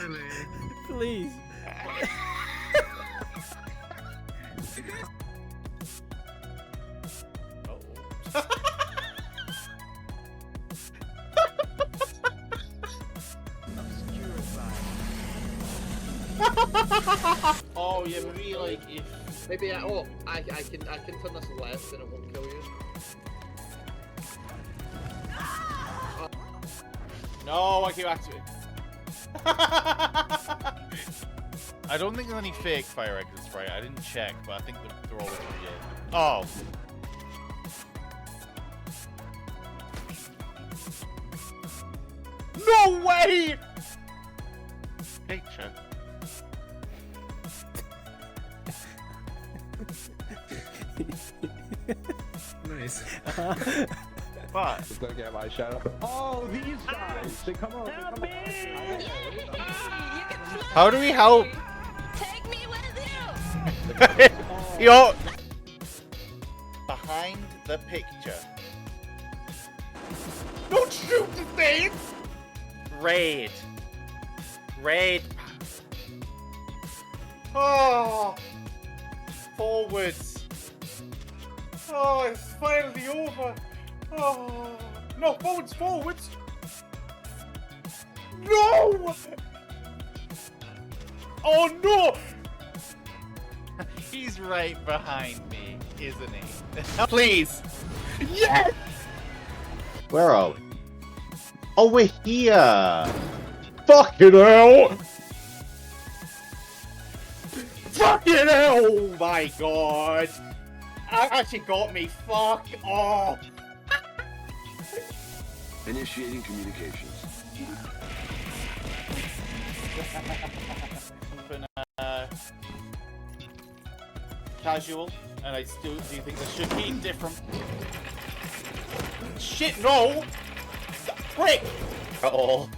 Really? Please. Oh yeah, maybe like if Maybe I can turn this left and it won't kill you. no, I keep activating. I don't think there's any fake fire exits, right? I didn't check, but I think they're all legit. Oh. No way! Picture. Nice. What? Just gonna get my shadow. Oh, these guys! They come out. Help They me! come out. You can fly! How do we help? Take me with you! Yo! Behind the picture. Don't shoot the thing! Raid. Raid. Oh! Forwards. Oh, it's finally over. Oh. No, forwards, forwards. No! Oh no! He's right behind me, isn't he? Please! Yes! Where are we? Oh, we're here! Fucking hell! Fucking hell! Oh my god! That actually got me. Fuck off! Initiating communications. Open, casual, and I still do think this should be different. Shit, no! Prick! Oh.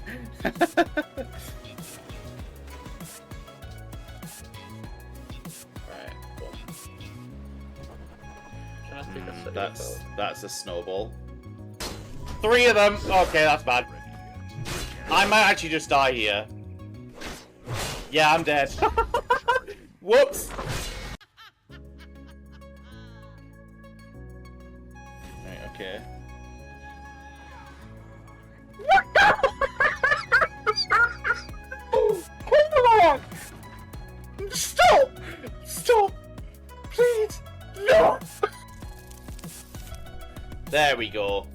That's a snowball. 3 of them. Okay, that's bad. I might actually just die here. Yeah, I'm dead. Whoops. Right, okay. Come on! Stop! Stop! Please! No! There we go.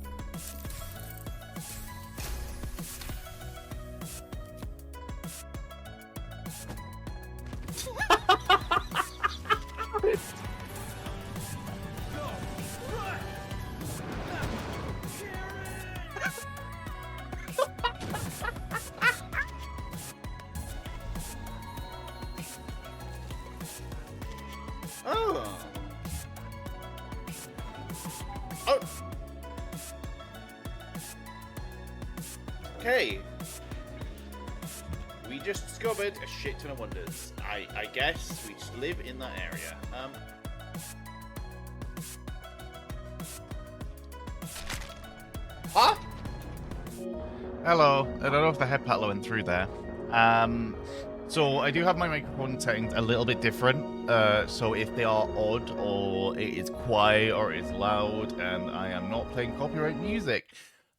Oh. Oh. Okay. We just discovered a shit ton of wonders. I guess we just live in that area. Huh? Hello. I don't know if the head paddler went through there. So I do have my microphone settings a little bit different. So if they are odd, or it is quiet, or it is loud, and I am not playing copyright music.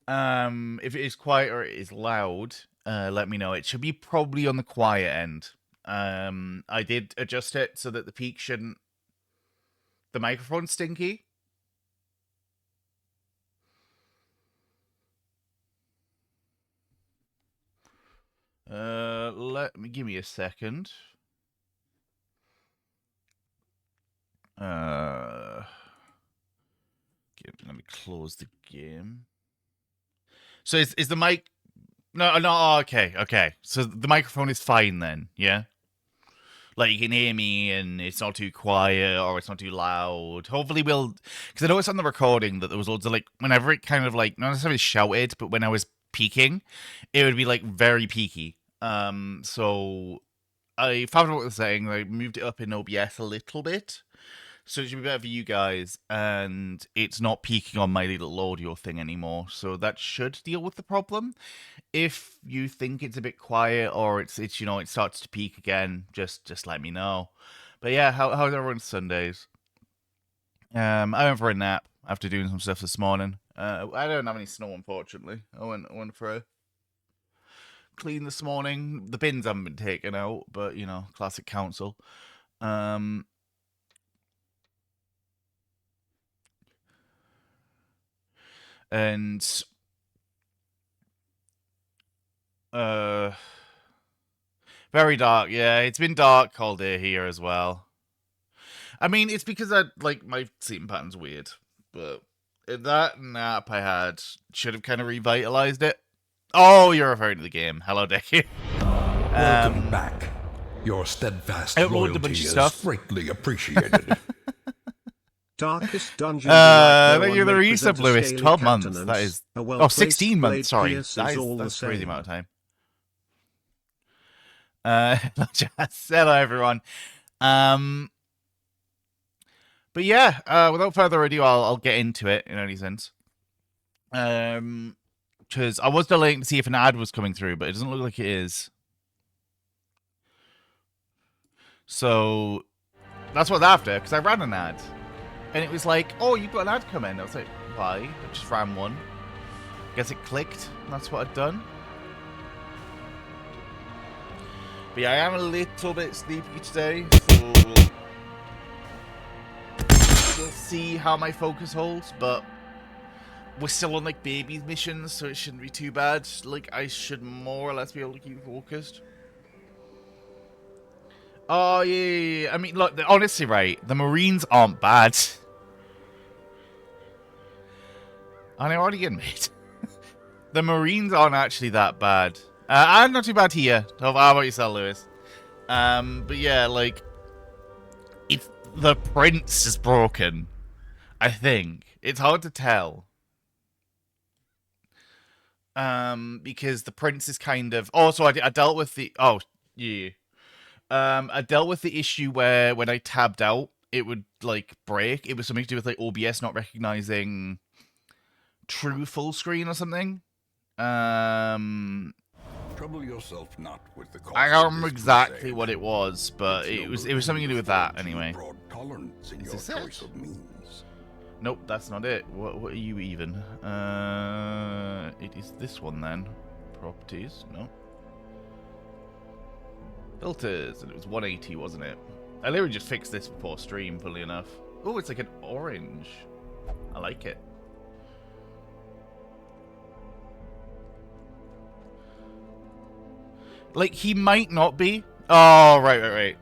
If it is quiet or it is loud, let me know. It should be probably on the quiet end. I did adjust it so that the peak shouldn't... The microphone's stinky. Give me a second. Let me close the game. So is the mic? No. Oh, okay. So the microphone is fine then, yeah. Like you can hear me, and it's not too quiet or it's not too loud. Hopefully, we'll. Because I noticed on the recording that there was loads of like whenever it kind of like not necessarily shouted, but when I was peaking, it would be like very peaky. So I found out what it was saying. I moved it up in OBS a little bit, So it should be better for you guys, and it's not peaking on my little audio thing anymore. So that should deal with the problem. If you think it's a bit quiet or it's you know it starts to peak again, just let me know. But yeah, how's everyone's Sundays? I went for a nap after doing some stuff this morning. I don't have any snow, unfortunately. I went for a clean this morning. The bins haven't been taken out, but you know, classic council. And very dark. Yeah, it's been dark all day here as well. I mean, it's because my sleeping pattern's weird, but that nap I had should have kind of revitalized it. Oh, you're referring to the game. Hello, Decky. Welcome back. Your steadfast loyalty is greatly appreciated. Darkest Dungeon. Thank you for the resub, Lewis. 12 months. That is... Oh, 16 months, sorry. That's a crazy amount of time. Just hello, everyone. But yeah, without further ado, I'll get into it in any sense. Because I was delaying to see if an ad was coming through, but it doesn't look like it is. So that's what's after, because I ran an ad. And it was like, oh, you've got an ad coming. I was like, why? I just ran one. Guess it clicked, and that's what I'd done. But yeah, I am a little bit sleepy today, so we'll see how my focus holds, but we're still on like babies missions, so it shouldn't be too bad. Like, I should more or less be able to keep focused. Oh yeah. I mean, look, honestly, right, the Marines aren't bad. And I already admit, the Marines aren't actually that bad. I'm not too bad here. How about yourself, Lewis? But yeah, like, if the Prince is broken, I think it's hard to tell. Because the Prince is kind of. Also, I dealt with the. Oh yeah. I dealt with the issue where when I tabbed out, it would like break. It was something to do with like OBS not recognizing true full screen or something. Trouble yourself not with the cost. I don't remember exactly what it was, but it was something to do with that anyway. Broad tolerance in your choice of means. Nope, that's not it. What are you even? It is this one then. Properties. No. Filters, and it was 180, wasn't it? I literally just fixed this before stream, funnily enough. Oh, it's like an orange. I like it. Like, he might not be. Oh, right.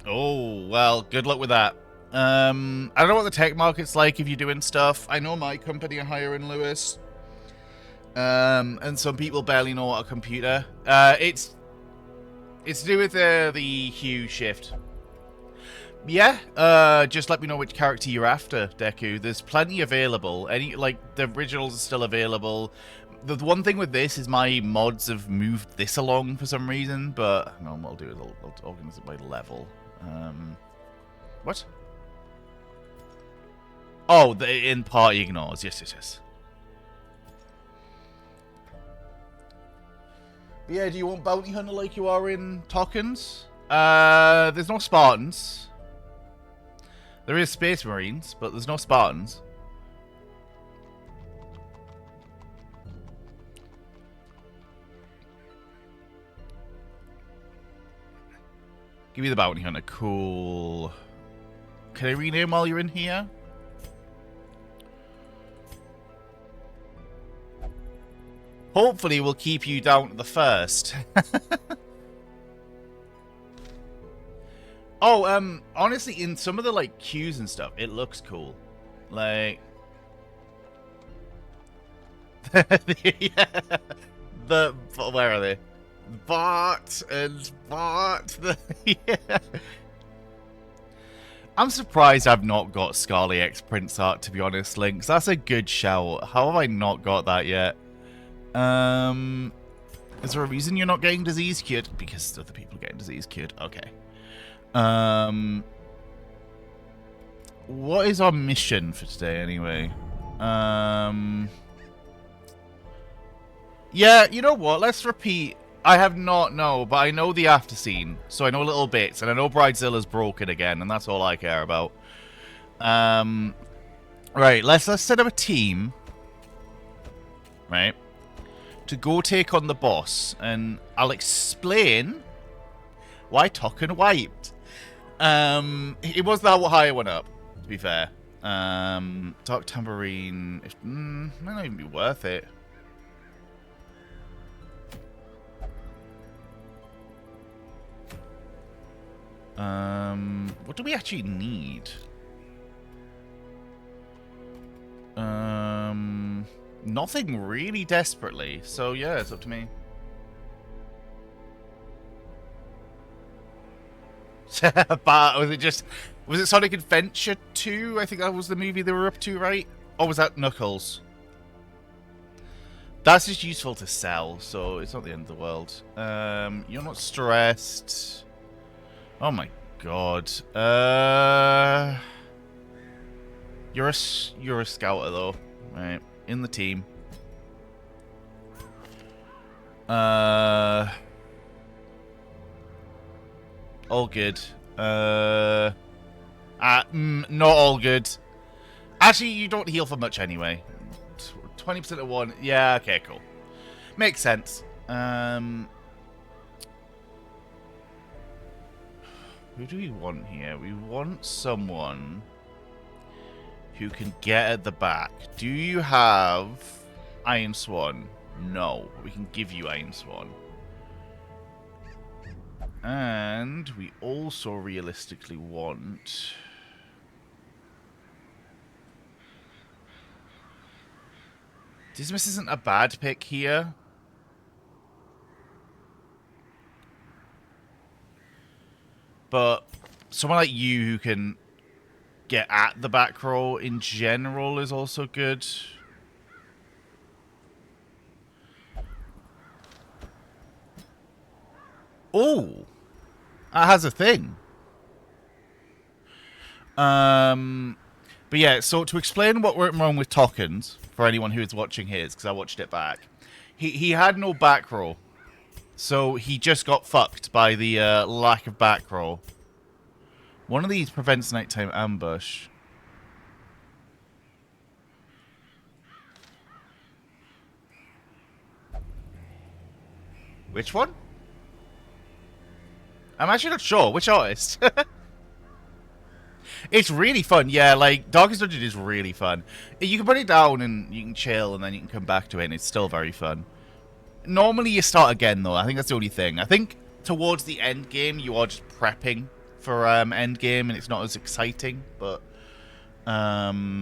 Oh, well, good luck with that. I don't know what the tech market's like if you're doing stuff. I know my company are hiring, Lewis. And some people barely know what a computer. It's to do with the hue shift. Yeah, just let me know which character you're after, Deku. There's plenty available. The originals are still available. The one thing with this is my mods have moved this along for some reason, but no, what I'll do is I'll organize it by level. What? Oh, the in party ignores. Yes. But yeah, do you want Bounty Hunter like you are in Tokens? There's no Spartans. There is Space Marines, but there's no Spartans. Give me the Bounty Hunter. Cool. Can I rename while you're in here? Hopefully we'll keep you down to the first. Oh, honestly, in some of the, like, queues and stuff, it looks cool. Like... yeah. Where are they? Bart and Bart. Yeah. I'm surprised I've not got Scarly X Prince art, to be honest, Lynx. That's a good shout. How have I not got that yet? Is there a reason you're not getting disease cured? Because other people are getting disease cured. Okay. what is our mission for today anyway? Yeah, you know what? Let's repeat. I have not, no, but I know the after scene, so I know little bits, and I know Bridezilla's broken again, and that's all I care about. Right, let's set up a team, right, to go take on the boss, and I'll explain why Tokken wiped. It was that high one up, to be fair. Dark Tambourine, might not even be worth it. What do we actually need? Nothing really desperately, so yeah, it's up to me. But was it Sonic Adventure 2? I think that was the movie they were up to, right? Or was that Knuckles? That's just useful to sell, so it's not the end of the world. You're not stressed. Oh my god. You're a scouter though, right? In the team. All good. Not all good. Actually, you don't heal for much anyway. 20% of one. Yeah, okay, cool. Makes sense. Who do we want here? We want someone who can get at the back. Do you have Iron Swan? No. We can give you Iron Swan. And we also realistically want... Dismiss isn't a bad pick here. But someone like you who can get at the back row in general is also good. Oh, that has a thing. But yeah, so to explain what went wrong with Tokkens, for anyone who is watching his, because I watched it back, he had no back row. So he just got fucked by the lack of back row. One of these prevents nighttime ambush. Which one? I'm actually not sure. Which artist? It's really fun. Yeah, like, Darkest Dungeon is really fun. You can put it down and you can chill and then you can come back to it and it's still very fun. Normally you start again, though. I think that's the only thing. I think towards the end game, you are just prepping for end game, and it's not as exciting. But I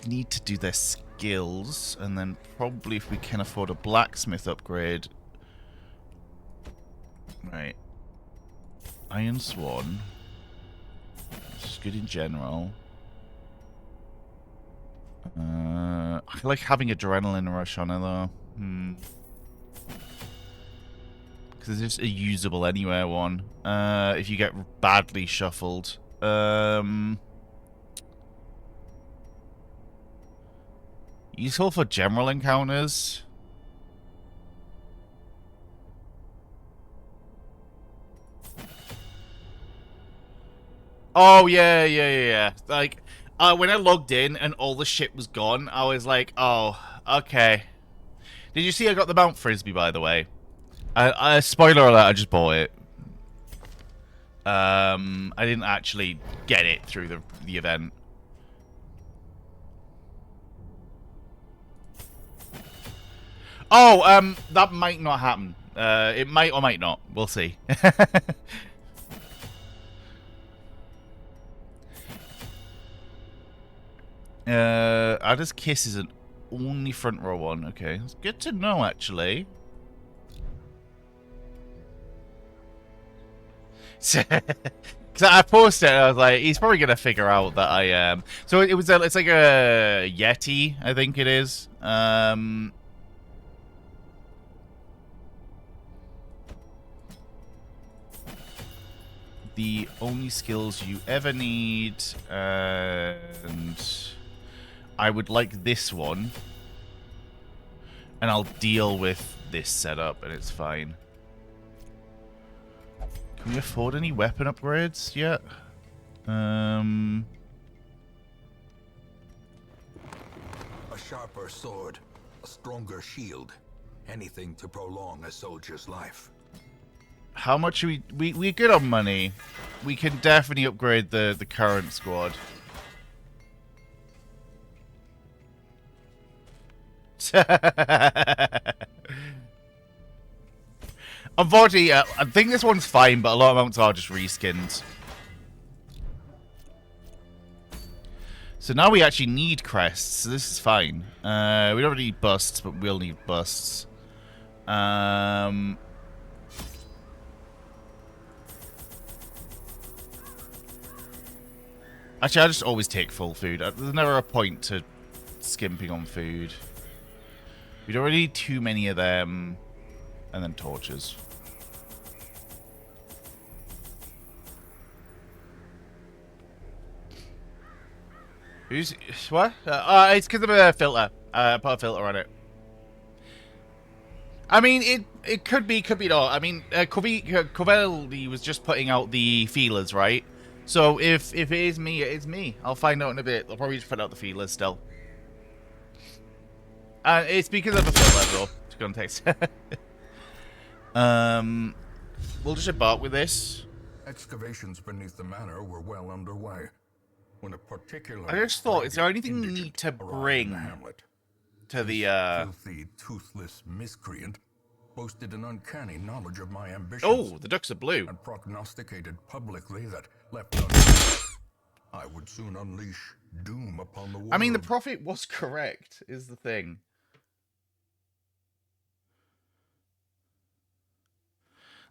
need to do their skills, and then probably if we can afford a blacksmith upgrade. Right. Iron Swan. It's good in general. I like having adrenaline rush on it, though. Because it's just a usable anywhere one. If you get badly shuffled. Useful for general encounters. Oh, yeah. Like, when I logged in and all the shit was gone, I was like, oh, okay. Did you see I got the Mount Frisbee, by the way? Spoiler alert, I just bought it. I didn't actually get it through the event. Oh, that might not happen. It might or might not. We'll see. Ada's Kiss is an only front row one. Okay, that's good to know, actually. Because I posted it, and I was like, he's probably gonna figure out that I am. So it's like a Yeti, I think it is. the only skills you ever need, and I would like this one, and I'll deal with this setup, and it's fine. Can we afford any weapon upgrades yet? A sharper sword, a stronger shield, anything to prolong a soldier's life. How much are we're good on money. We can definitely upgrade the current squad. Unfortunately, I think this one's fine, but a lot of mounts are just reskins. So now we actually need crests, so this is fine. We don't really need busts, but we'll need busts. Actually, I just always take full food. There's never a point to skimping on food. We don't really need too many of them. And then torches. Who's... what? It's because of a filter. I put a filter on it. I mean, it could be not. I mean, Covell, he was just putting out the feelers, right? So if it is me, it is me. I'll find out in a bit. They'll probably just put out the feelers still. It's because of a filter, though. To context. We'll just embark with this. Excavations beneath the manor were well underway. When a particular I just thought, is there anything we need to bring to the filthy, toothless miscreant boasted an uncanny knowledge of my ambitions. Oh, the ducks are blue. And prognosticated publicly that left undone, I would soon unleash doom upon the world. I mean, the prophet was correct, is the thing.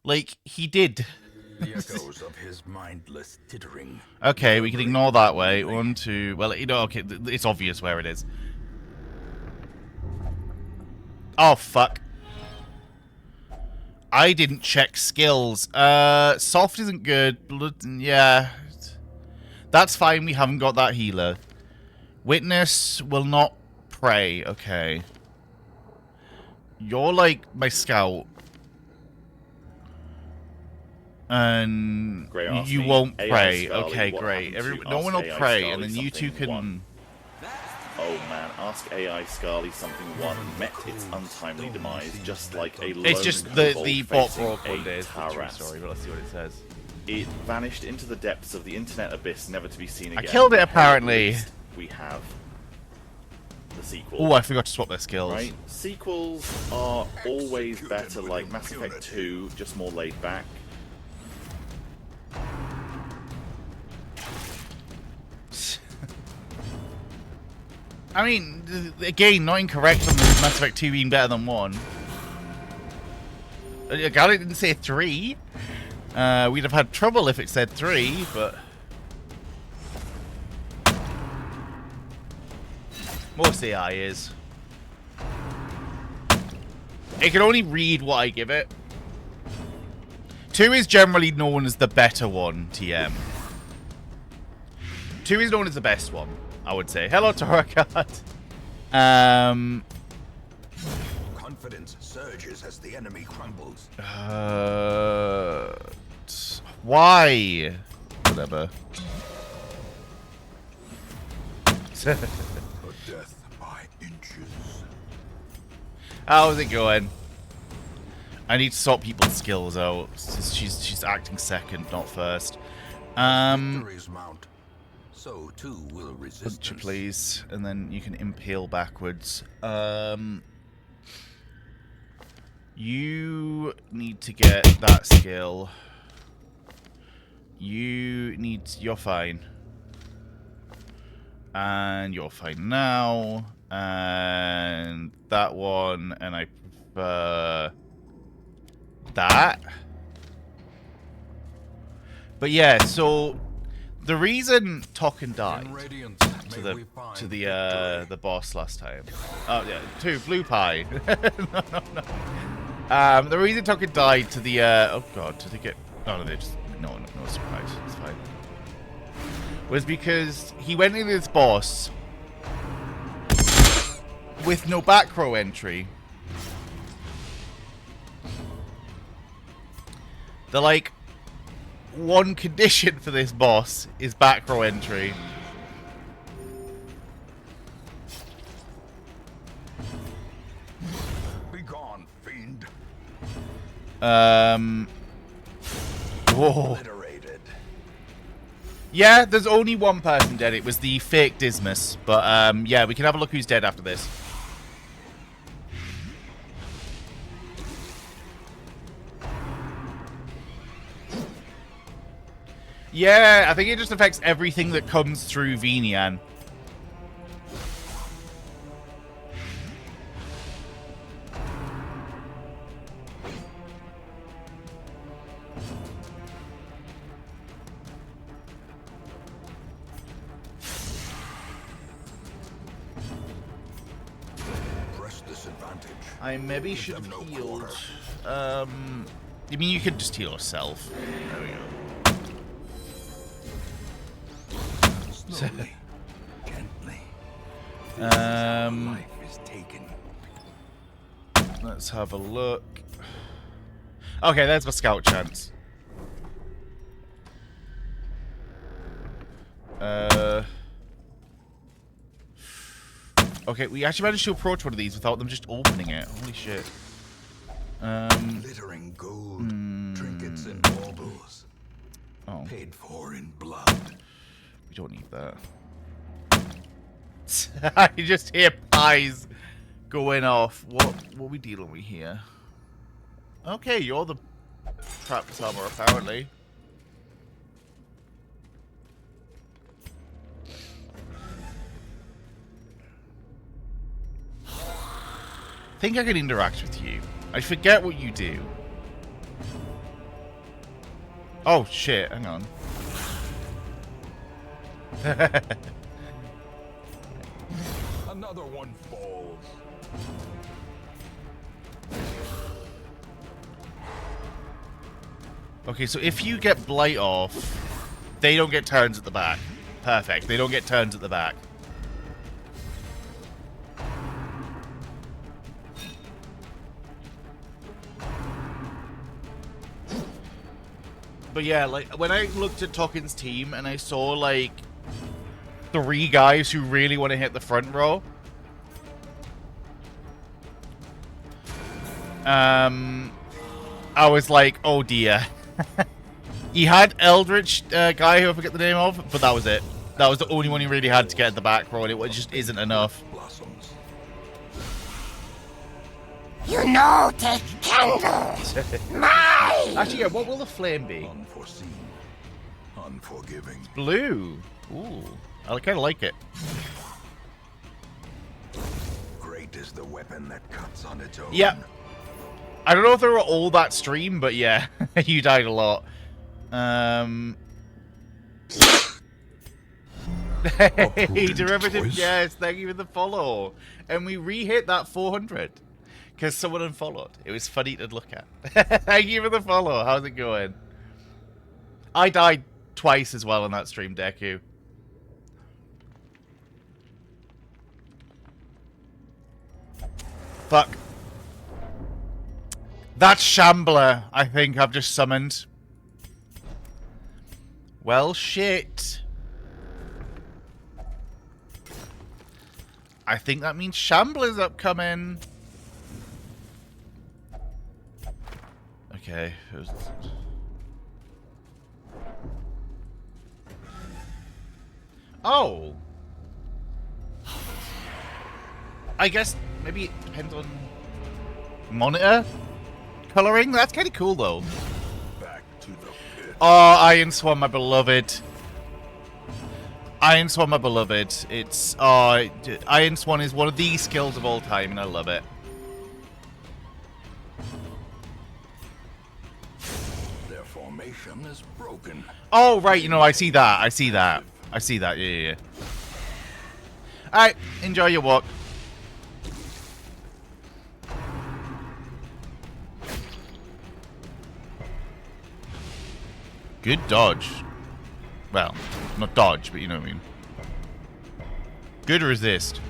Like, he did. The echoes of his mindless tittering. Okay, we can ignore that way. 1, 2... well, you know, okay, it's obvious where it is. Oh, fuck. I didn't check skills. Soft isn't good. Blood, yeah. That's fine, we haven't got that healer. Witness will not pray. Okay. You're like my scout. And you won't pray. Okay, great. No one will pray, and then you two can... Oh man, ask AI Scarly something one met its untimely demise, just like a lone It's just the bot facing broke one a day. Taras. Sorry, but let's see what it says. It vanished into the depths of the internet abyss, never to be seen again. I killed it, apparently. We have the sequel. Oh, I forgot to swap their skills. Right? Sequels are always better, like Mass Effect 2, just more laid back. I mean, again, not incorrect on the Mass Effect 2 being better than 1. Gallic didn't say 3. We'd have had trouble if it said 3, but... most AI is. It can only read what I give it. 2 is generally known as the better one, TM. 2 is known as the best one, I would say. Hello, Torakat. Confidence surges as the enemy crumbles. Why? Whatever. A death by inches. How's it going? I need to sort people's skills out. She's acting second, not first. Victories mount. So too will resistance. Punch it, please, and then you can impale backwards. You need to get that skill. You're fine. And you're fine now. And that one, and I prefer that. But yeah, so the reason Tokken died to the boss last time. Oh yeah, 2 blue pie. no. The reason Tokken died to the oh god, did they get? Oh no, they just no surprise. It's fine. Was because he went into this boss with no back row entry. The like one condition for this boss is back row entry. Be gone, fiend. Whoa. Obliterated. Yeah, there's only one person dead. It was the fake Dismas. But, yeah, we can have a look who's dead after this. Yeah, I think it just affects everything that comes through Venian. I maybe should have healed. I mean, you could just heal yourself. There we go. Slowly, gently. Life is taken. Let's have a look. Okay, there's my scout chance. Okay, we actually managed to approach one of these without them just opening it. Holy shit. Glittering gold, trinkets and baubles. Oh. Paid for in blood. We don't need that. You just hear pies going off. What are we dealing with here? Okay, you're the Trapped armor, apparently. I think I can interact with you. I forget what you do. Oh shit, hang on. Another one falls. Okay, so if you get Blight off, they don't get turns at the back. Perfect, they don't get turns at the back. But yeah, like, when I looked at Token's team and I saw, like, 3 guys who really want to hit the front row, I was like, oh dear. He had Eldritch guy who I forget the name of, but that was it. That was the only one he really had to get at the back row, and it just isn't enough. Blossoms. You know, take candles. Mine. Actually, yeah, what will the flame be? Unforeseen. Unforgiving. Blue. Ooh, I kind of like it. Great is the weapon that cuts on its own. Yeah. I don't know if they were all that stream, but yeah, you died a lot. Hey, derivative, yes, thank you for the follow. And we re-hit that 400 because someone unfollowed. It was funny to look at. Thank you for the follow. How's it going? I died twice as well on that stream, Deku. Fuck. That Shambler, I think I've just summoned. Well, shit. I think that means Shambler's upcoming. Okay. Oh. I guess maybe it depends on monitor coloring. That's kind of cool, though. Back to the pit. Oh, Iron Swan, my beloved. Iron Swan, my beloved. It's Iron Swan is one of the skills of all time, and I love it. Their formation is broken. Oh, right. You know, I see that. I see that. I see that. Yeah. All right. Enjoy your walk. Good dodge. Well, not dodge, but you know what I mean. Good resist.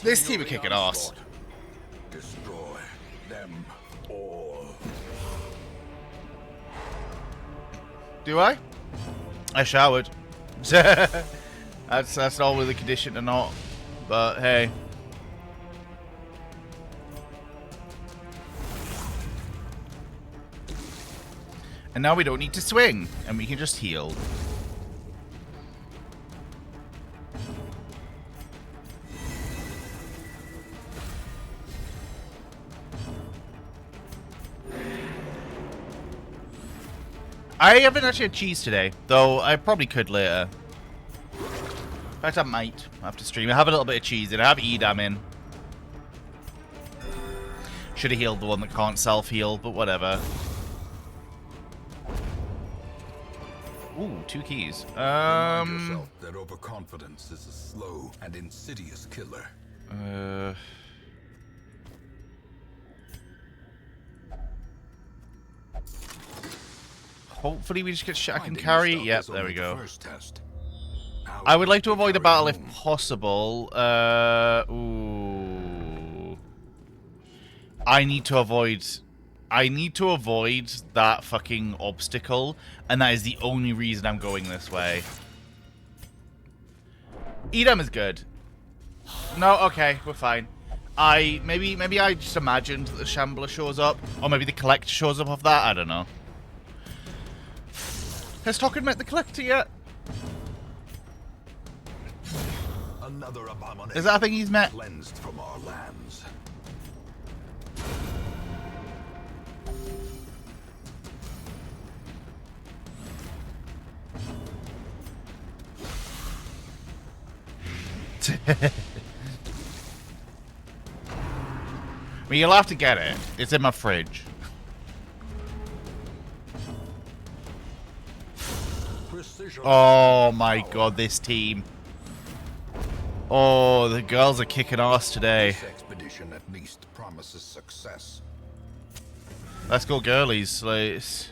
This team are kicking ass. Destroy them all. Do I? I showered. that's not with a condition or not. But hey. And now we don't need to swing, and we can just heal. I haven't actually had cheese today, though I probably could later. In fact, I might after stream. I have a little bit of cheese in. I have Edam in. Should have healed the one that can't self-heal, but whatever. Ooh, 2 keys. Remind yourself that overconfidence is a slow and insidious killer. Hopefully we just get shit I can carry. Yep, there we go. I would like to avoid the battle if possible. Ooh. I need to avoid that fucking obstacle, and that is the only reason I'm going this way. Edam is good. No, okay, we're fine. Maybe I just imagined that the Shambler shows up, or maybe the Collector shows up off that. I don't know. Has Token met the Collector yet? Another abomination Is that a thing he's met? cleansed from our lands. Well, you'll have to get it. It's in my fridge. Oh my god, this team. Oh, the girls are kicking ass today. This expedition at least promises success. Let's go, girlies. Let's...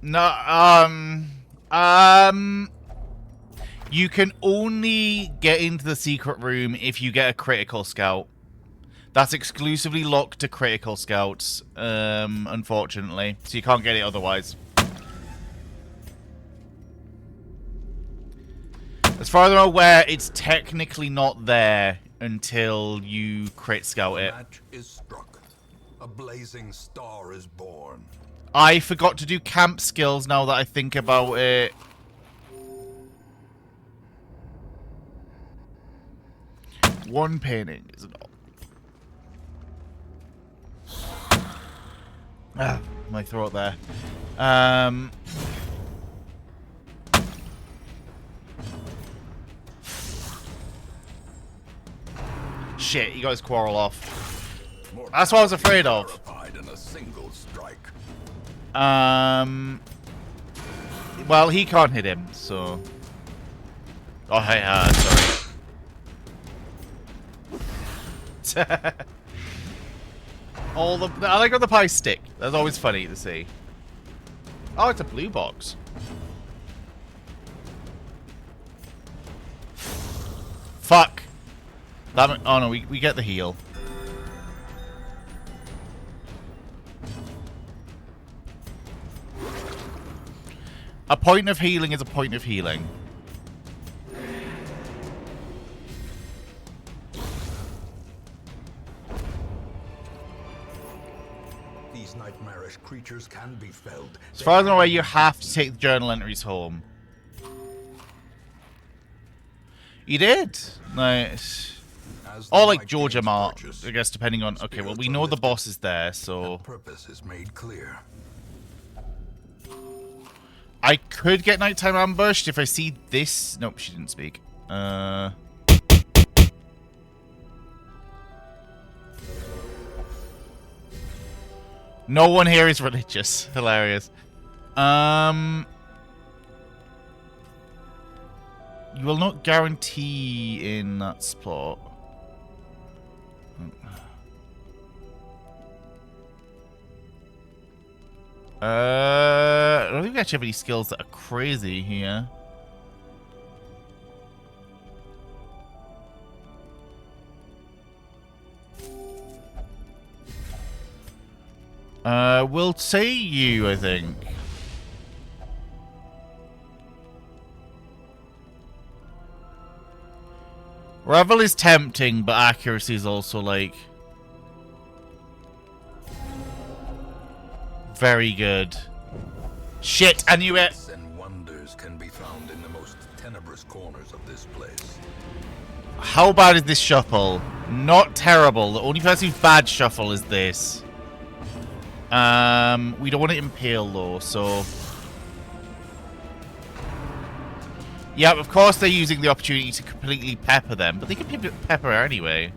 No, you can only get into the secret room if you get a critical scout. That's exclusively locked to critical scouts, unfortunately. So you can't get it otherwise. As far as I'm aware, it's technically not there until you crit scout it. Match is struck. A blazing star is born. I forgot to do camp skills now that I think about it. One painting is enough. Ah, my throat there. Shit, he got his quarrel off. That's what I was afraid of. In a single strike. Well, he can't hit him, so... Oh, hey, sorry. I like how the pies stick. That's always funny to see. Oh, it's a blue box. Fuck. That, oh no, we get the heal. A point of healing is a point of healing. These nightmarish creatures can be felled. As far as I'm aware, you have to take the journal entries home. You did? Nice. Or like Georgia Mart, I guess, depending on... Okay, well, we know the boss is there, so... Purpose is made clear. I could get nighttime ambushed if I see this... Nope, she didn't speak. No one here is religious. Hilarious. You will not guarantee in that spot. I don't think we actually have any skills that are crazy here. We'll say you, I think. Revel is tempting, but accuracy is also, like, very good. Shit, I knew it! And wonders can be found in the most tenebrous corners of this place. How bad is this shuffle? Not terrible. The only person who's bad shuffle is this. We don't want to impale, though, so... Yeah, of course they're using the opportunity to completely pepper them, but they can pepper her anyway.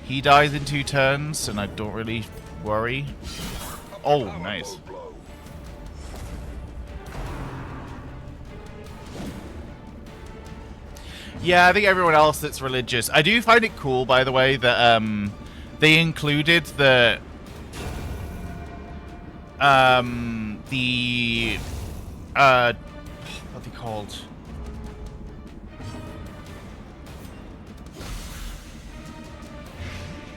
He dies in 2 turns, and I don't really worry. Oh, nice. Yeah, I think everyone else that's religious. I do find it cool, by the way, that they included the what are they called?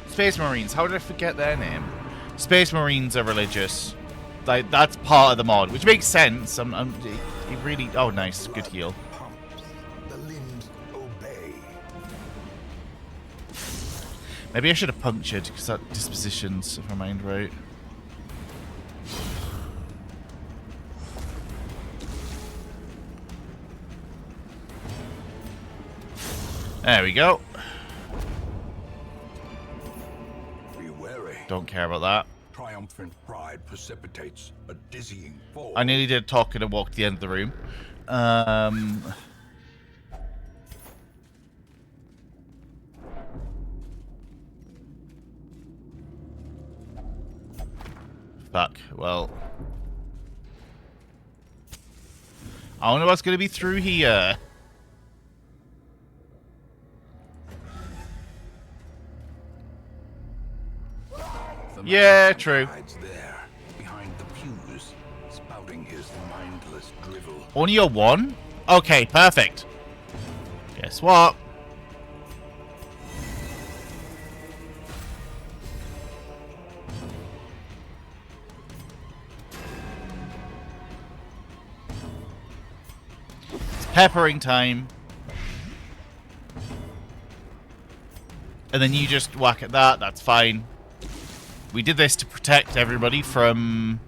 Space Marines. How did I forget their name? Space Marines are religious. Like, that's part of the mod, which makes sense. It really. Oh, nice, good heal. The limbs obey. Maybe I should have punctured, because that dispositions, if I mind right. There we go. Be wary. Don't care about that. Triumphant pride precipitates a dizzying fall. I nearly did talk and walk to the end of the room. Fuck. Well. I don't know what's going to be through here. Yeah, true. There, behind the pews, spouting his mindless drivel. Only a 1? Okay, perfect. Guess what? It's peppering time. And then you just whack at that, that's fine. We did this to protect everybody from...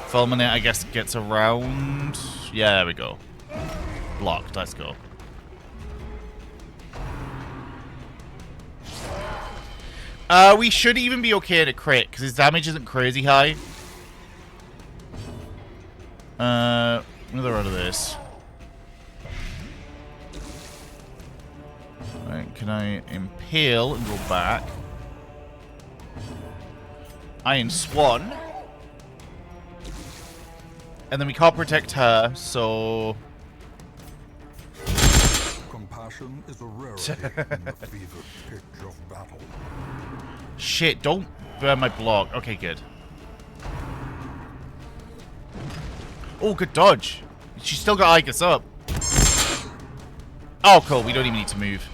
Fulminate, I guess, gets around... Yeah, there we go. Blocked, let's go. We should even be okay at a crit, because his damage isn't crazy high. Another out of this. Right, can I impale and go back? Iron Swan. And then we can't protect her, so... Compassion is a rarity in the fevered pitch of battle. Shit, don't burn my block. Okay, good. Oh, good dodge. She's still got Igus up. Oh, cool. We don't even need to move.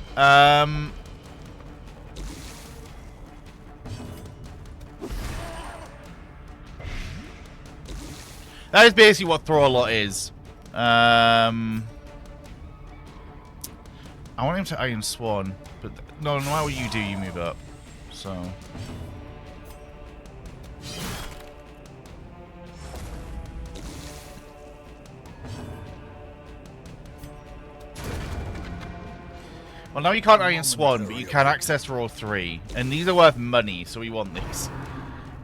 That is basically what Throw a Lot is. I want him to Iron Swan, but no matter what you do, you move up. So. Well, now you can't Iron Swan, but you can access row 3. And these are worth money, so we want these.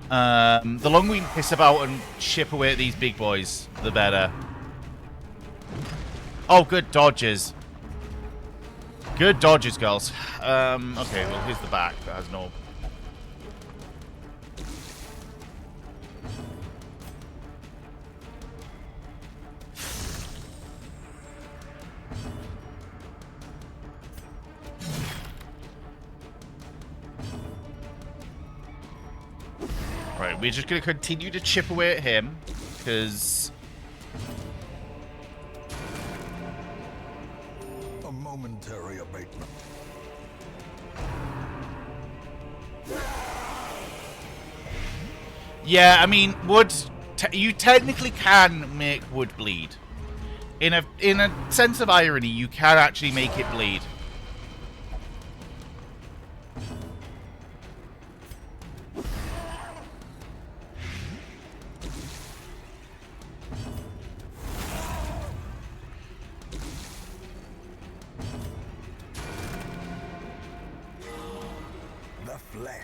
The longer we can piss about and chip away at these big boys, the better. Oh, good dodges. Good dodges, girls. Okay, well, here's the back. That has no... fine. We're just going to continue to chip away at him, because... A momentary abatement. Yeah, I mean, wood... you technically can make wood bleed. In a sense of irony, you can actually make it bleed. The flesh.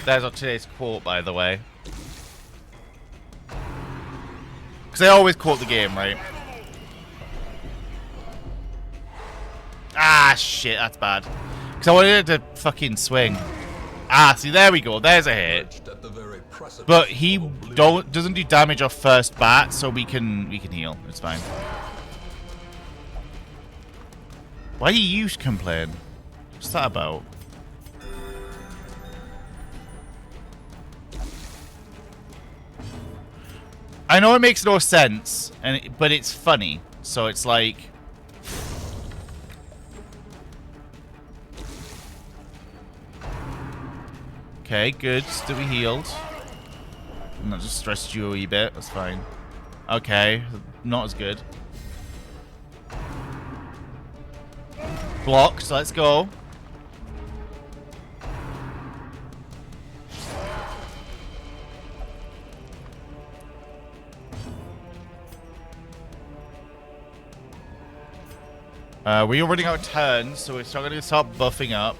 There's our today's quote, by the way. Because I always quote the game, right? Ah, shit, that's bad. Because I wanted it to fucking swing. Ah, see, there we go. There's a hit. But he doesn't do damage off first bat, so we can heal. It's fine. Why do you complain? What's that about? I know it makes no sense, but it's funny. So it's like... Okay, good. Still be healed. And that just stressed you a wee bit. That's fine. Okay, not as good. Blocked. Let's go. We are running out of turns, so we're going to start buffing up.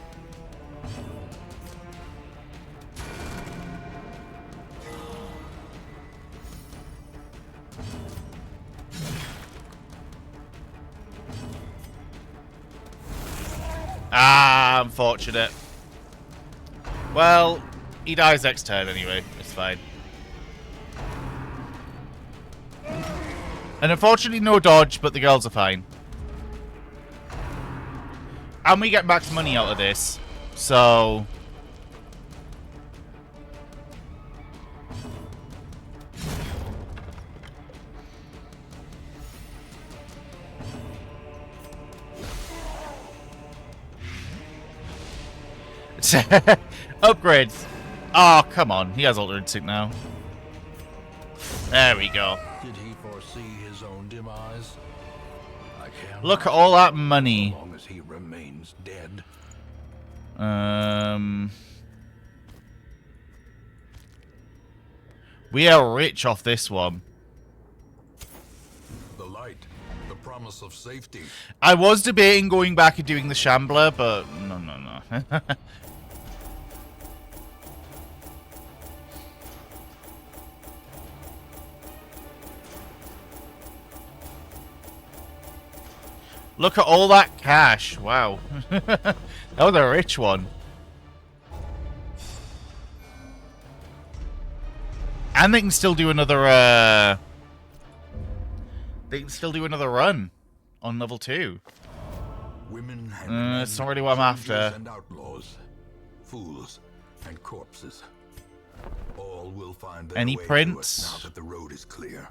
Ah, unfortunate. Well, he dies next turn anyway. It's fine. And unfortunately, no dodge, but the girls are fine. And we get max money out of this, so... Upgrades. Oh, come on. He has Ultra Instinct now. There we go. Did he foresee his own demise? I can't. Look at all that money. As long as he remains dead. We are rich off this one. The light, the promise of safety. I was debating going back and doing the Shambler, but no. Look at all that cash. Wow. That was a rich one. And they can still do another run on level 2. Women and it's not really what I'm after. and outlaws, fools and corpses. All will find their Any way to prints? us now that the road is clear.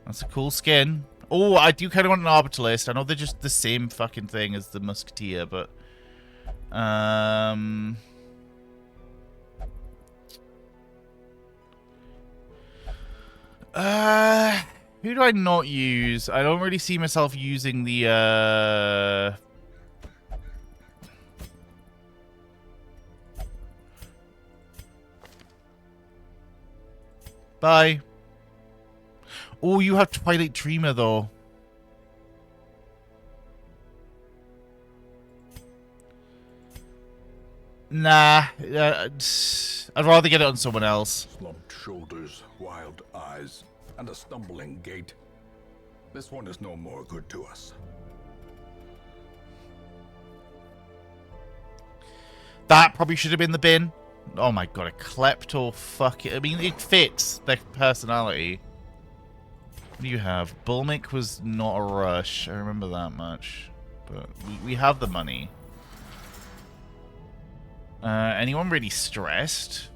That's a cool skin. Oh, I do kind of want an Arbitalist. I know they're just the same fucking thing as the Musketeer, but... who do I not use? I don't really see myself using the, Bye. Oh, you have Twilight Dreamer, though. Nah. I'd rather get it on someone else. Slumped shoulders, wild eyes, and a stumbling gait. This one is no more good to us. That probably should have been the bin. Oh my god, a Klepto, fuck it. I mean, it fits their personality. What do you have? Bulmick was not a rush. I remember that much. But we have the money. Anyone really stressed?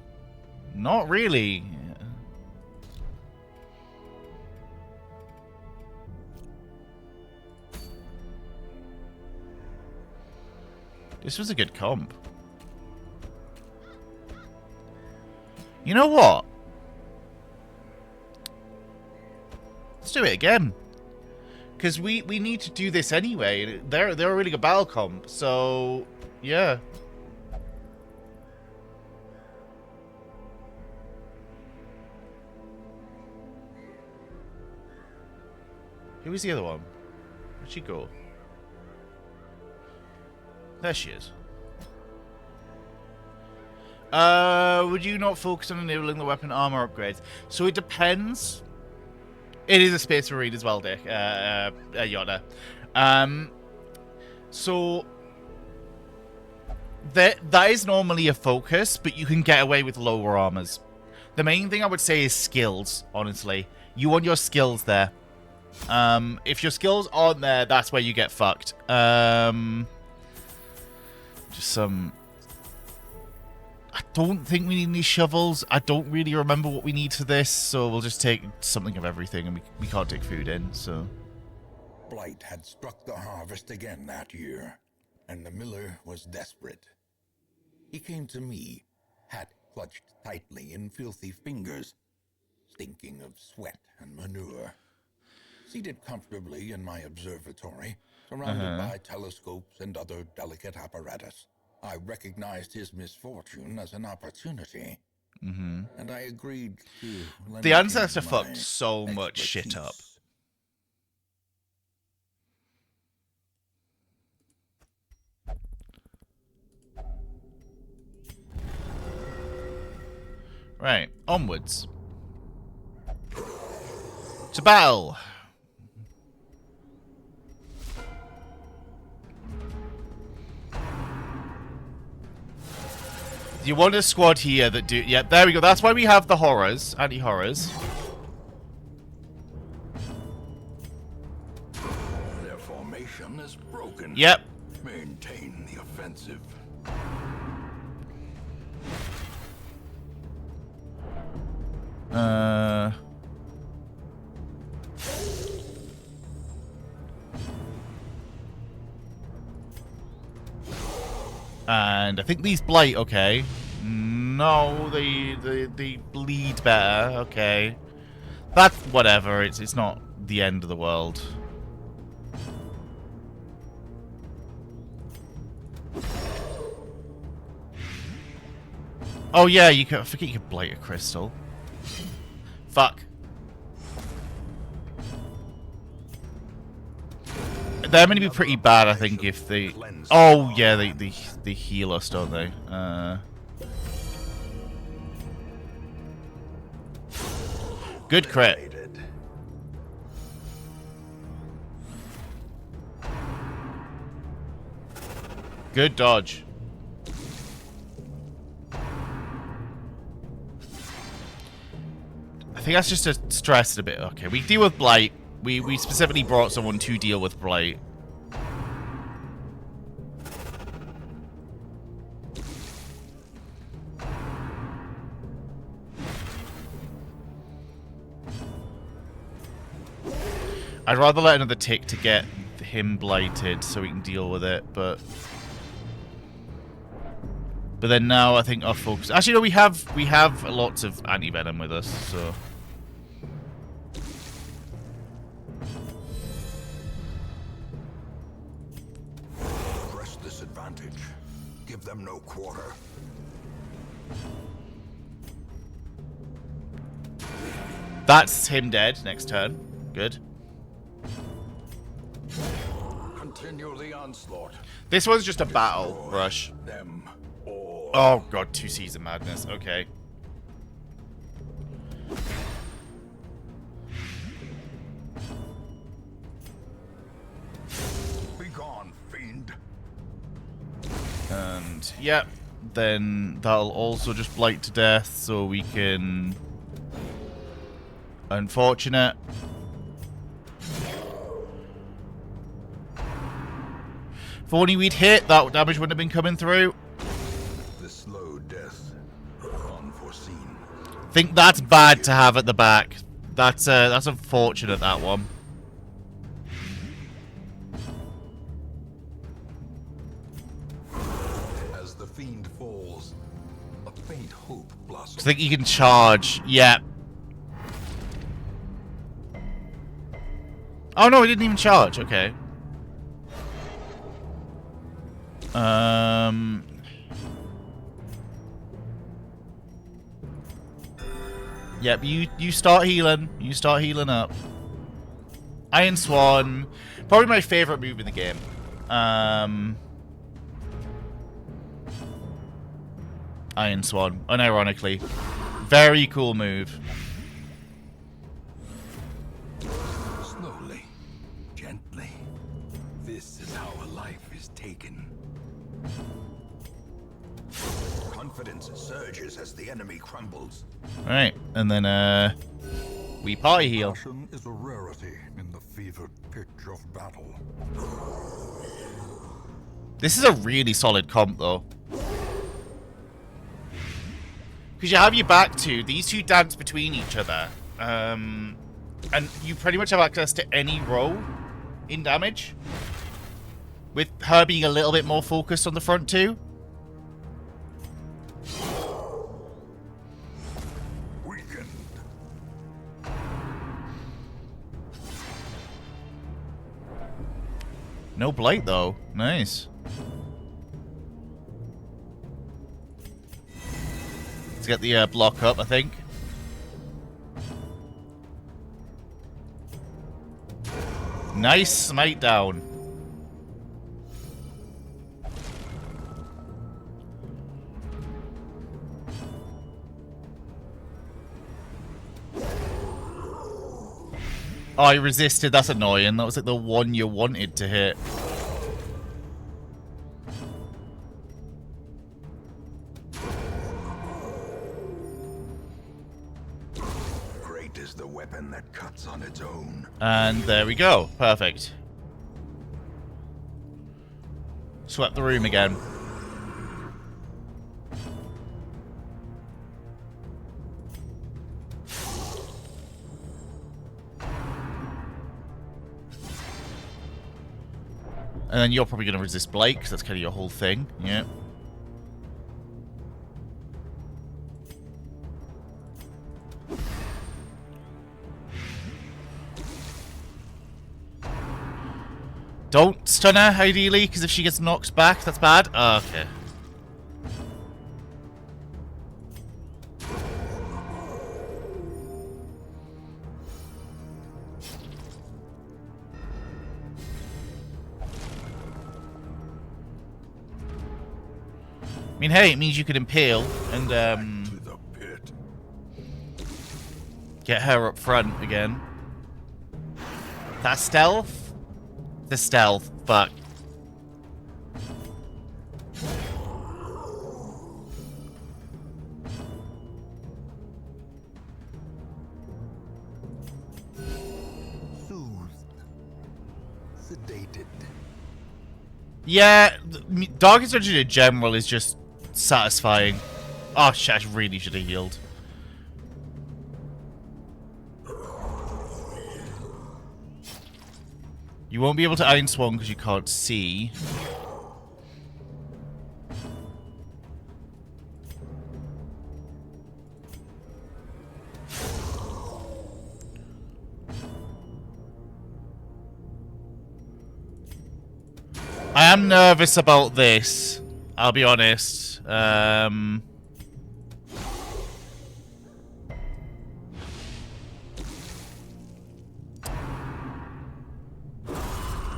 Not really. This was a good comp. You know what? Let's do it again. Because we need to do this anyway. They're a really good battle comp, so yeah. Who was the other one? Where'd she go? There she is. Would you not focus on enabling the weapon armor upgrades? So it depends. It is a Space Marine as well, Dick. Yoda. So that is normally a focus, but you can get away with lower armors. The main thing I would say is skills, honestly. You want your skills there. If your skills aren't there, that's where you get fucked. Just some... I don't think we need any shovels. I don't really remember what we need for this, so we'll just take something of everything, and we can't take food in, so... Blight had struck the harvest again that year, and the miller was desperate. He came to me, hat clutched tightly in filthy fingers, stinking of sweat and manure. Seated comfortably in my observatory, surrounded by telescopes and other delicate apparatus, I recognized his misfortune as an opportunity, and I agreed to lend The ancestor him fucked my so much shit up. expertise. Right, onwards. To battle. You want a squad here that do... Yeah, there we go. That's why we have the horrors. Anti-horrors. Their formation is broken. Yep. Maintain the offensive. And I think these blight, okay. No, they bleed better, okay. That's whatever, it's not the end of the world. Oh yeah, you can, I forget you can blight a crystal. Fuck. They're going to be pretty bad, I think, if they... Oh, yeah, they heal us, don't they? Good crit. Good dodge. I think that's just to stress it a bit. Okay, we deal with blight. We specifically brought someone to deal with blight. I'd rather let another tick to get him blighted so we can deal with it, but then now I think our focus... Actually, no, we have lots of anti-venom with us, so... Press this advantage. Give them no quarter. That's him dead next turn. Good. Continue the onslaught. This one's just a battle rush. Them all. Oh god, 2 Seas of Madness. Okay. Be gone, fiend. And, yep. Then that'll also just blight to death so we can... Unfortunate. If only we'd hit, that damage wouldn't have been coming through. This think that's bad to have at the back. That's unfortunate, that one. As the fiend falls, a faint hope blossoms. I think you can charge. Yeah. Oh no, it didn't even charge. Okay. Yep, you start healing. You start healing up. Iron Swan, probably my favorite move in the game. Iron Swan, unironically. Very cool move. Slowly, gently. This is how a life is taken. Confidence surges as the enemy crumbles. Alright, and then we party heal. Passion is a rarity in the fevered pitch of battle. This is a really solid comp though. Because you have your back two, these two dance between each other. And you pretty much have access to any row in damage. With her being a little bit more focused on the front two. Weakened. No blight though. Nice. Let's get the block up, I think. Nice smite down. Oh, I resisted. That's annoying. That was like the one you wanted to hit. Great is the weapon that cuts on its own. And there we go. Perfect. Swept the room again. And then you're probably going to resist Blake, because that's kind of your whole thing. Yeah. Don't stun her, ideally, because if she gets knocked back, that's bad. Oh, okay. I mean, hey, it means you could impale and get her up front again. That stealth? The stealth, fuck. Soothed. Sedated. Yeah, Darkest Dungeon in general is just satisfying. Oh shit, I really should have healed. You won't be able to Iron Swan because you can't see. I am nervous about this, I'll be honest.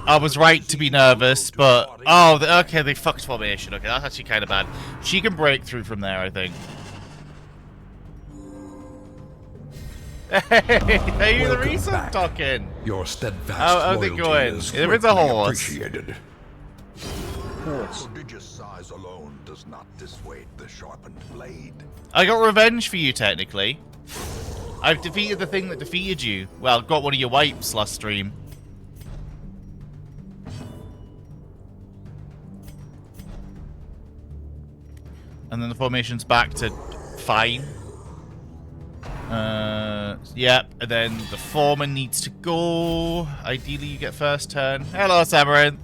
I was right to be nervous, but... Oh, okay, they fucked formation. Okay, that's actually kind of bad. She can break through from there, I think. Hey, are you the reason I'm talking? Your steadfast How's it going? There is a horse. Appreciated. Prodigious size alone does not dissuade the sharpened blade. I got revenge for you, technically. I've defeated the thing that defeated you. Well, got one of your wipes last stream. And then the formation's back to fine. Yeah, and then the foreman needs to go. Ideally, you get first turn. Hello, Samaranth.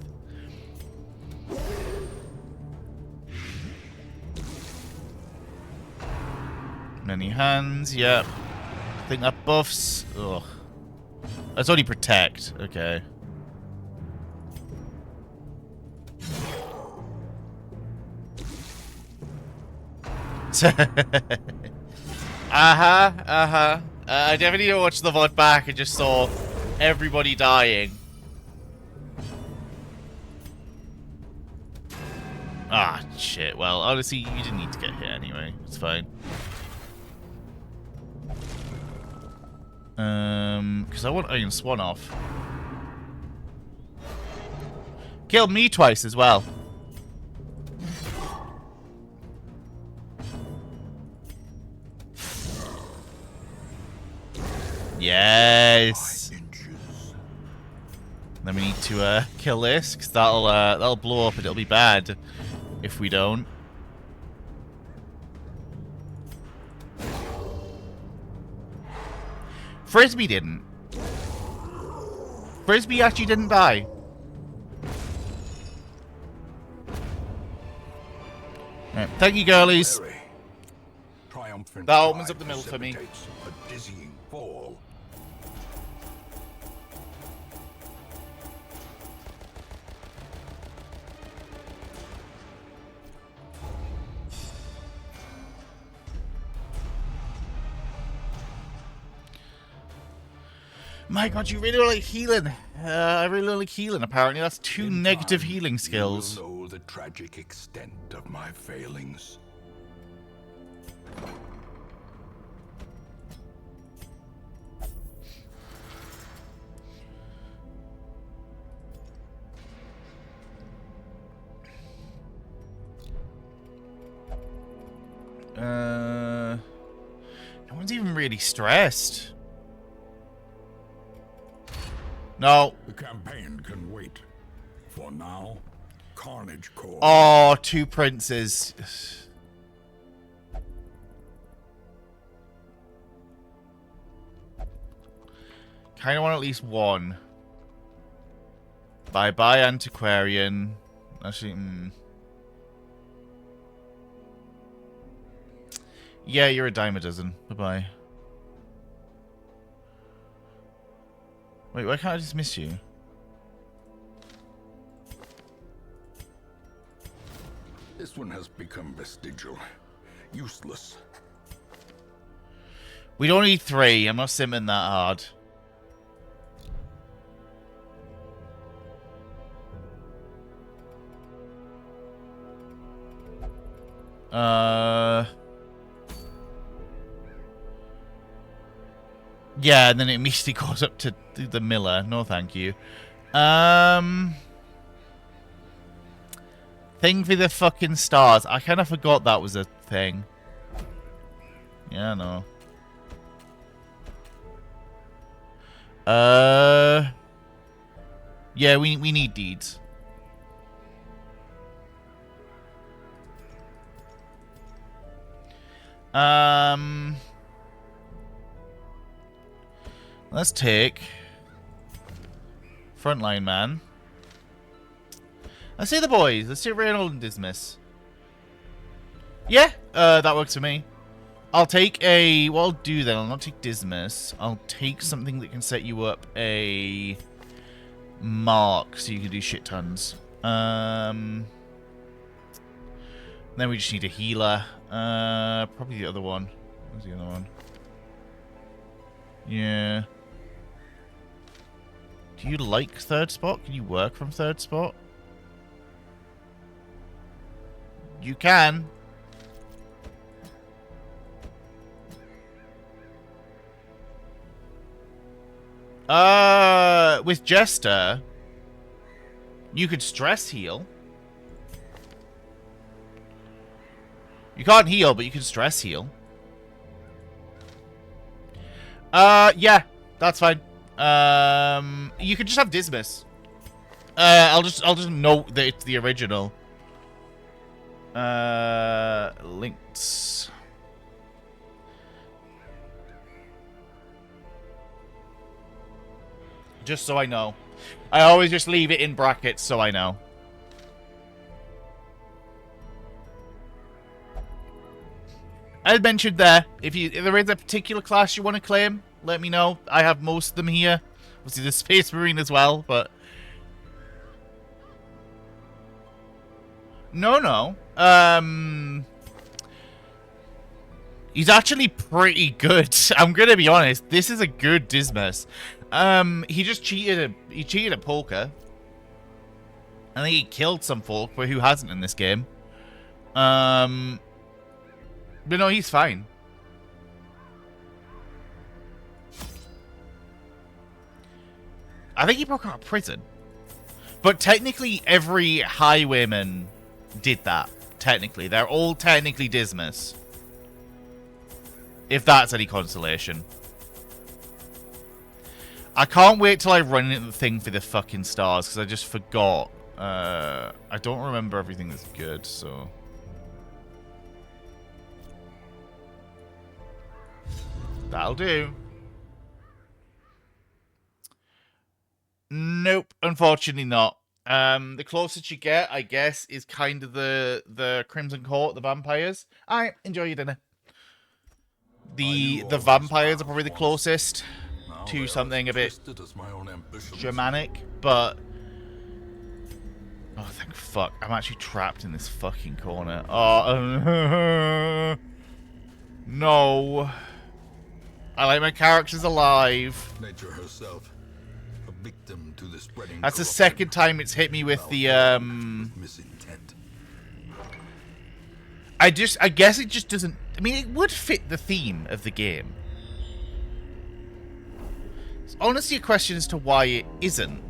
Many hands, yep. I think that buffs. Ugh. That's only protect. Okay. I definitely didn't watch the VOD back and just saw everybody dying. Ah, shit. Well, honestly, you didn't need to get hit anyway. It's fine. Because I want Iron Swan off. Killed me twice as well. Yes. Then we need to kill this, because that'll blow up and it'll be bad if we don't. Frisbee didn't. Frisbee actually didn't die. Right, thank you, girlies. That opens up the middle for me. A dizzying fall. My god, you really like healing. I really like healing, apparently. That's two negative healing skills. You will know the tragic extent of my failings. No one's even really stressed. No. The campaign can wait. For now, Carnage Corps. Oh, two princes. Kind of want at least one. Bye-bye, Antiquarian. Actually, Yeah, you're a dime a dozen. Bye-bye. Wait, why can't I dismiss you? This one has become vestigial. Useless. We don't need three. I'm not simming that hard. Yeah, and then it immediately goes up to the miller. No, thank you. Thing for the fucking stars. I kind of forgot that was a thing. Yeah, no. Yeah, we need deeds. Let's take Frontline Man. Let's see the boys. Let's see Reynold and Dismas. Yeah, that works for me. I'll take a... What I'll do then, I'll not take Dismas. I'll take something that can set you up a mark so you can do shit tons. Then we just need a healer. Probably the other one. Where's the other one? Yeah. Do you like third spot? Can you work from third spot? You can. With Jester, you could stress heal. You can't heal, but you can stress heal. Yeah, that's fine. You could just have Dismas. I'll just note that it's the original. Links. Just so I know. I always just leave it in brackets so I know. As mentioned there, if there is a particular class you want to claim, let me know. I have most of them here. Obviously, the Space Marine as well, but... No. He's actually pretty good. I'm gonna be honest. This is a good Dismas. He just cheated. He cheated at poker. I think he killed some folk, but who hasn't in this game? But no, he's fine. I think he broke out of prison. But technically, every highwayman did that. Technically. They're all technically Dismas. If that's any consolation. I can't wait till I run into the thing for the fucking stars, because I just forgot. I don't remember everything that's good, so... That'll do. Nope, unfortunately not. The closest you get, I guess, is kind of the Crimson Court, the vampires. Alright, enjoy your dinner. The vampires are probably the closest to something a bit Germanic, but... Oh, thank fuck. I'm actually trapped in this fucking corner. Oh, no. I like my characters alive. Nature herself, a victim to the spreading. That's the second time it's hit me with the misintent. I guess it just doesn't. I mean, it would fit the theme of the game. It's honestly a question as to why it isn't.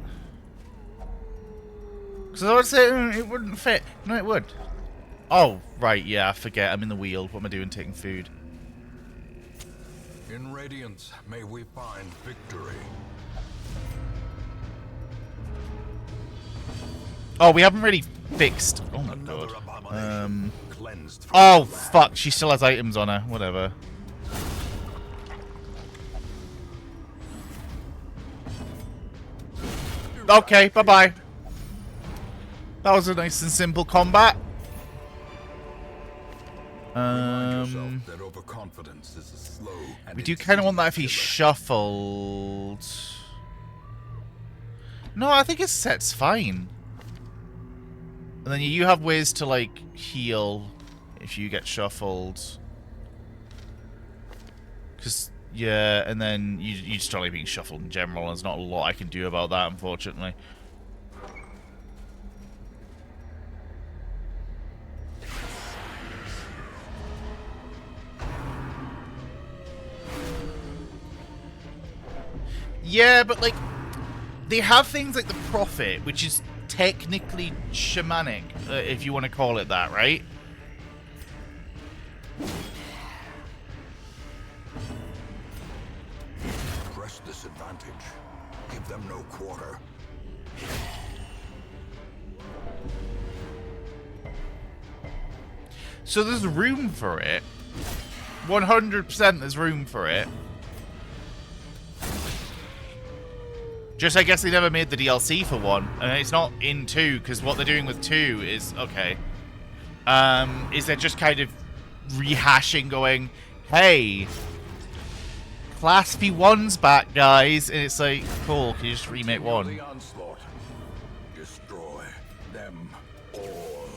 Because I would say it wouldn't fit. No, it would. Oh, right, yeah, I forget. I'm in the wheel. What am I doing taking food? In Radiance, may we find victory. Oh, we haven't really fixed. Oh my god. Oh fuck, she still has items on her. Whatever. Okay, bye-bye. That was a nice and simple combat. We do kind of want that if he's shuffled. No, I think his set's fine. And then you have ways to, like, heal if you get shuffled. Because, yeah, and then you just start like, being shuffled in general. There's not a lot I can do about that, unfortunately. Yeah, but, like, they have things like the Prophet, which is technically shamanic, if you want to call it that, right? Press this advantage. Give them no quarter. So there's room for it. 100% there's room for it. Just, I guess they never made the DLC for 1. And it's not in 2, because what they're doing with 2 is, okay. Is they're just kind of rehashing, going, hey, Class P1's back, guys. And it's like, cool, can you just remake 1? The onslaught. Destroy them all.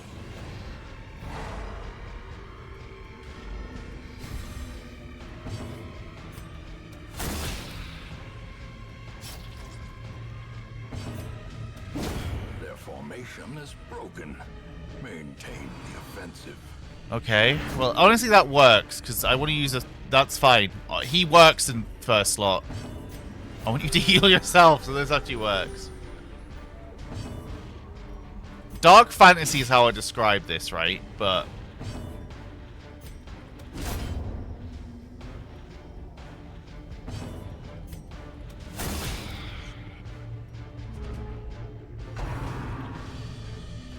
Their formation is broken. Maintain the offensive. Okay, well, honestly, that works, because I want to use a... That's fine. He works in first slot. I want you to heal yourself, so this actually works. Dark fantasy is how I describe this, right? But...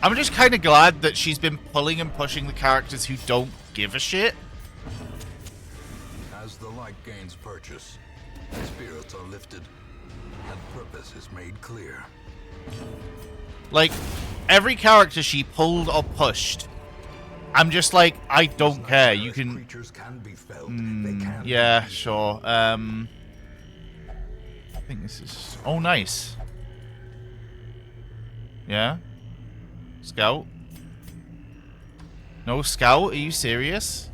I'm just kind of glad that she's been pulling and pushing the characters who don't give a shit. As the light gains purchase, spirits are lifted and purpose is made clear. Like, every character she pulled or pushed, I'm just like, I don't care. You can... Creatures can be felt. They can Yeah, be sure. I think this is... Oh, nice. Yeah? Scout? No scout? Are you serious?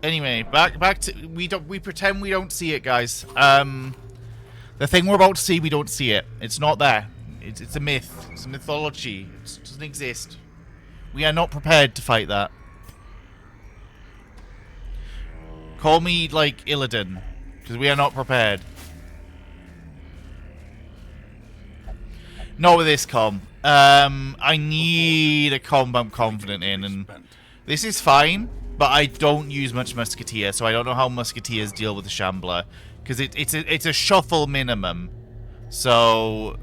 Anyway, back to we pretend we don't see it, guys. The thing we're about to see, we don't see it. It's not there. It's a myth. It's a mythology. It doesn't exist. We are not prepared to fight that. Call me like Illidan, because we are not prepared. Not with this comm. I need a comm I'm confident in, and this is fine. But I don't use much Musketeer, so I don't know how Musketeers deal with the Shambler. Because it's a shuffle minimum. So...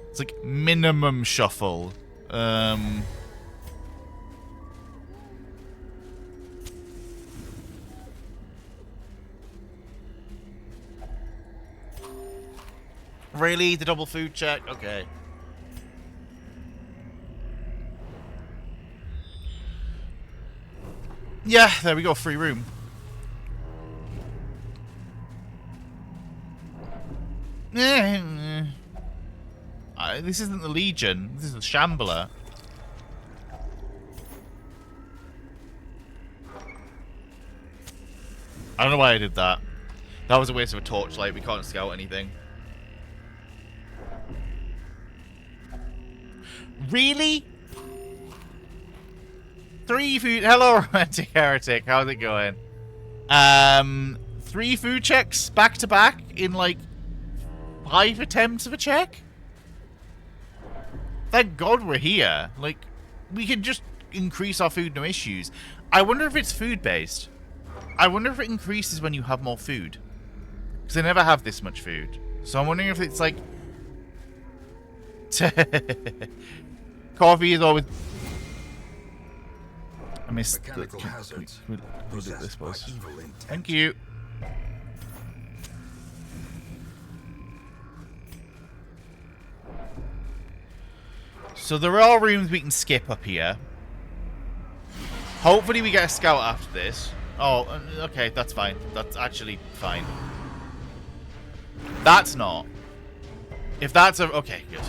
It's like minimum shuffle. Really? The double food check? Okay. Yeah, there we go, free room. This isn't the Legion, this is the Shambler. I don't know why I did that. That was a waste of a torchlight, we can't scout anything. Really? 3 food. Hello, romantic heretic. How's it going? 3 food checks back to back in like 5 attempts of a check. Thank God we're here. Like, we can just increase our food, no issues. I wonder if it's food based. I wonder if it increases when you have more food, because I never have this much food. So I'm wondering if it's like coffee is always. I missed Mechanical hazards. We'll do this, by boys. evil intent. Thank you. So there are rooms we can skip up here. Hopefully we get a scout after this. Oh, okay, that's fine. That's actually fine. That's not. If that's a... Okay, good.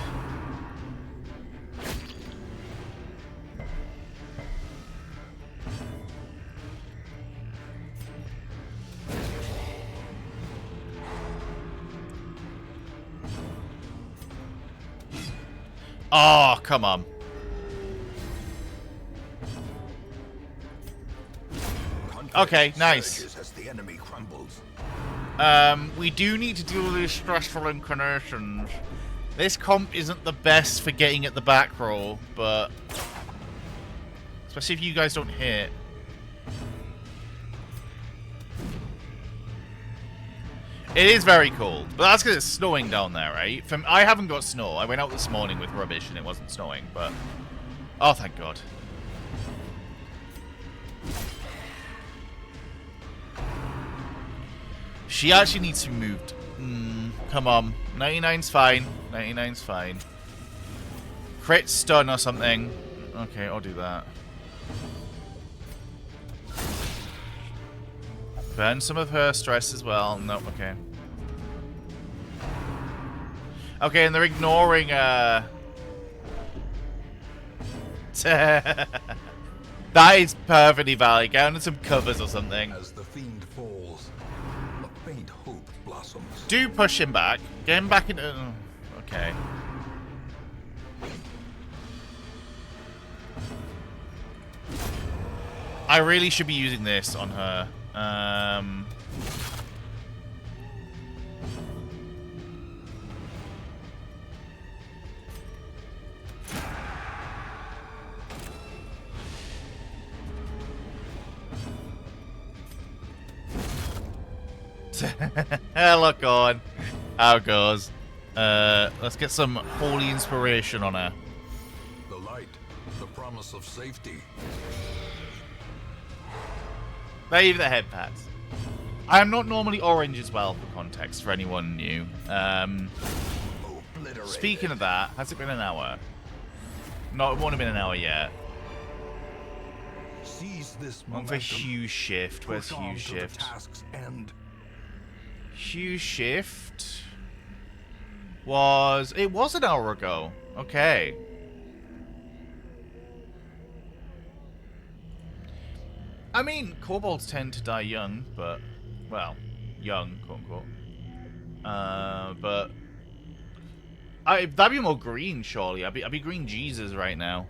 Oh, come on. Okay, nice. As the enemy crumbles. We do need to deal with these stressful incarnations. This comp isn't the best for getting at the back row, but... Especially if you guys don't hit. It is very cold, but that's because it's snowing down there, right? I haven't got snow. I went out this morning with rubbish and it wasn't snowing, but... Oh, thank God. She actually needs to be moved. Come on. 99's fine. 99's fine. Crit stun or something. Okay, I'll do that. Burn some of her stress as well. Nope, okay. Okay, and they're ignoring, That is perfectly valid. Get under some covers or something. As the fiend falls, a faint hope blossoms. Do push him back. Get him back into... Okay. I really should be using this on her. Look on. How it goes. Let's get some holy inspiration on her. The light, the promise of safety. Save the head pads. I am not normally orange as well, for context, for anyone new. Speaking of that, has it been an hour? No, it won't have been an hour yet. Seize this One for Hugh Shift. Where's Hugh Shift? Hugh Shift was... It was an hour ago. Okay. I mean, kobolds tend to die young, but... Well, young, quote-unquote. But... that'd be more green, surely. I'd be green Jesus right now.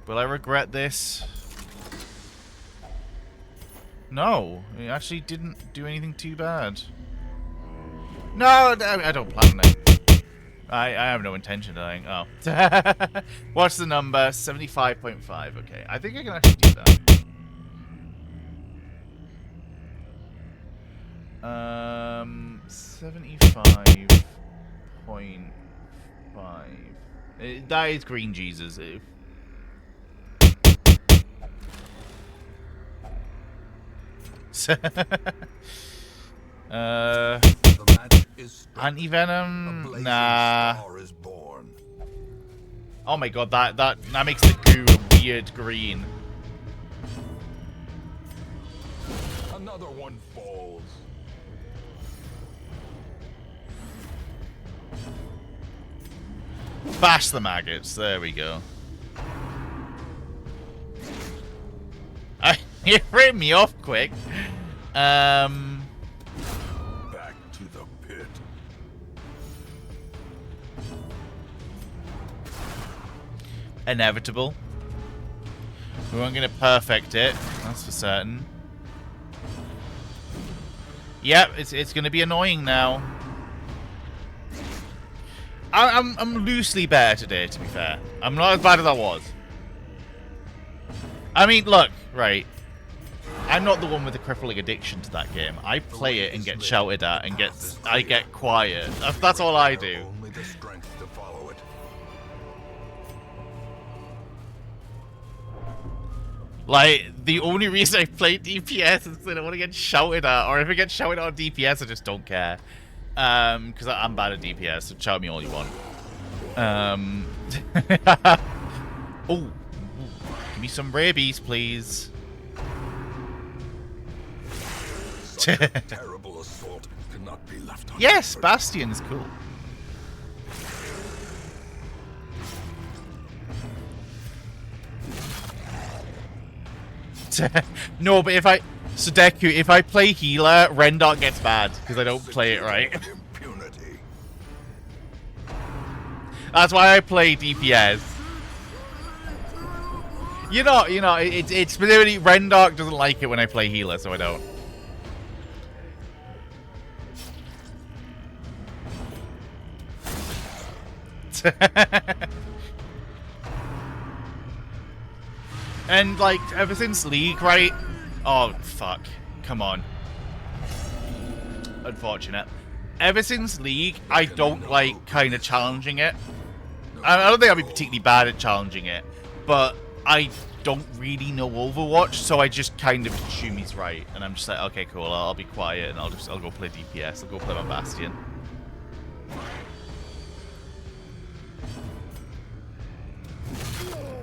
Will I regret this? No, it actually didn't do anything too bad. No, I don't plan on it. I have no intention of dying. Oh. What's the number? 75.5. Okay, I think I can actually do that. 75.5. That is green Jesus. Anti-venom? Nah. Oh my god, that makes the goo a weird green. Another one falls. Bash the maggots. There we go. You ripped me off quick. Back to the pit. Inevitable. We weren't going to perfect it. That's for certain. Yep, it's going to be annoying now. I'm loosely better today, to be fair. I'm not as bad as I was. I mean, look, right. I'm not the one with the crippling addiction to that game. I play it and get shouted at and I get quiet. That's all I do. Only the strength to follow it. Like, the only reason I play DPS is because I don't want to get shouted at, or if I get shouted at on DPS, I just don't care. Because I'm bad at DPS, so shout me all you want. Oh, give me some rabies, please. Terrible assault cannot be left on. Yes, Bastion's cool. No, but if I... Sudeku, if I play healer, Rendart gets bad, because I don't play it right. Impunity. That's why I play DPS. You know, it's specifically Rendart doesn't like it when I play healer, so I don't. And like ever since League, right? Oh fuck! Come on. Unfortunate. Ever since League, I don't like kind of challenging it. I don't think I'll be particularly bad at challenging it, but I don't really know Overwatch, so I just kind of assume he's right, and I'm just like, okay, cool. I'll be quiet and I'll go play DPS. I'll go play my Bastion.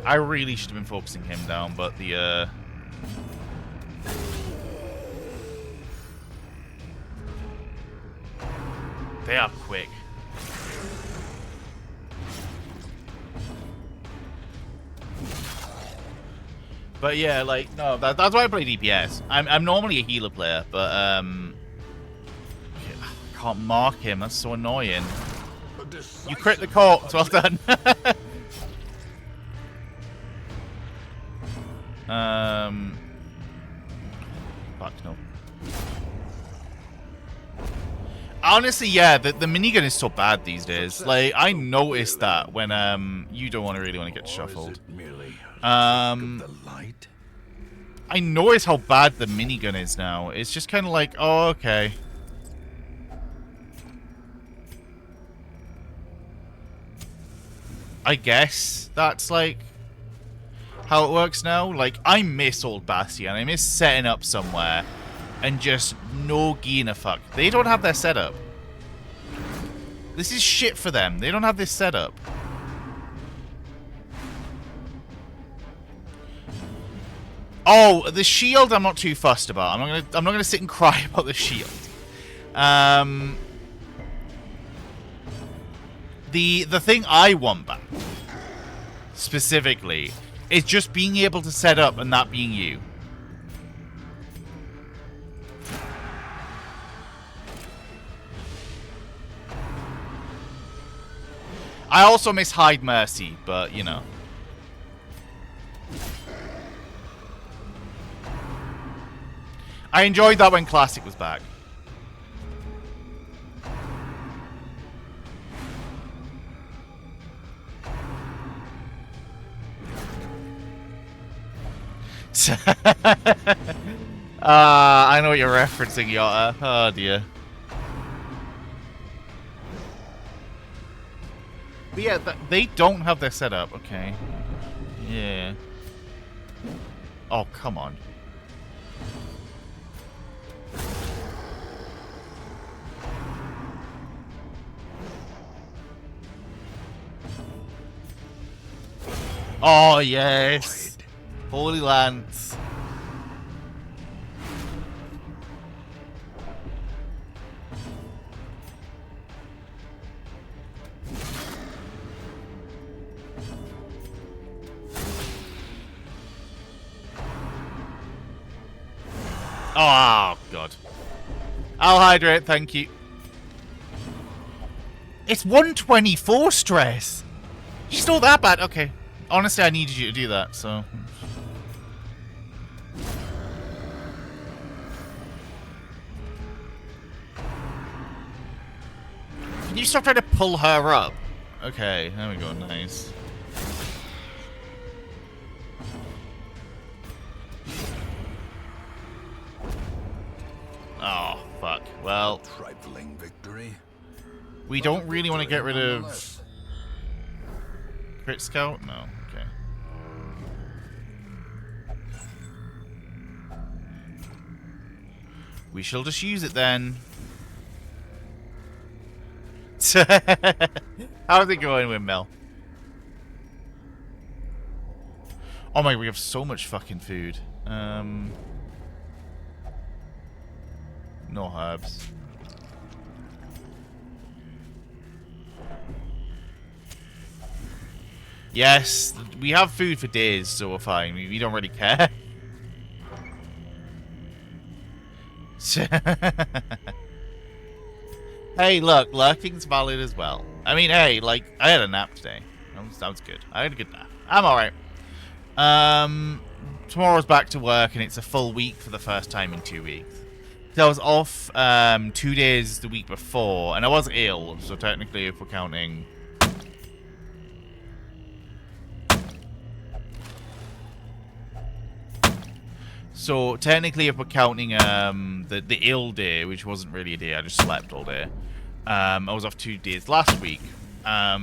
I really should have been focusing him down, but the they are quick. But yeah, like no, that's why I play DPS. I'm normally a healer player, but I can't mark him. That's so annoying. You crit the corpse. Well done. Fuck no. Honestly, yeah, the minigun is so bad these days. Like, I noticed that when you don't really want to get shuffled. The light? I notice how bad the minigun is now. It's just kind of like, oh, okay. I guess that's like how it works now. Like, I miss Old Bastion. I miss setting up somewhere and just no giving a fuck. They don't have their setup. This is shit for them. They don't have this setup. Oh, the shield I'm not too fussed about. I'm not gonna sit and cry about the shield. The thing I want back specifically is just being able to set up and that being you. I also miss Hide Mercy, but you know. I enjoyed that when Classic was back. I know what you're referencing, Yotta. Oh dear. But yeah, they don't have their setup. Okay. Yeah. Oh, come on. Oh, yes. Holy Lance. Oh, God. I'll hydrate, thank you. It's 124 stress. She's not that bad. Okay. Honestly, I needed you to do that, so... Can you stop trying to pull her up? Okay, there we go, nice. Oh, fuck. Well... Trifling victory. We don't really want to get rid of... Crit Scout? No, okay. We shall just use it then. How's it going, Windmill? Oh my, we have so much fucking food. No herbs. Yes, we have food for days, so we're fine. We don't really care. Hey, look, lurking's valid as well. I mean, hey, like, I had a nap today. That was good. I had a good nap. I'm alright. Tomorrow's back to work, and it's a full week for the first time in 2 weeks. So I was off 2 days the week before, and I was ill, so technically if we're counting... So technically, if we're counting the ill day, which wasn't really a day, I just slept all day. I was off 2 days last week. Oh,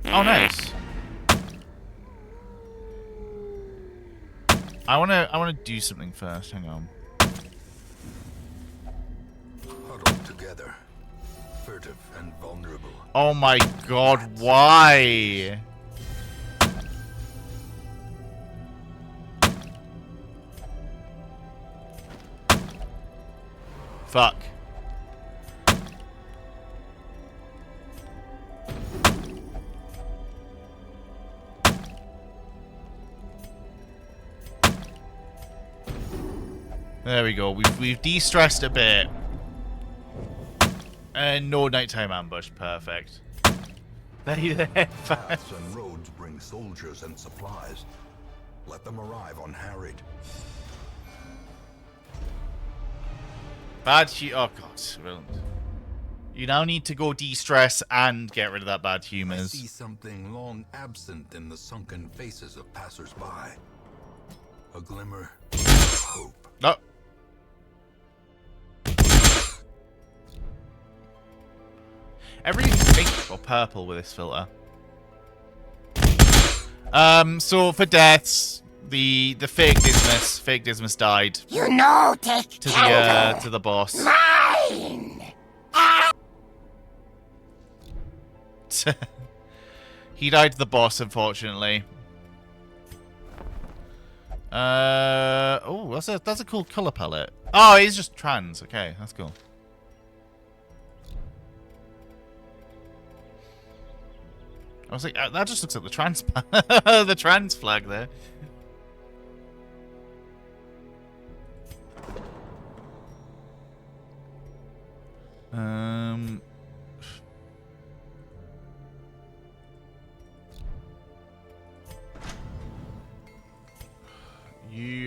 nice. I wanna do something first. Hang on. Huddled together, furtive and vulnerable. Oh my God! Why? Fuck. There we go. We've de-stressed a bit. And no nighttime ambush. Perfect. There. Paths and roads bring soldiers and supplies. Let them arrive unharried. Bad she. Oh God. Well, You now need to go de-stress and get rid of that bad I humors. see something long absent in the sunken faces of passers-by. A glimmer of hope. No. Everything's pink or purple with this filter. So for deaths, the fake Dismas died. You know, take To the boss. mine. He died to the boss, unfortunately. Oh, that's a cool color palette. Oh, he's just trans. Okay, that's cool. I was like, that just looks like the trans the trans flag there.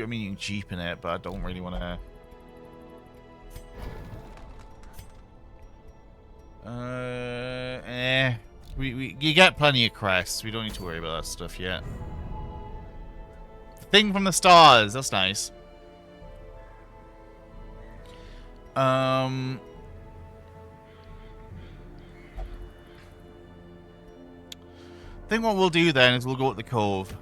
I mean, you can cheapen it, but I don't really want to. You get plenty of crests. We don't need to worry about that stuff yet. Thing from the stars. That's nice. I think what we'll do then is we'll go at the cove.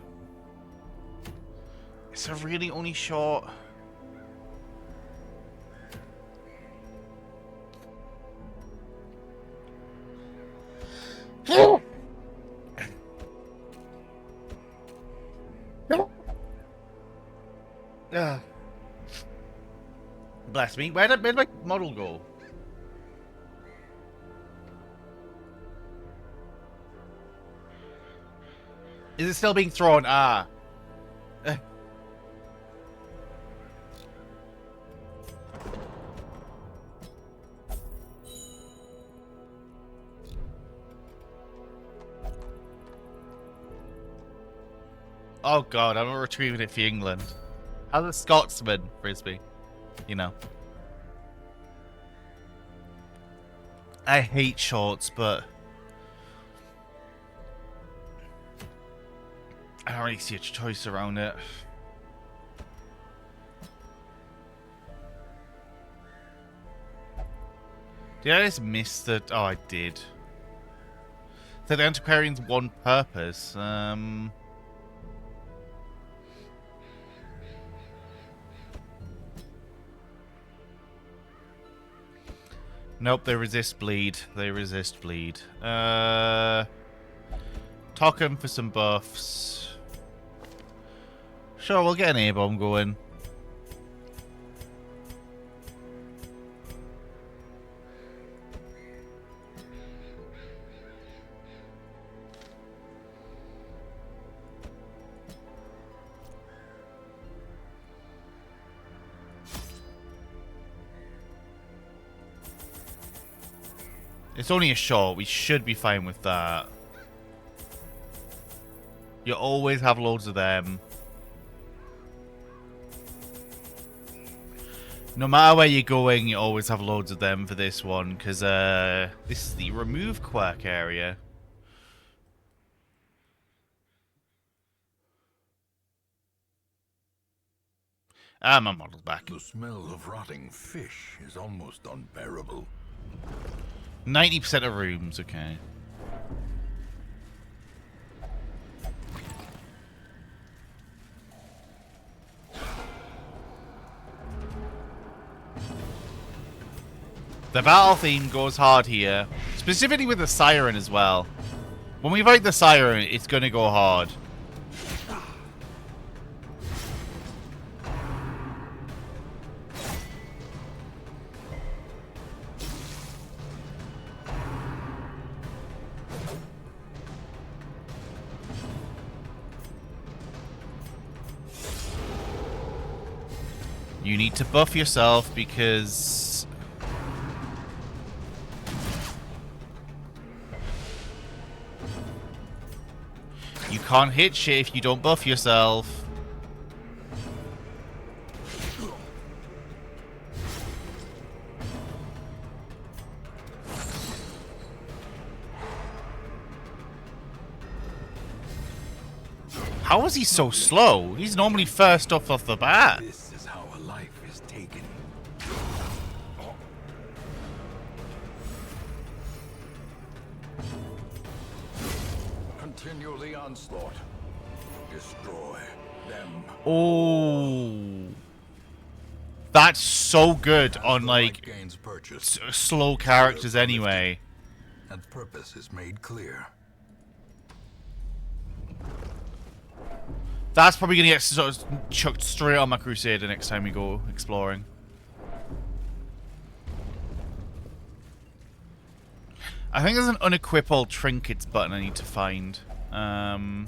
It's a really only short. Bless me. Where did my model go? Is it still being thrown? Ah. Oh god, I'm not retrieving it for England. How's a Scotsman, Frisbee? You know. I hate shorts, but I don't really see a choice around it. Did I just miss the... Oh, I did. So the Antiquarian's one purpose. Nope, they resist bleed. They resist bleed. Talk him for some buffs. Sure, we'll get an A-bomb going. It's only a shot. We should be fine with that. You always have loads of them. No matter where you're going, you always have loads of them for this one, because this is the remove quirk area. Ah, my model's back. The smell of rotting fish is almost unbearable. 90% of rooms, okay. The battle theme goes hard here. Specifically with the siren as well. When we fight the siren, it's gonna go hard. You need to buff yourself because you can't hit shit if you don't buff yourself. How is he so slow? He's normally first off the bat. This is how a life is taken. Continue the onslaught. Destroy them. Oh. That's so good on, like, Gains purchase, slow characters anyway. and purpose is made clear. That's probably gonna get sort of chucked straight on my Crusader next time we go exploring. I think there's an unequip all trinkets button I need to find. No.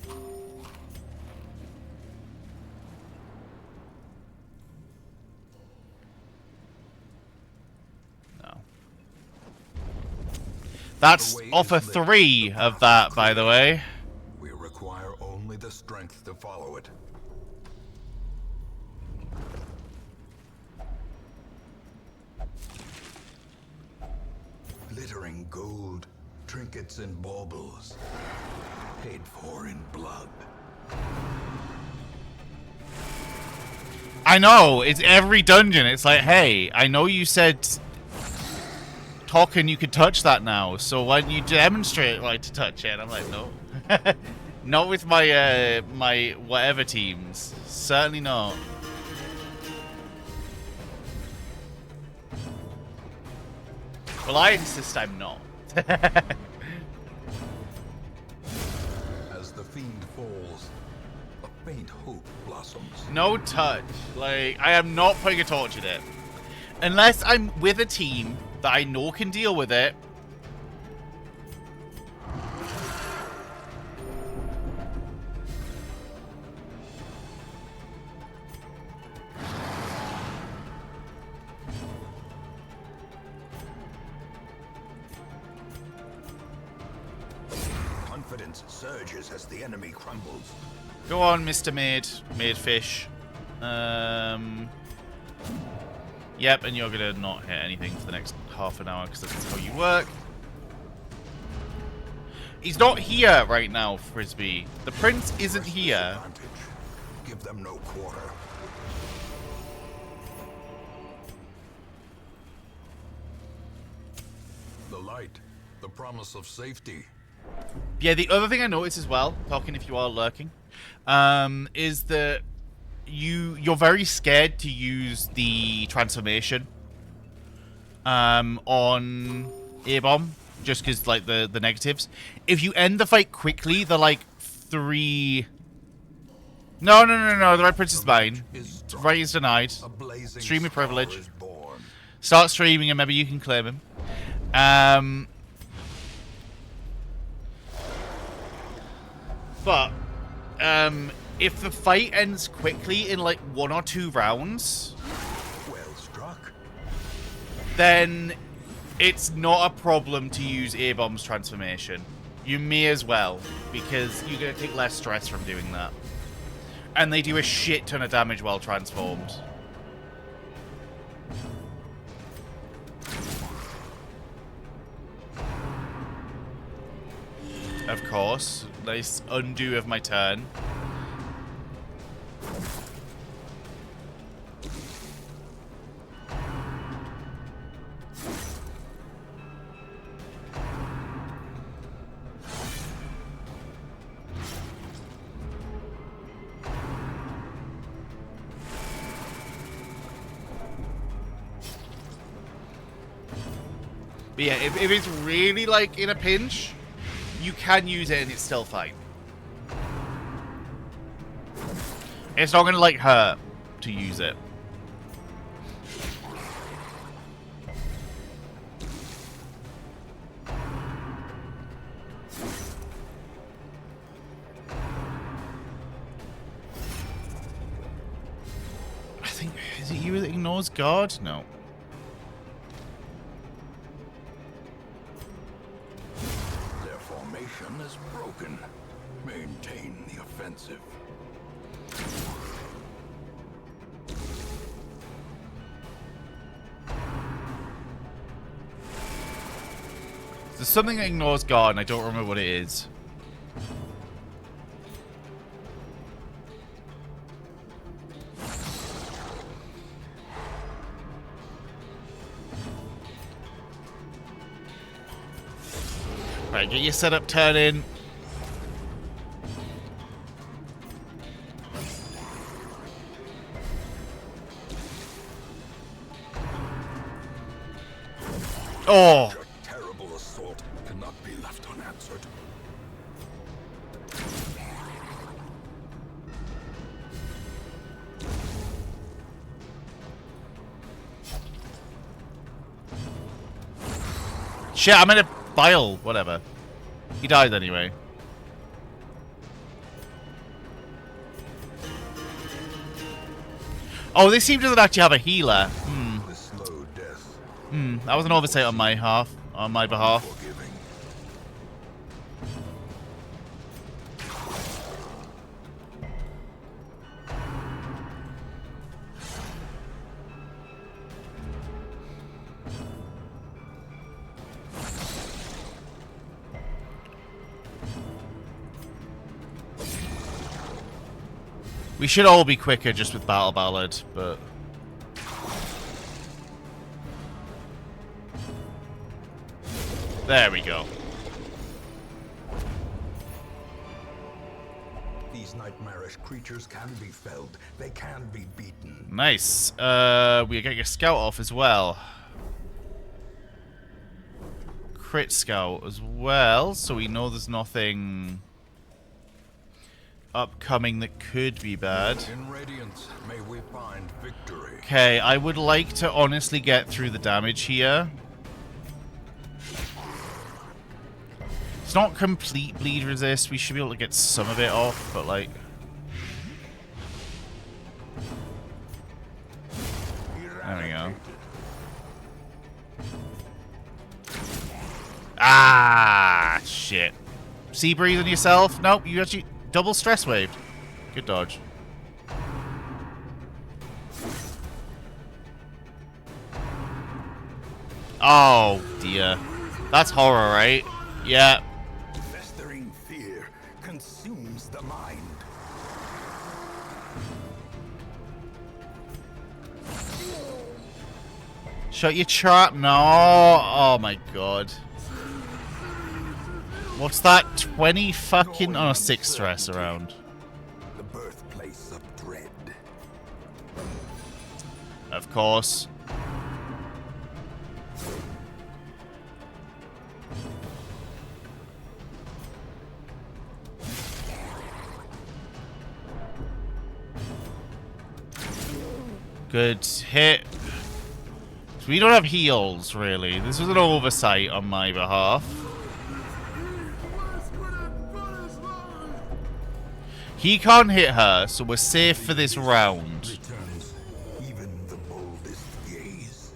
That's offer 3 of that, by the way. We require only the strength to follow it. Glittering gold, trinkets and baubles, paid for in blood. I know, it's every dungeon. It's like, hey, I know you said talking you could touch that now, so why don't you demonstrate like to touch it? And I'm like, no. Not with my my whatever teams. Certainly not. Well, I insist I'm not. As the fiend falls, a faint hope blossoms. No touch. Like, I am not putting a torch in it. Unless I'm with a team that I know can deal with it. Confidence surges as the enemy crumbles. Go on, Mr. Maid Fish. Yep, and you're gonna not hit anything for the next half an hour because that's how you work. He's not here right now, Frisbee. The prince isn't here. Give them no quarter. The light, the promise of safety. Yeah, the other thing I noticed as well, talking if you are lurking, is that you're very scared to use the transformation on A-Bomb, just because like the negatives. If you end the fight quickly, they're like 3. No, the right prince is mine. Right is denied. Streamer privilege. Start streaming and maybe you can claim him. But if the fight ends quickly in like 1 or 2 rounds, well struck, then it's not a problem to use A-Bomb's transformation. You may as well, because you're going to take less stress from doing that. And they do a shit ton of damage while transformed. Of course. Nice undo of my turn. But yeah, if it's really like in a pinch, you can use it and it's still fine. It's not gonna like hurt to use it. I think, is it you that ignores God? No. their formation is broken. Maintain the offensive. There's something that ignores God and I don't remember what it is. Right, get your setup turning. Oh! Your terrible assault cannot be left unanswered. Shit, I'm in a bile. Whatever. He died anyway. Oh, this team doesn't actually have a healer. The slow death. That was an oversight on my behalf. Forgiving. We should all be quicker just with Battle Ballad, but... There we go. These nightmarish creatures can be felled. They can be beaten. Nice. We get your scout off as well. Crit scout as well, so we know there's nothing upcoming that could be bad. In Radiance, may we find victory. Okay, I would like to honestly get through the damage here. It's not complete bleed resist. We should be able to get some of it off, but like... There we go. Ah, shit. Sea breeze on yourself? Nope, you actually double stress waved. Good dodge. Oh, dear. That's horror, right? Yeah. Festering fear consumes the mind. Shut your trap. No. Oh, my God. What's that? 20 fucking... Oh, 6 stress around. The birthplace of dread. Of course. Good hit. So we don't have heals, really. This was an oversight on my behalf. He can't hit her, so we're safe for this round. Returns even the boldest gaze.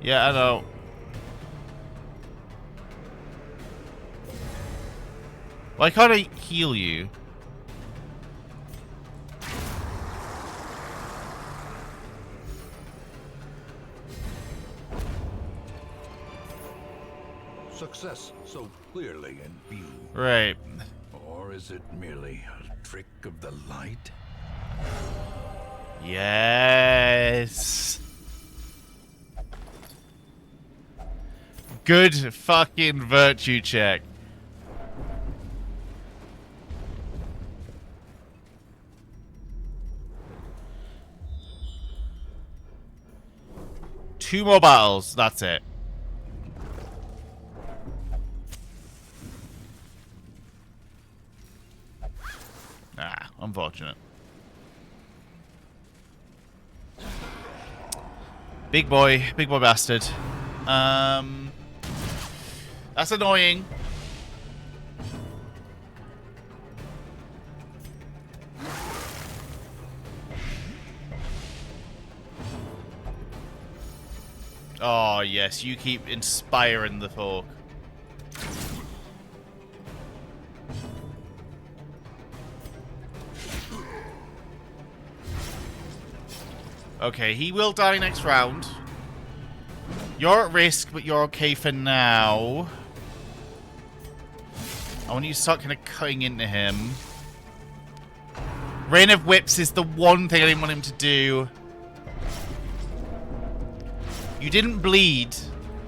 Yeah, I know. Why can't I heal you? Success so clearly in view. Right. Or is it merely a trick of the light? Yes. Good fucking virtue check. Two more battles, that's it. Ah, unfortunate. Big boy bastard. That's annoying. Oh, yes, you keep inspiring the folk. Okay, he will die next round. You're at risk, but you're okay for now. I want you to start kind of cutting into him. Rain of Whips is the one thing I didn't want him to do. You didn't bleed.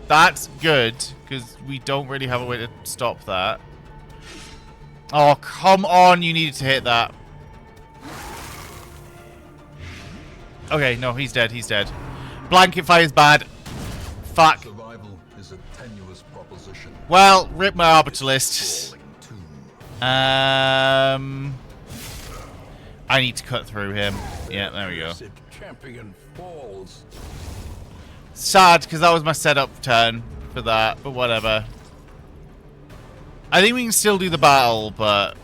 That's good, because we don't really have a way to stop that. Oh, come on, you needed to hit that. Okay, no, he's dead, he's dead. Blanket fire's bad. Fuck. Survival is a tenuous proposition. Well, rip my Orbitalist. I need to cut through him. Yeah, there we go. Champion falls. Sad, because that was my setup turn for that, but whatever. I think we can still do the battle, but...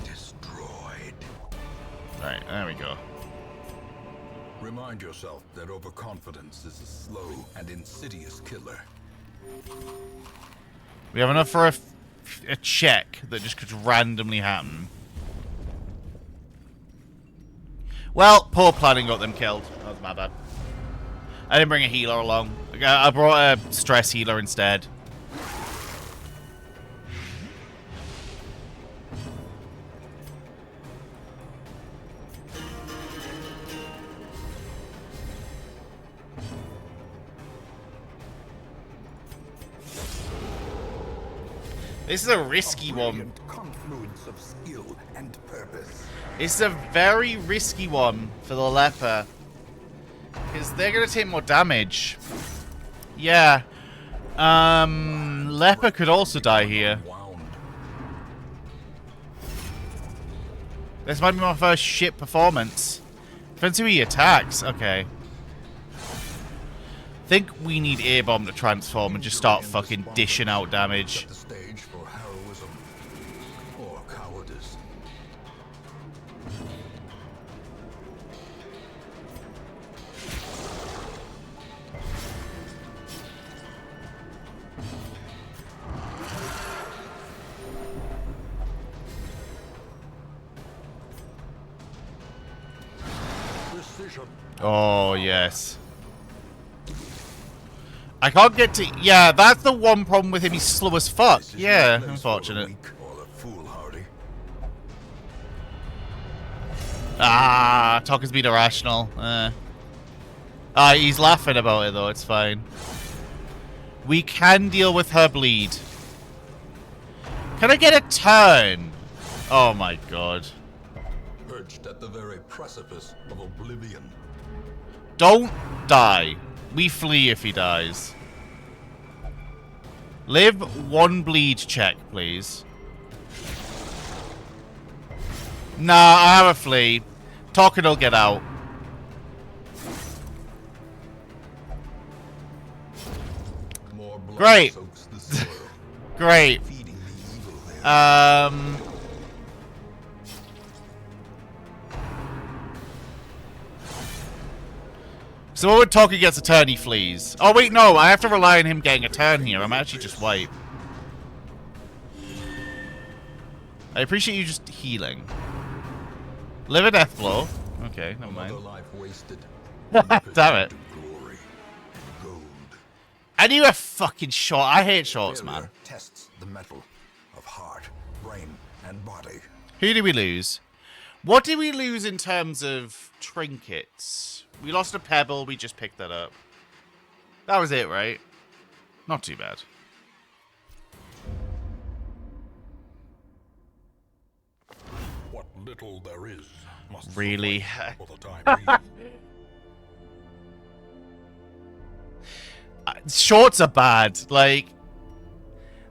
Destroyed. Right, there we go. Remind yourself that overconfidence is a slow and insidious killer. We have enough for a check that just could randomly happen. Well, poor planning got them killed. That was my bad. I didn't bring a healer along. I brought a stress healer instead. This is a risky one. Confluence of skill and purpose. This is a very risky one for the leper. Because they're going to take more damage. Yeah. Leper could also die here. This might be my first shit performance. Depends who he attacks. Okay. I think we need Air Bomb to transform and just start fucking dishing out damage. Oh, yes. I can't get to... Yeah, that's the one problem with him. He's slow as fuck. Yeah, unfortunate. Ah, Tokka's being irrational. He's laughing about it, though. It's fine. We can deal with her bleed. Can I get a turn? Oh, my God. Perched at the very precipice of oblivion. Don't die. We flee if he dies. Live one bleed check, please. Nah, I have a flee. Tokka will get out. Great. Great. So when Tokka gets a turn, he flees. Oh, wait, no. I have to rely on him getting a turn here. I'm actually just wipe. I appreciate you just healing. Live a death blow. Okay, never mind. Damn it. I knew a fucking short. I hate shorts, man. Tests the metal of heart, brain, and body. Who did we lose? What did we lose in terms of trinkets? We lost a pebble. We just picked that up. That was it, right? Not too bad. What little there is must really? For the time Shorts are bad. Like,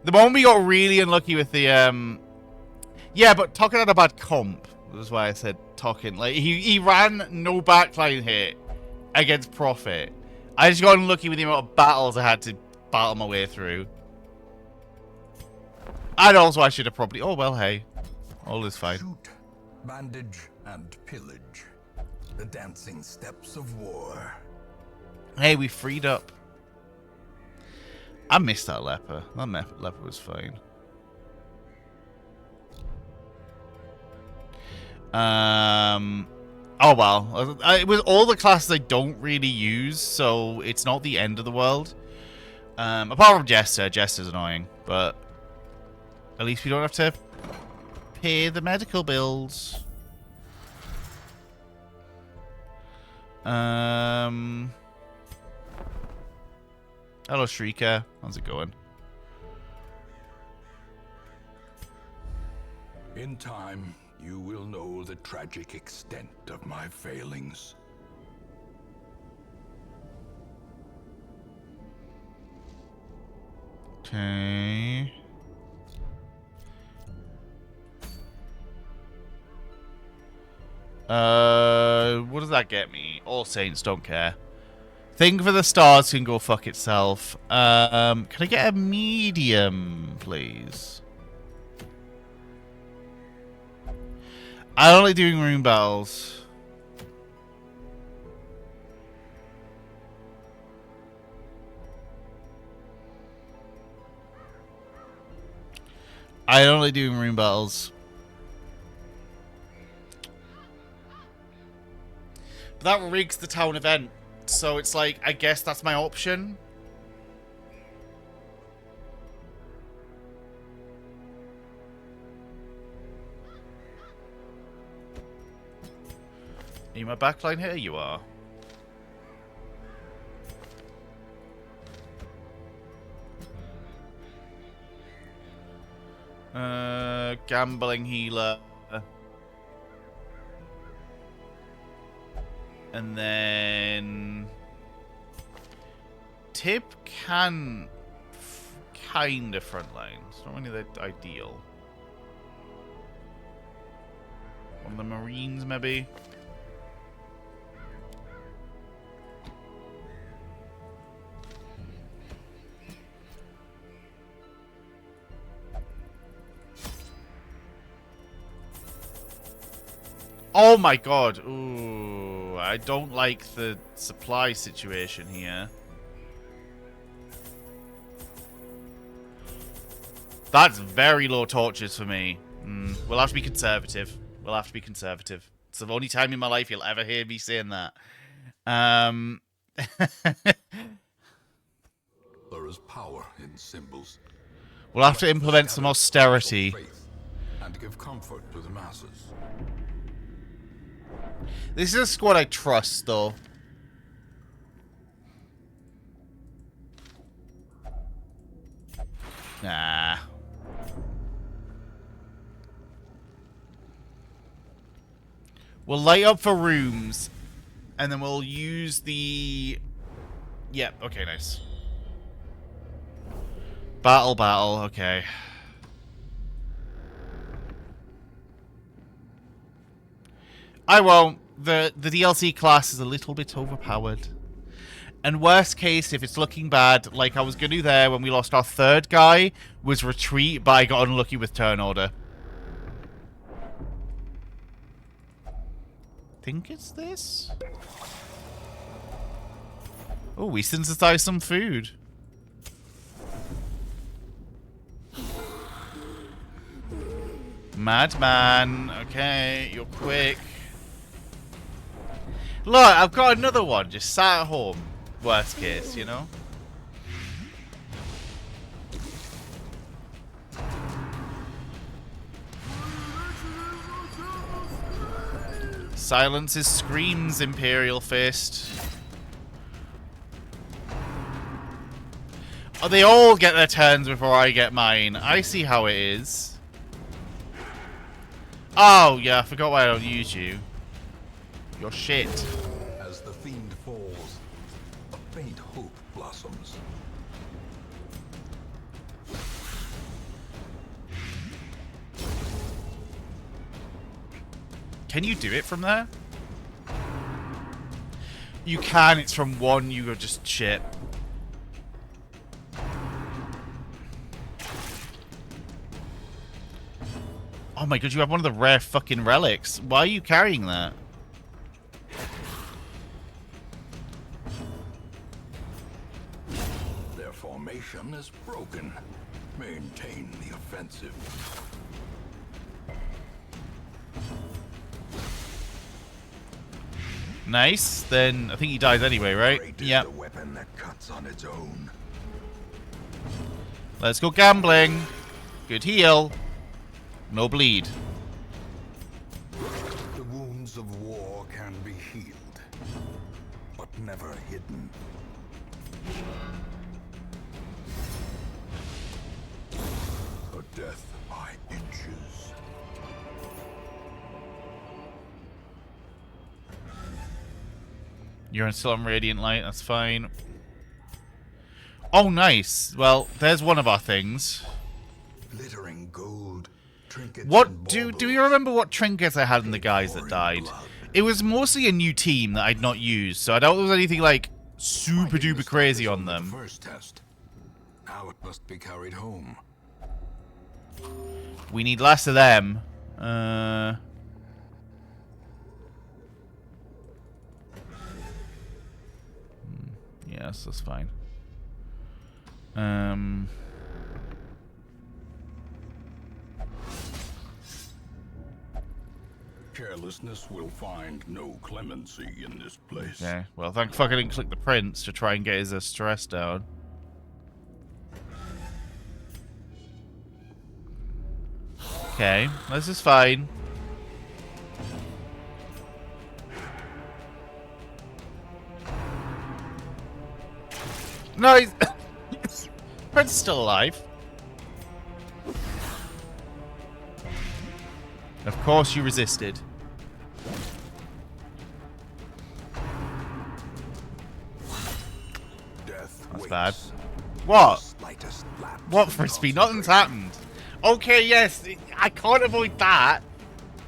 the moment we got really unlucky with the, yeah, but Tokka had a bad comp. That's why I said Tokka. Like, he ran no backline hit against Prophet. I just got unlucky with the amount of battles I had to battle my way through. And also, I should have probably... Oh, well, hey. All is fine. Shoot, bandage, and pillage. The dancing steps of war. Hey, we freed up. I missed that leper. That leper was fine. Oh well. It was all the classes I don't really use, so it's not the end of the world. Apart from Jester. Jester's annoying, but at least we don't have to pay the medical bills. Hello, Shrieker. How's it going? In time, you will know the tragic extent of my failings. Okay. What does that get me? All Saints, don't care. Thing for the stars can go fuck itself. Can I get a medium, please? I don't like doing rune battles. I don't like doing rune battles. But that rigs the town event. So it's like, I guess that's my option. Are you my backline here? You are. Gambling healer. And then Tip can kind of frontline. It's not really that ideal. One of the Marines, maybe. Oh my god. Ooh, I don't like the supply situation here. That's very low torches for me. We'll have to be conservative. We'll have to be conservative. It's the only time in my life you'll ever hear me saying that. There is power in symbols. We'll have to implement some austerity. And give comfort to the masses. This is a squad I trust, though. Nah. We'll light up for rooms, and then we'll use the... Yep, okay, nice. Battle, okay. I won't. The DLC class is a little bit overpowered. And worst case, if it's looking bad, like I was going to do there when we lost our third guy, was retreat, but I got unlucky with turn order. Think it's this? Oh, we synthesized some food. Madman. Okay, you're quick. Look, I've got another one. Just sat at home. Worst case, you know? Silence his screams, Imperial Fist. Oh, they all get their turns before I get mine. I see how it is. Oh, yeah, I forgot why I don't use you. You're shit. As the fiend falls, a faint hope blossoms. Can you do it from there? You can, it's from one, you are just shit. Oh my god, you have one of the rare fucking relics. Why are you carrying that? Their formation momentum is broken. Maintain the offensive. Nice. Then I think he dies anyway, right? Yep. A weapon that cuts on its own. Let's go gambling. Good heal. No bleed. The wounds of war can be healed, but never hidden. A death by inches. You're still on Radiant Light, that's fine. Oh, nice. Well, there's one of our things. Glittering gold, trinkets. What do you remember what trinkets I had in the guys that died? It was mostly a new team that I'd not used, so I doubt there was anything like super duper crazy on them. First test. Now it must be carried home. We need less of them. Yes, that's fine. Carelessness will find no clemency in this place. Okay, well, thank fuck I didn't click the prince to try and get his stress down. Okay, this is fine. No, he's... Prince is still alive. Of course you resisted. That's bad. What? What, Frisbee? Nothing's happened. Okay, yes, I can't avoid that.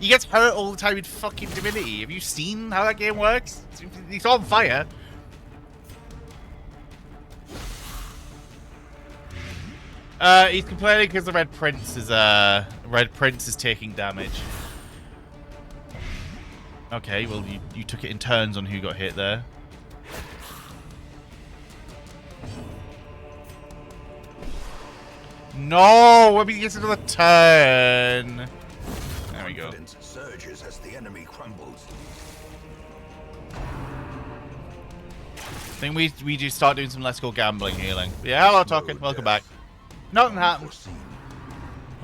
He gets hurt all the time in fucking Divinity. Have you seen how that game works? He's on fire. He's complaining because the Red Prince is taking damage. Okay, well you took it in turns on who got hit there. No, maybe he gets another turn. There we go. Surges as the enemy crumbles. I think we just start doing some Let's Go Gambling healing. Yeah, hello, talking. Welcome back. Nothing happened.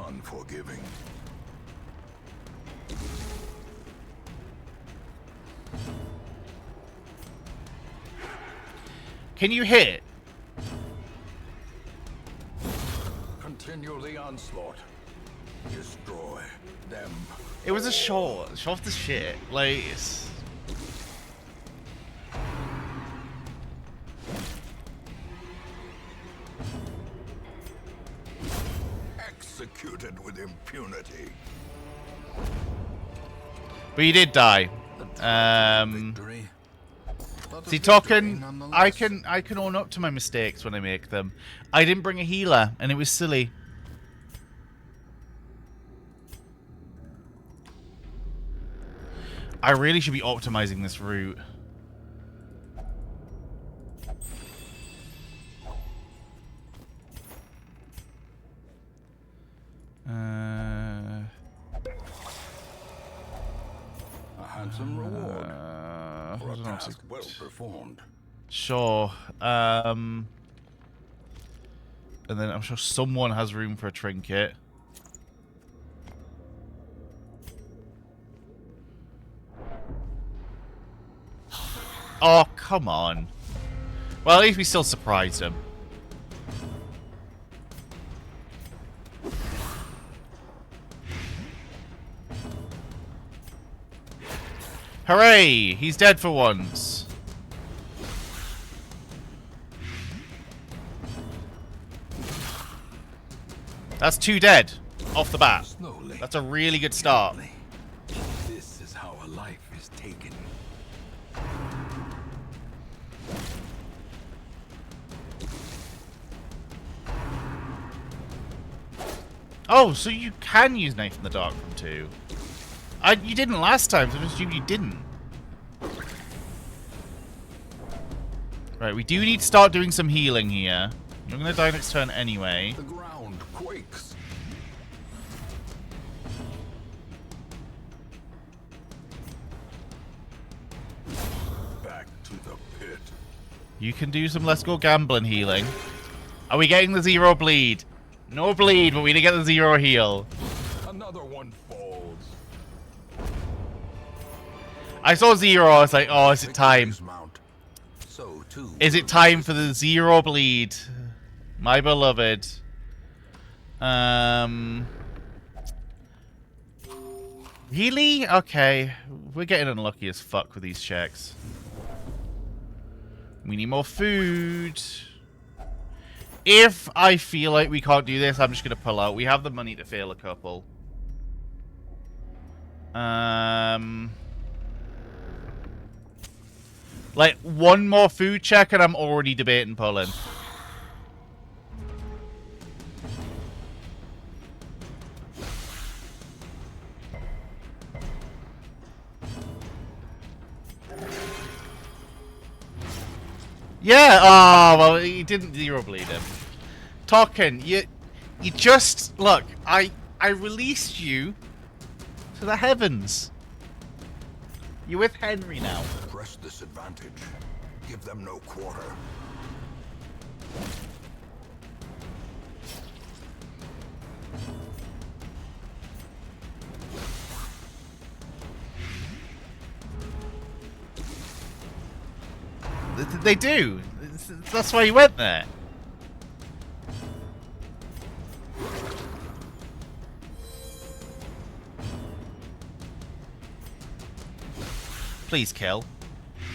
Unforgiving. Can you hit? Continue the onslaught. Destroy them. It was a short. Short the shit. Like, it's... Executed with impunity. But he did die. See, Token, I can own up to my mistakes when I make them. I didn't bring a healer, and it was silly. I really should be optimizing this route. A handsome reward for a task well performed. Sure. And then I'm sure someone has room for a trinket. Oh, come on. Well, at least we still surprised him. Hooray! He's dead for once. That's 2 dead off the bat. Slowly, that's a really good start. This is how a life is taken. Oh, so you can use Knife in the Dark from 2. You didn't last time, so I assume you didn't. Right, we do need to start doing some healing here. I'm gonna die next turn anyway. The ground quakes. Back to the pit. You can do some Let's Go Gambling healing. Are we getting the 0 bleed? No bleed, but we didn't get the 0 heal. Another one falls. I saw 0, I was like, oh, is it time? So too Is it time for the 0 bleed? My beloved. Really? Okay. We're getting unlucky as fuck with these checks. We need more food. If I feel like we can't do this, I'm just going to pull out. We have the money to fail a couple. Like, one more food check and I'm already debating pulling. Yeah, oh, well, he didn't 0 bleed him. Token, you just, look, I released you to the heavens. You're with Henry now. Press this advantage. Give them no quarter. They do. That's why you went there. Please kill.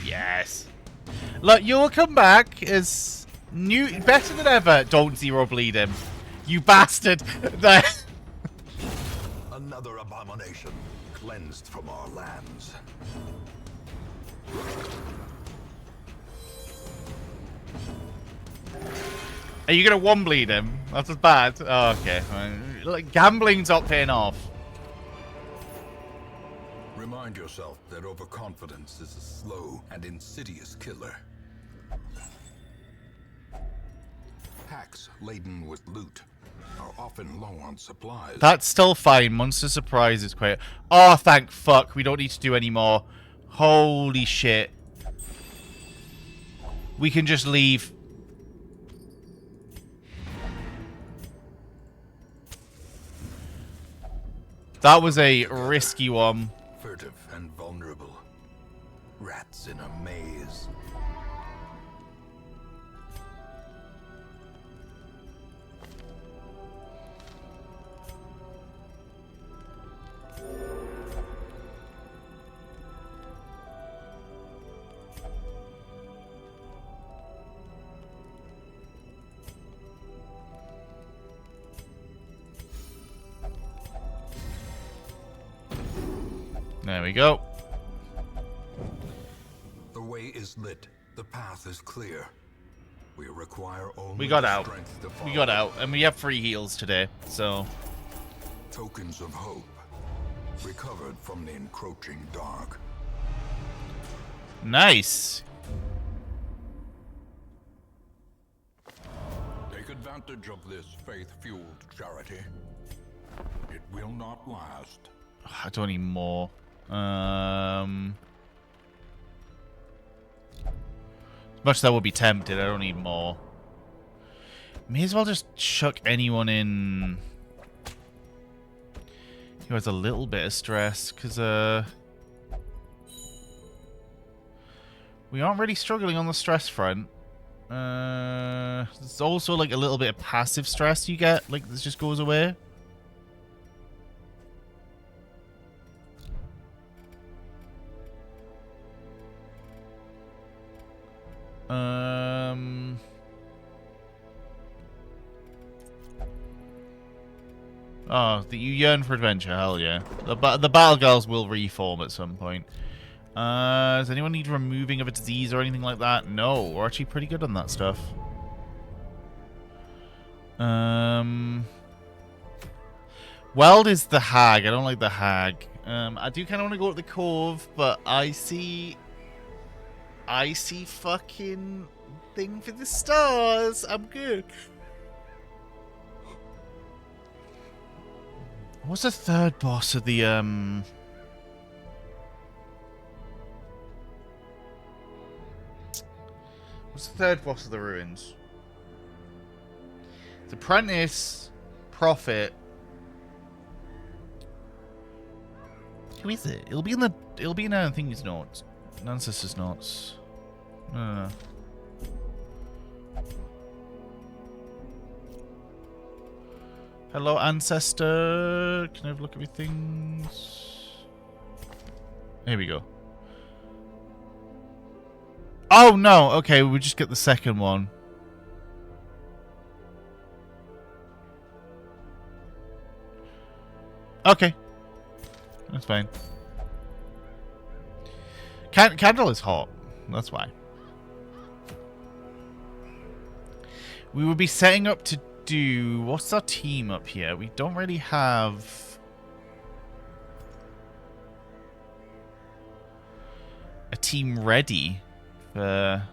Yes. Look, you'll come back as new, better than ever. Don't 0 bleed him, you bastard. Another abomination cleansed from our lands. Are you gonna 1 bleed him? That's as bad. Oh, okay. Like, gambling's not paying off. Remind yourself that overconfidence is a slow and insidious killer. Packs laden with loot are often low on supplies. That's still fine. Monster Surprise is quite... Oh, thank fuck. We don't need to do any more. Holy shit. We can just leave. That was a risky one. Furtive and vulnerable. Rats in a maze. There we go. The way is lit. The path is clear. We require only We got the out. strength to We got follow. out. And we have 3 heals today, so... Tokens of hope. Recovered from the encroaching dark. Nice. Take advantage of this faith-fueled charity. It will not last. I don't need more. As much as I would be tempted, I don't need more. May as well just chuck anyone in who has a little bit of stress, because we aren't really struggling on the stress front. There's also like a little bit of passive stress you get, like this just goes away. Oh, that you yearn for adventure, hell yeah. The Battle Girls will reform at some point. Does anyone need removing of a disease or anything like that? No, we're actually pretty good on that stuff. Weld is the hag. I don't like the hag. I do kind of want to go to the cove, but I see fucking thing for the stars. I'm good. What's the third boss of the What's the third boss of the ruins? It's Apprentice, Prophet. Who is it? It'll be in I think his notes. Ancestor's notes. No. Hello, Ancestor. Can I have a look at my things? Here we go. Oh, no. Okay, we'll just get the second one. Okay. That's fine. Candle is hot. That's why. We will be setting up to do... What's our team up here? We don't really have... a team ready for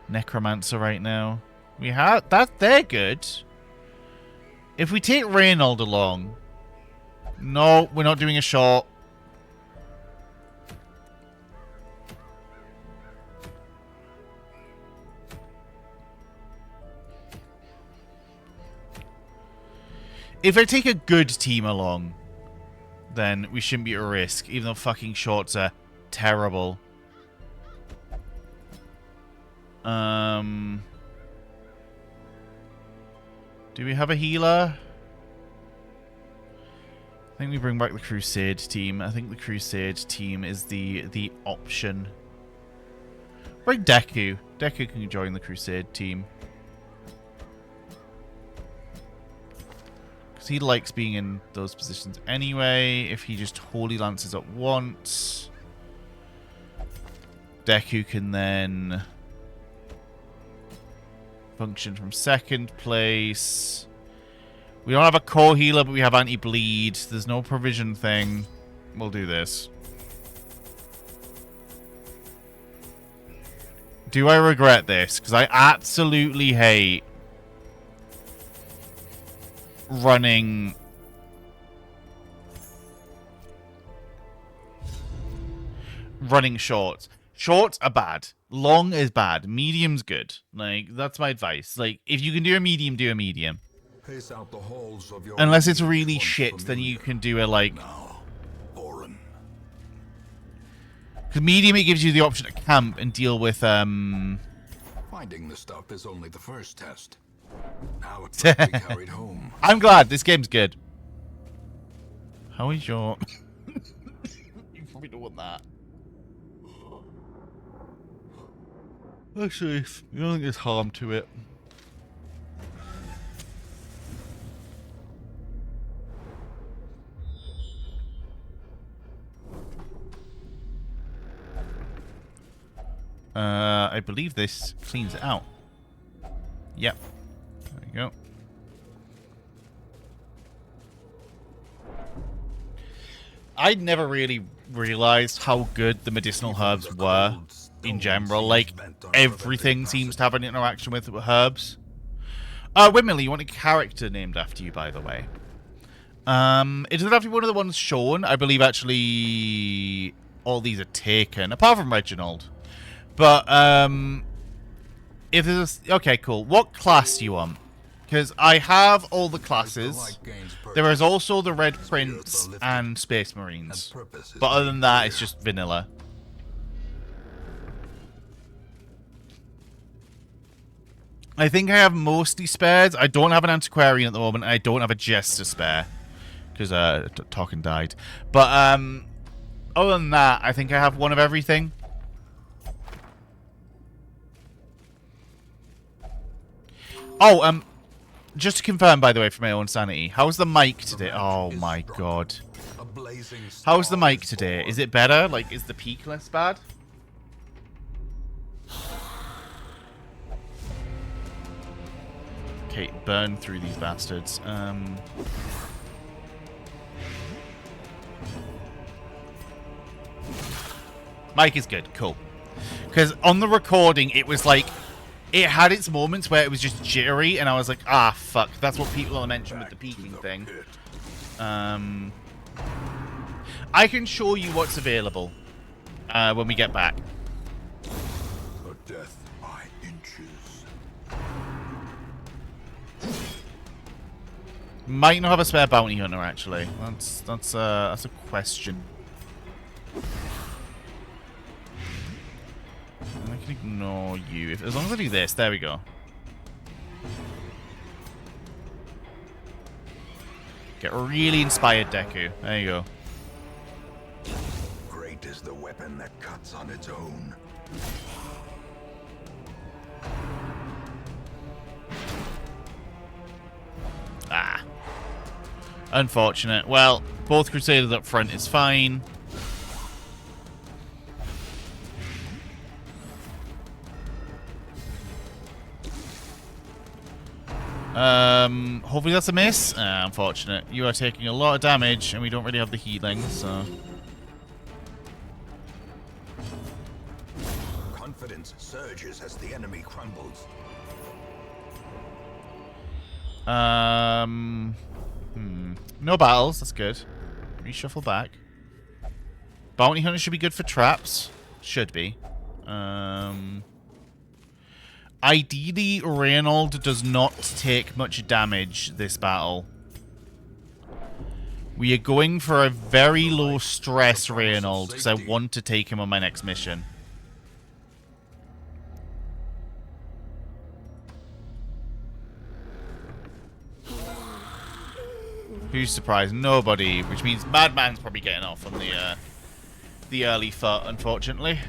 Necromancer right now. We have... They're good. If we take Reynold along... No, we're not doing a shot. If I take a good team along, then we shouldn't be at risk, even though fucking shorts are terrible. Do we have a healer? I think we bring back the Crusade team. I think the Crusade team is the option. Bring Deku. Deku can join the Crusade team. Because he likes being in those positions anyway. If he just Holy Lances at once. Deku can then function from second place. We don't have a core healer, but we have anti-bleed. There's no provision thing. We'll do this. Do I regret this? Because I absolutely hate running shorts. Shorts are bad. Long is bad. Medium's good. Like, that's my advice. Like, if you can do a medium, do a medium. Pace out the halls of your Unless it's really shit, then you can do a, like... Because medium, it gives you the option to camp and deal with, Finding the stuff is only the first test. Now it's be carried home. I'm glad. This game's good. How is your... You probably don't want that. Actually, you don't think there's harm to it. I believe this cleans it out. Yep. There you go. I'd never really realized how good the medicinal herbs were in general. Like, everything seems to have an interaction with herbs. Windmilly, you want a character named after you, by the way. It doesn't have to be one of the ones shown. I believe, actually, all these are taken, apart from Reginald. But, if there's a... Okay, cool. What class do you want? Because I have all the classes. There is also the Red Prince and Space Marines. But other than that, it's just vanilla. I think I have mostly spares. I don't have an Antiquarian at the moment. And I don't have a Jester spare. Because Token died. But, other than that, I think I have one of everything. Oh, just to confirm, by the way, for my own sanity, how's the mic today? Oh my god. How's the mic today? Is it better? Like, is the peak less bad? Okay, burn through these bastards. Mic is good. Cool. Because on the recording, it was like, it had its moments where it was just jittery, and I was like, ah, fuck. That's what people are mentioning with the peaking thing. I can show you what's available when we get back. A death by inches. Might not have a spare bounty hunter, actually. That's a question. And I can ignore you as long as I do this. There we go. Get really inspired, Deku. There you go. Great is the weapon that cuts on its own. Ah. Unfortunate. Well, both Crusaders up front is fine. Hopefully that's a miss. Unfortunate. You are taking a lot of damage, and we don't really have the healing, so... Confidence surges as the enemy crumbles. No battles. That's good. Reshuffle back. Bounty Hunter should be good for traps. Should be. Ideally, Reynold does not take much damage this battle. We are going for a very low stress Reynold because I want to take him on my next mission. Who's surprised? Nobody, which means Madman's probably getting off on the early foot, unfortunately.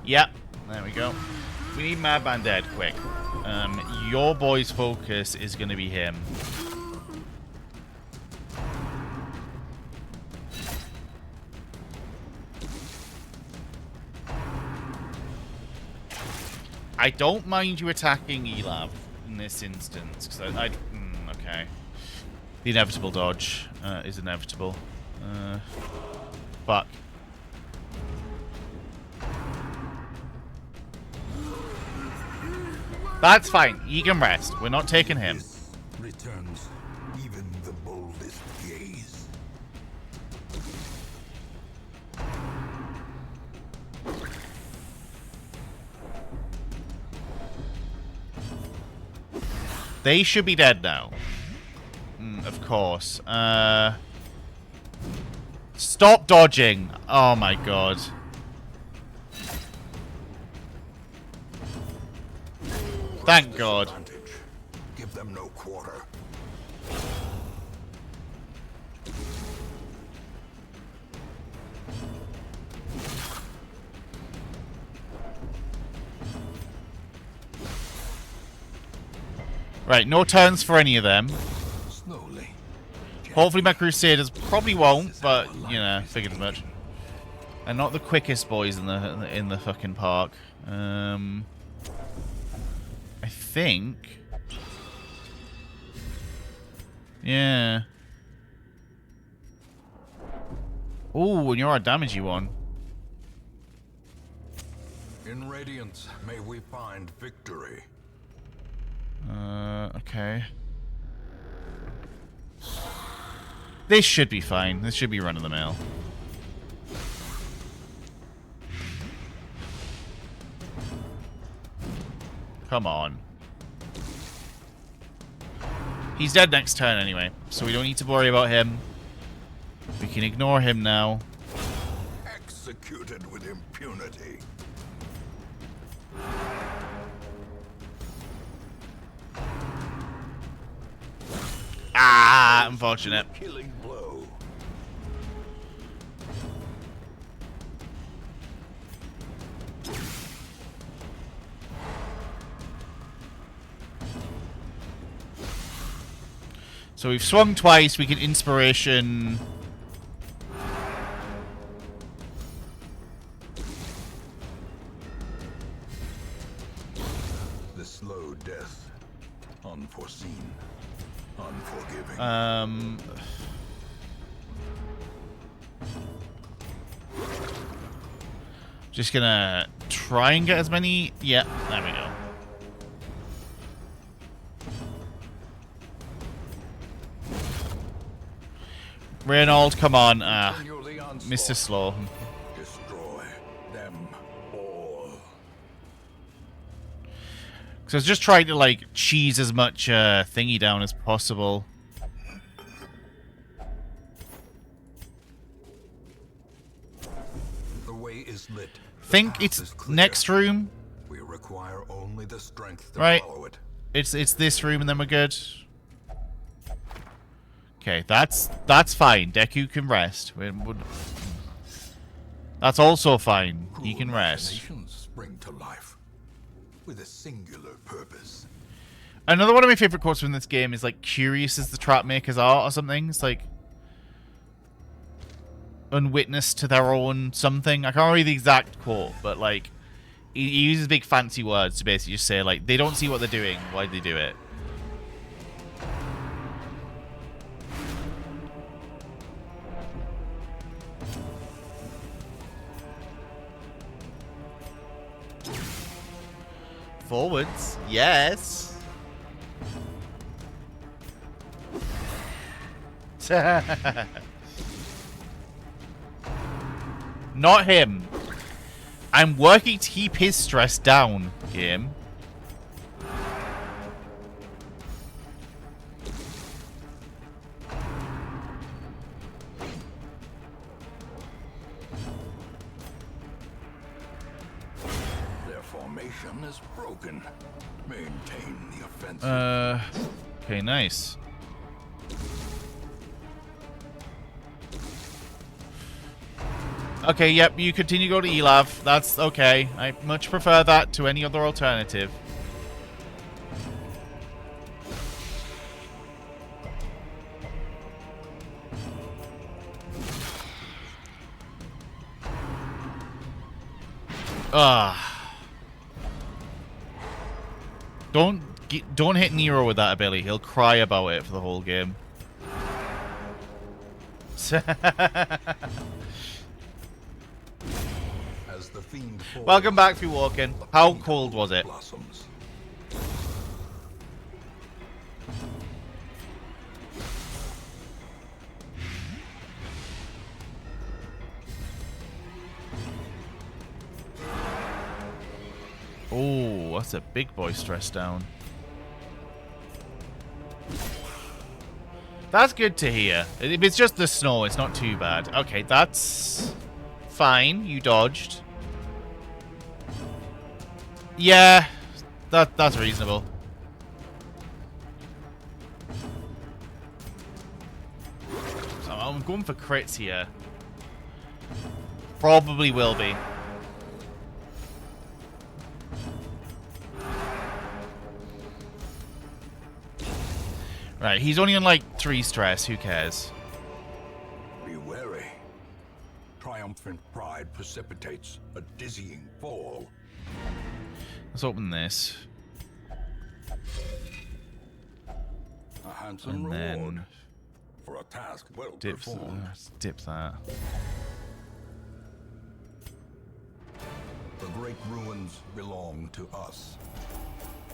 Yep, there we go. We need Madman dead quick. Your boy's focus is going to be him. I don't mind you attacking Elav in this instance, because okay. The inevitable dodge is inevitable. Fuck. That's fine. He can rest. We're not taking him. This returns even the boldest gaze. They should be dead now. Of course. Stop dodging. Oh my god. Thank God. Give them no quarter. Right, no turns for any of them. Slowly. Hopefully my Crusaders probably won't, but you know, figured as much. And not the quickest boys in the fucking park. I think. Yeah. Ooh, and you're our damagey one. In Radiance, may we find victory. Okay. This should be fine. This should be run of the mill. Come on. He's dead next turn anyway, so we don't need to worry about him. We can ignore him now. Executed with impunity. Ah, unfortunate. Killing blow. So we've swung twice. We can inspiration. The slow death. Unforeseen. Unforgiving. Just gonna try and get as many... Yeah, there we go. Reynold, come on. Mr. Slow. Destroy them all. So I was just trying to, like, cheese as much thingy down as possible. The way is lit. Think it's next room. We require only the strength to Right. follow it. It's this room and then we're good. Okay, that's fine. Deku can rest. That's also fine. He can rest. Imaginations spring to life with a singular purpose. Another one of my favorite quotes from this game is like, "Curious as the trap maker's art" or something. It's like, unwitnessed to their own something. I can't read the exact quote, but like, he uses big fancy words to basically just say like, they don't see what they're doing. Why do they do it? Forwards, yes. Not him. I'm working to keep his stress down, game. Their formation is broken. Maintain the offensive. Okay, nice. Okay, yep, you continue to go to Elav. That's okay. I much prefer that to any other alternative. Don't hit Nero with that ability. He'll cry about it for the whole game. As the fiend falls, Welcome back, Free Walking. How cold was it? blossoms. Oh, that's a big boy stress down. That's good to hear. If it's just the snow, it's not too bad. Okay, that's fine. You dodged. Yeah, that's reasonable. So I'm going for crits here. Probably will be. Right, he's only on like 3 stress. Who cares? Be wary. Triumphant pride precipitates a dizzying fall. Let's open this. A handsome And then reward for a task well Dip that. The great ruins belong to us,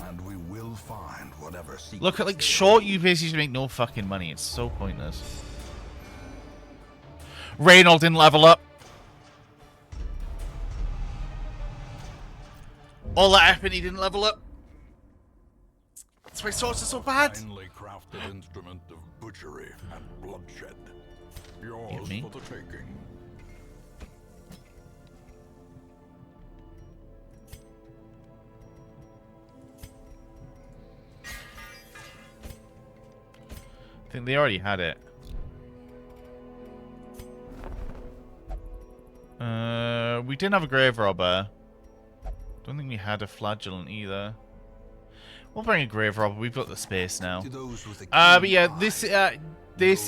and we will find whatever secrets. Look at like short. You basically make no fucking money. It's so pointless. Reynold didn't level up. All that happened, he didn't level up. That's why swords are so bad. Finely crafted instrument of butchery and bloodshed. Yours me? for the taking. I think they already had it. We didn't have a grave robber. Don't think we had a flagellant either. We'll bring a grave robber. We've got the space now. But yeah, this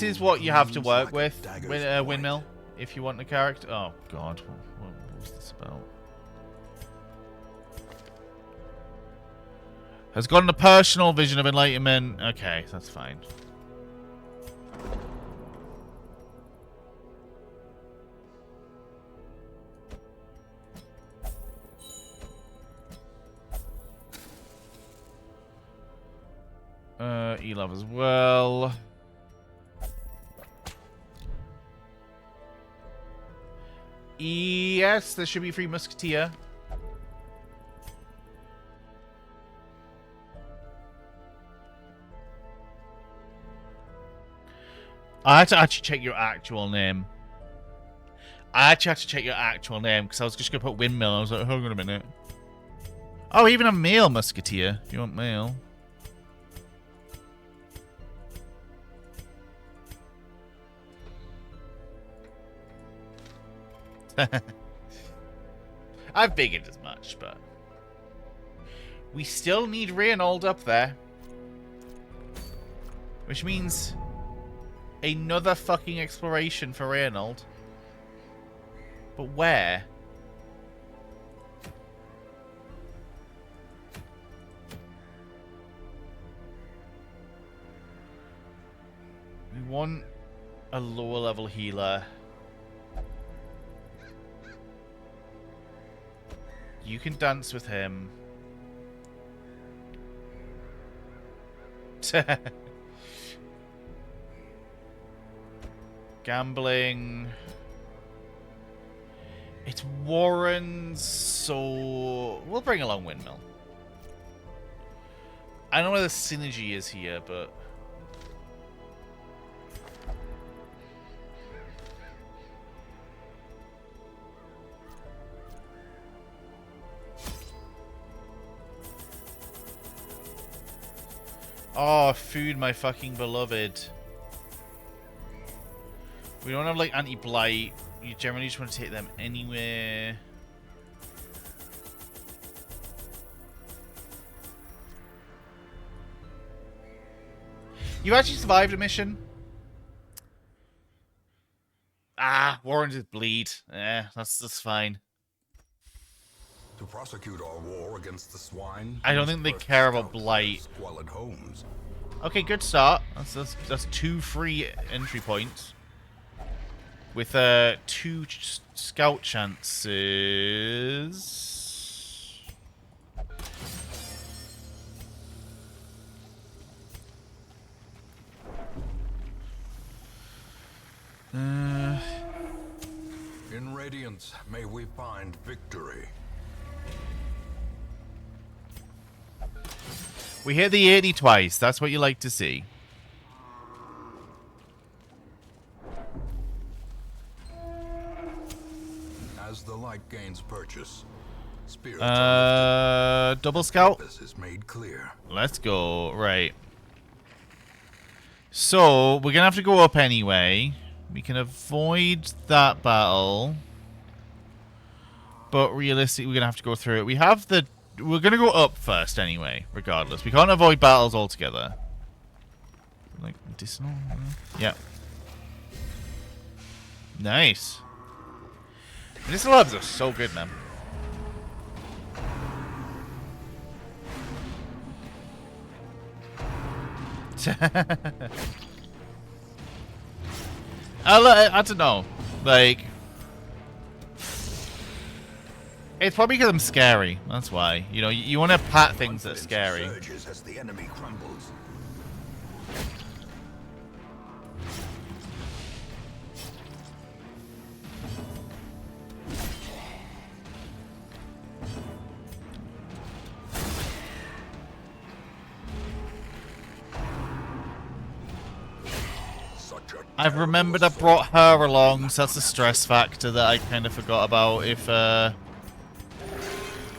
is what you have to work with windmill if you want a character. Oh god, what was this about? Has gotten a personal vision of enlightenment. Okay, that's fine. E-Love as well. Yes, there should be free Musketeer. I had to actually check your actual name. I actually had to check your actual name because I was just going to put Windmill. I was like, hold on a minute. Oh, even a male Musketeer, if you want male. I figured as much, but... we still need Reynold up there. Which means... another fucking exploration for Reynold. But where? We want a lower level healer. You can dance with him. Gambling. It's Warren's, so we'll bring along Windmill. I don't know where the synergy is here, but... oh, food, my fucking beloved. We don't have, like, anti-blight. You generally just want to take them anywhere. You actually survived a mission? Ah, warranted bleed. Yeah, that's fine. To prosecute our war against the swine, I don't think they care about blight. squalid homes. Okay, good start. That's 2 free entry points. With 2 scout chances. In Radiance, may we find victory. We hit the 80 twice. That's what you like to see. As the light gains purchase, spirits double scout. is made clear. Let's go. Right. So we're gonna have to go up anyway. We can avoid that battle, but realistically, we're gonna have to go through it. We have the. We're gonna go up first anyway, regardless. We can't avoid battles altogether. Like medicinal. Yeah. Nice. Medicinal herbs are so good, man. I don't know. Like, it's probably because I'm scary. That's why. You know, you want to pat things that are scary. Surges as the enemy crumbles. I've remembered I brought her along, so that's a stress factor that I kind of forgot about. If,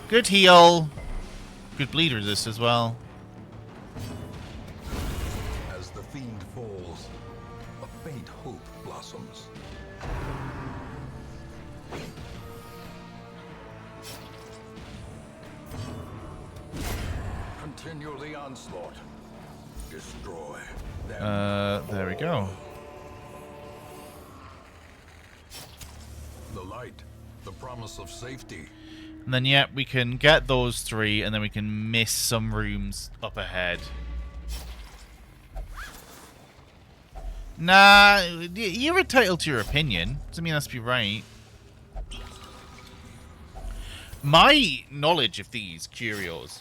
good heal. Good bleed resist as well. As the fiend falls, a faint hope blossoms. Continue the onslaught. Destroy them. There we go. The light, the promise of safety. And then, yeah, we can get those 3, and then we can miss some rooms up ahead. Nah, you're entitled to your opinion. Doesn't mean that's be right. My knowledge of these curios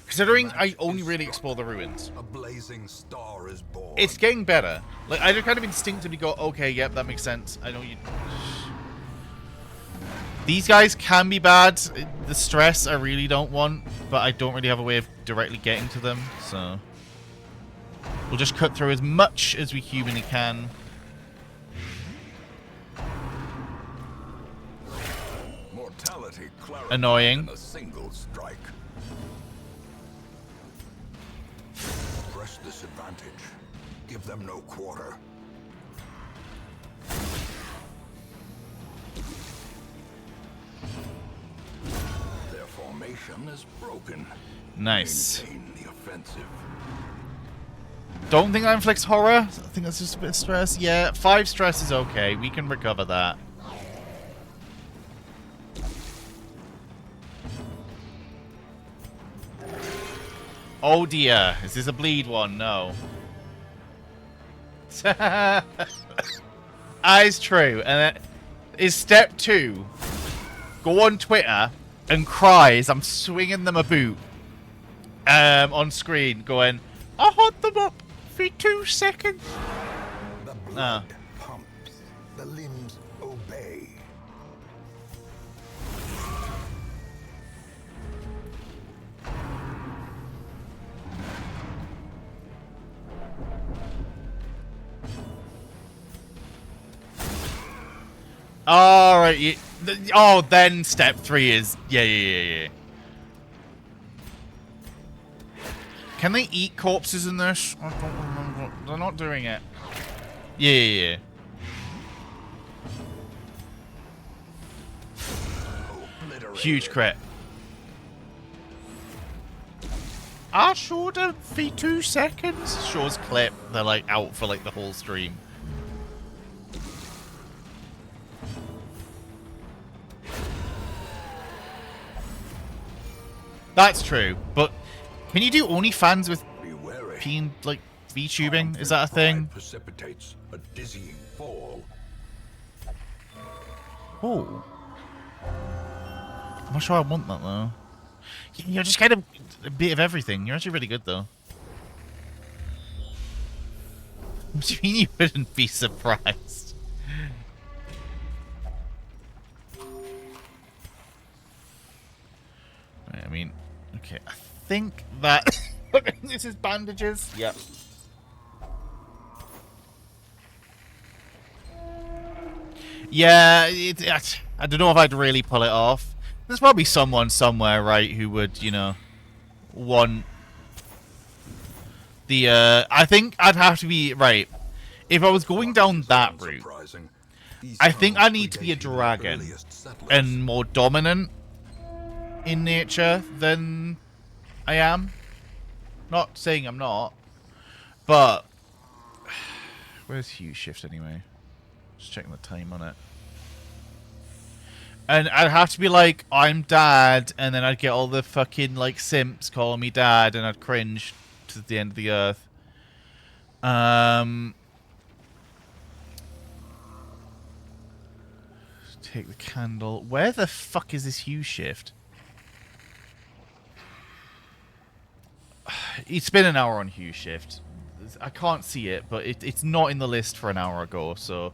Considering I only really explore the ruins. A blazing star is born. It's getting better. Like, I just kind of instinctively go, okay, yep, that makes sense. I know you... These guys can be bad. The stress I really don't want, but I don't really have a way of directly getting to them, so... We'll just cut through as much as we humanly can. Mortality Annoying. in a single strike. Press this advantage. Give them no quarter. Their formation is broken. Nice. Maintain the offensive. Don't think that inflicts horror. I think that's just a bit of stress. Yeah, 5 stress is okay. We can recover that. Oh dear. Is this a bleed one? No. That is true. And that is step 2. Go on Twitter and cry as I'm swinging them a boot on screen going, I hot them up for 2 seconds. The blood pumps. The limbs obey. Alright, oh, then step 3 is... Yeah. Can they eat corpses in this? I don't remember. They're not doing it. Yeah. Huge crit. I showed them for 2 seconds. Shows clip. They're like out for like the whole stream. That's true, but can you do OnlyFans with being like VTubing? Is that a thing? Precipitates a dizzying fall. Oh, I'm not sure I want that though. You're just kind of a bit of everything. You're actually really good though. What do you mean you wouldn't be surprised? I mean, okay, I think that this is bandages. Yep. Yeah, I don't know if I'd really pull it off. There's probably someone somewhere, right, who would, you know, want the, I think I'd have to be, right, if I was going down that route, I think I need to be a dragon and more dominant in nature than I am. Not saying I'm not, but where's Hugh Shift anyway? Just checking the time on it. And I'd have to be like, I'm dad, and then I'd get all the fucking like simps calling me dad, and I'd cringe to the end of the earth. Take the candle. Where the fuck is this Hugh Shift? It's been an hour on Hugh Shift. I can't see it, but it's not in the list for an hour ago, so...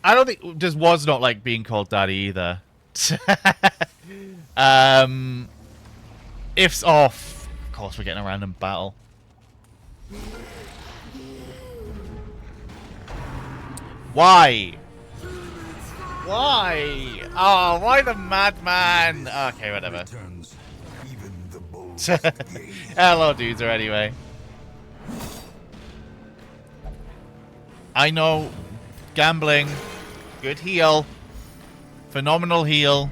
I don't think... This was not like being called daddy either. If... Oh, of course we're getting a random battle. Why? Why? Oh, why the madman? Okay, whatever. Hello, dudes, or anyway. I know. Gambling. Good heal. Phenomenal heal.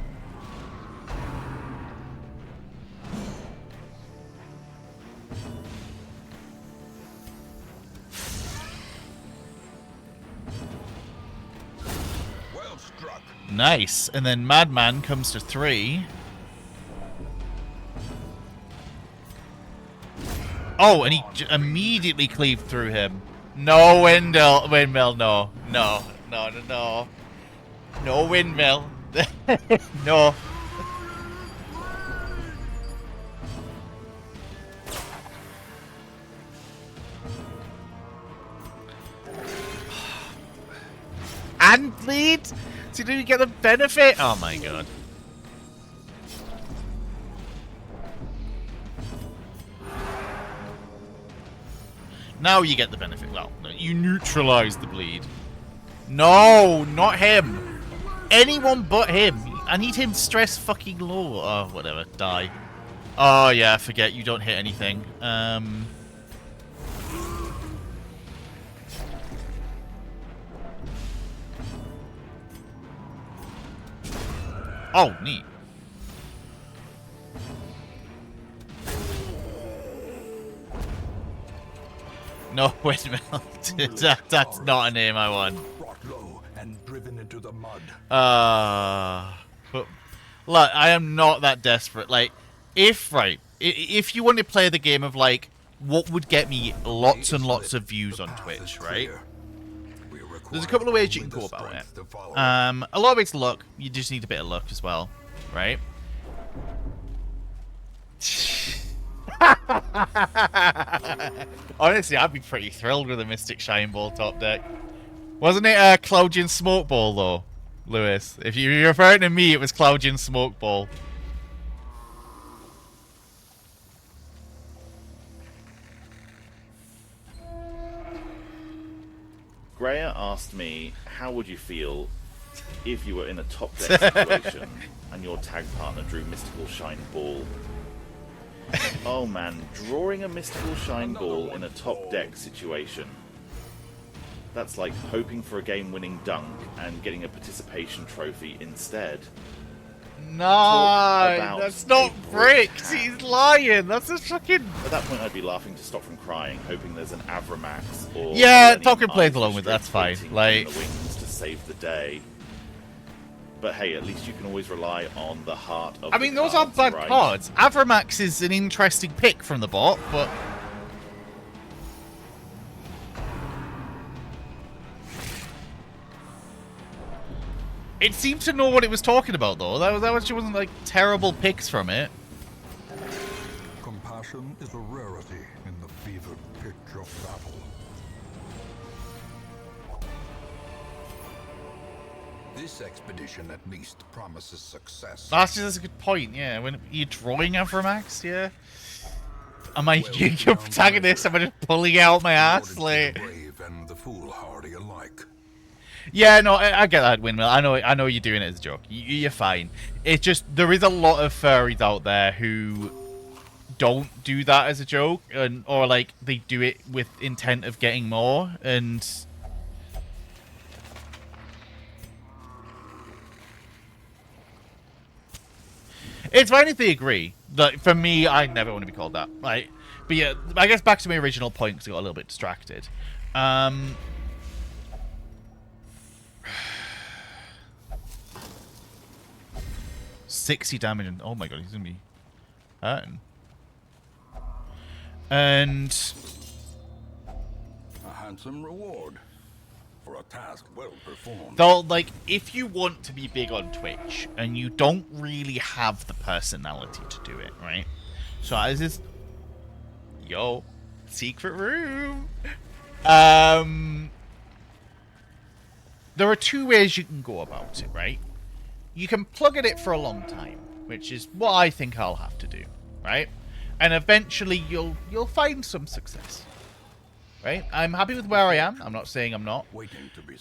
Nice. And then Madman comes to 3. Oh, and he immediately cleaved through him. No windmill, no. No windmill. No. And bleed? So do you get the benefit? Oh my god. Now you get the benefit. Well, no, you neutralize the bleed. No, not him. Anyone but him. I need him stress fucking low. Oh, whatever. Die. Oh, yeah, forget. You don't hit anything. Oh, neat. No, windmill. That's not a name I want. Brought low and driven into the mud. But look, I am not that desperate. Like, if you want to play the game of like, what would get me lots and lots of views on Twitch, right? There's a couple of ways you can go about it. A lot of it's luck. You just need a bit of luck as well, right? Honestly, I'd be pretty thrilled with a Mystic Shine Ball top deck. Wasn't it Cloudian Smoke Ball, though, Lewis? If you're referring to me, it was Cloudian Smoke Ball. Greya asked me, how would you feel if you were in a top deck situation and your tag partner drew Mystical Shine Ball? Oh man, drawing a Mystical Shine Ball in a top deck situation. That's like hoping for a game-winning dunk and getting a participation trophy instead. No, that's not bricks. He's lying. That's a fucking. At that point, I'd be laughing to stop from crying, hoping there's an Avramax or yeah, Tolkien plays along with it. That's fine. Like the wings to save the day. But hey, at least you can always rely on the heart of. I mean, those aren't bad cards. Avramax is an interesting pick from the bot, but. It seemed to know what it was talking about, though. That actually wasn't like terrible picks from it. Compassion is a rarity in the fevered pitch of battle. This expedition at least promises success. That's a good point. Yeah, when you're drawing Avramax, yeah. Am I your protagonist? Am I just pulling out my ass? Like. Brave and the foolhardy alike. Yeah, no, I get that, Windmill. I know you're doing it as a joke. You're fine. It's just there is a lot of furries out there who don't do that as a joke, or like they do it with intent of getting more, and it's fine if they agree. Like for me, I never want to be called that. Like, but yeah, I guess back to my original point because I got a little bit distracted. 60 damage and oh my god, he's gonna be hurting. And a handsome reward for a task well performed. though, like, if you want to be big on Twitch and you don't really have the personality to do it, right? So as is, secret room. There are two ways you can go about it, right? You can plug at it for a long time, which is what I think I'll have to do, right? And eventually you'll find some success, right? I'm happy with where I am. I'm not saying I'm not. Waiting to be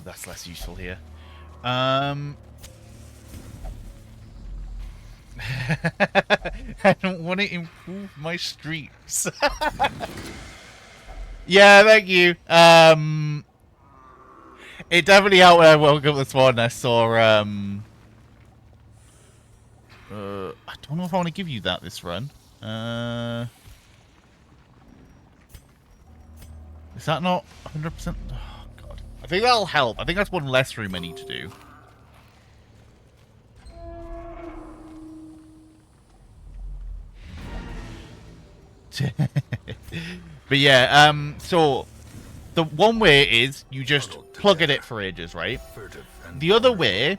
that's less useful here. I don't want to improve my streaks. Yeah, thank you. It definitely helped when I woke up this morning. I saw, I don't know if I want to give you that this run. Is that not 100%? Oh, God. I think that'll help. I think that's one less room I need to do. But yeah, so The one way is you just plug at it for ages, right? The other way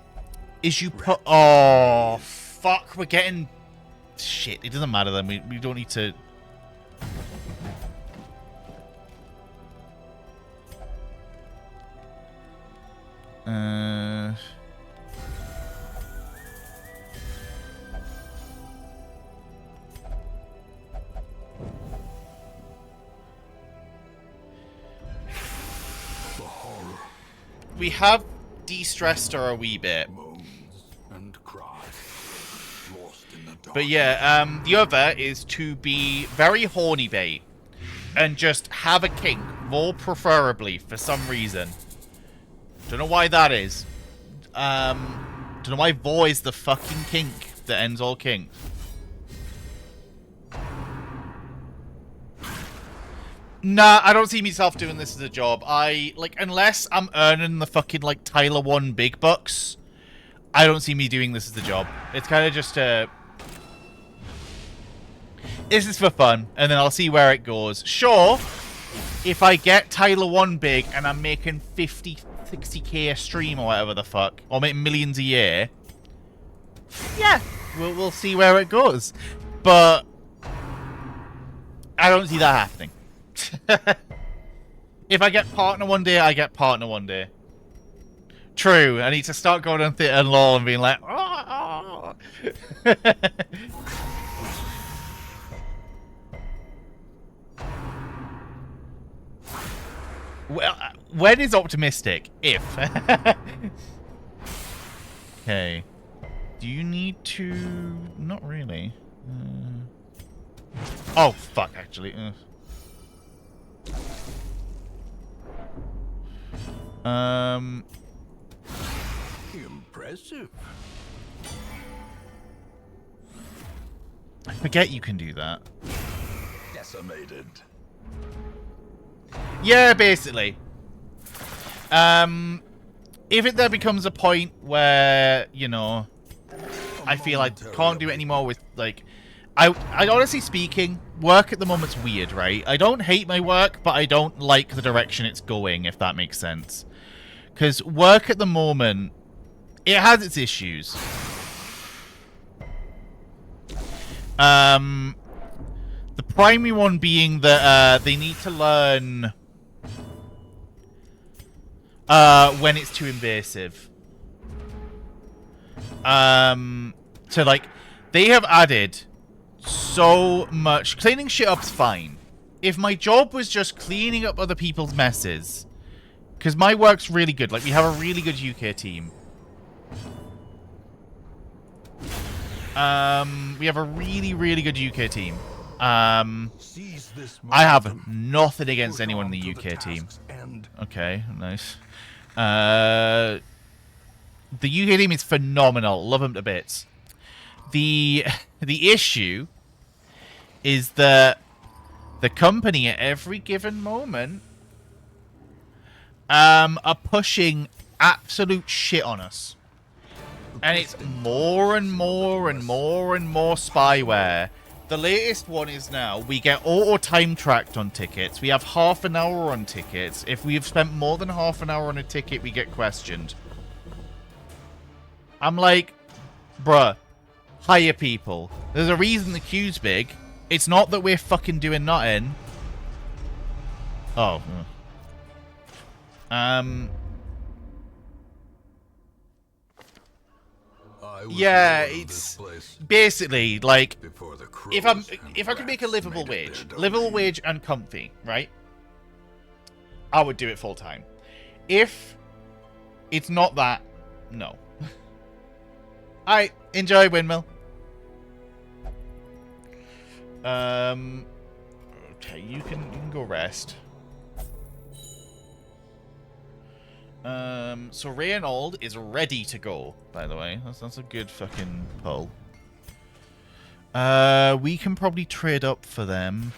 is you put... Oh, fuck, we're getting... Shit, it doesn't matter then. We don't need to... We have de-stressed her a wee bit. But yeah, the other is to be very horny bait. And just have a kink, more preferably, for some reason. Don't know why that is. Don't know why Vor is the fucking kink that ends all kinks. Nah, I don't see myself doing this as a job. Unless I'm earning the fucking, Tyler 1 big bucks, I don't see me doing this as a job. It's kind of just this is for fun, and then I'll see where it goes. Sure, if I get Tyler 1 big and I'm making 50, 60k a stream or whatever the fuck, or making millions a year, yeah, we'll see where it goes. But I don't see that happening. If I get partner one day, I get partner one day. True, I need to start going on theatre and law and being like, oh. Well, when is optimistic? If. Okay. Do you need to... Not really. Oh, fuck, actually. Impressive. I forget you can do that. Decimated. Yeah, basically. If it there becomes a point where, you know, I feel I can't do it anymore with, I honestly speaking, work at the moment's weird, right? I don't hate my work, but I don't like the direction it's going, if that makes sense. Because work at the moment, it has its issues. The primary one being that they need to learn when it's too invasive. So, they have added so much. Cleaning shit up's fine. If my job was just cleaning up other people's messes, because my work's really good. We have a really good UK team. We have a really, really good UK team. I have nothing against anyone in the UK team. Okay, nice. The UK team is phenomenal. Love them to bits. The issue is that the company at every given moment are pushing absolute shit on us. And it's more and more and more and more spyware. The latest one is now we get auto time tracked on tickets. We have half an hour on tickets. If we've spent more than half an hour on a ticket, we get questioned. I'm like, bruh, hire people. There's a reason the queue's big. It's not that we're fucking doing nothing. Oh. Yeah, it's basically if I could make a livable wage and comfy, right? I would do it full time. If it's not that, no. I enjoy Windmill. Okay, you can go rest. So Reynold is ready to go, by the way. That's a good fucking pull. We can probably trade up for them.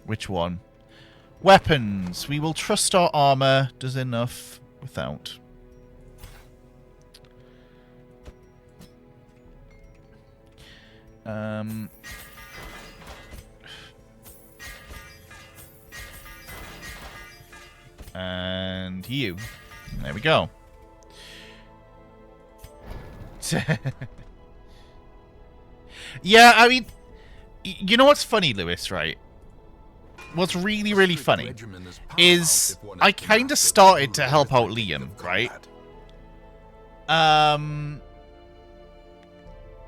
Which one? Weapons. We will trust our armor does enough without. And you. There we go. Yeah, I mean, you know what's funny, Lewis, right? What's really, really funny is I kind of started to help out Liam, right?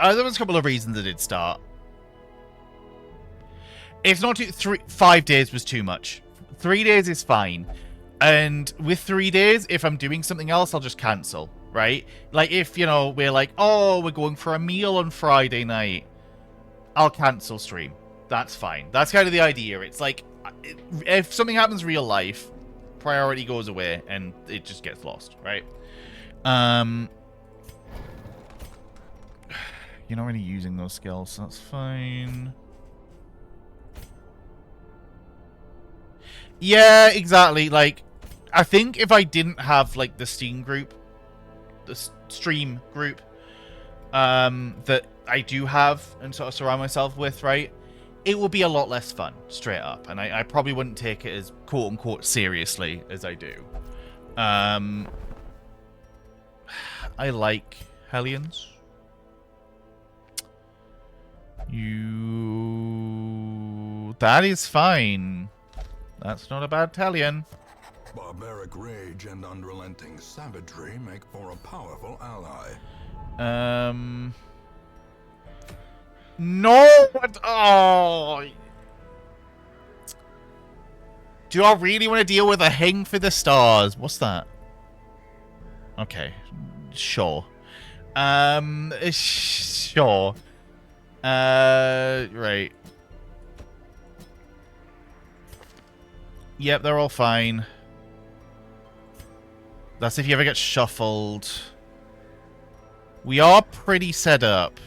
There was a couple of reasons I did start. It's not 5 days was too much. 3 days is fine. And with 3 days, if I'm doing something else, I'll just cancel, right? Like if, you know, we're like, oh, we're going for a meal on Friday night, I'll cancel stream. That's fine. That's kind of the idea. It's like, if something happens real life, priority goes away and it just gets lost, right? You're not really using those skills, so that's fine. Yeah, exactly. Like, I think if I didn't have, like, the stream group, that I do have and sort of surround myself with, right, it will be a lot less fun, straight up. And I probably wouldn't take it as quote-unquote seriously as I do. I like Hellions. That is fine. That's not a bad Hellion. Barbaric rage and unrelenting savagery make for a powerful ally. No! What? Oh! Do I really want to deal with a hang for the stars? What's that? Okay. Sure. Sure. Right. Yep, they're all fine. That's if you ever get shuffled. We are pretty set up.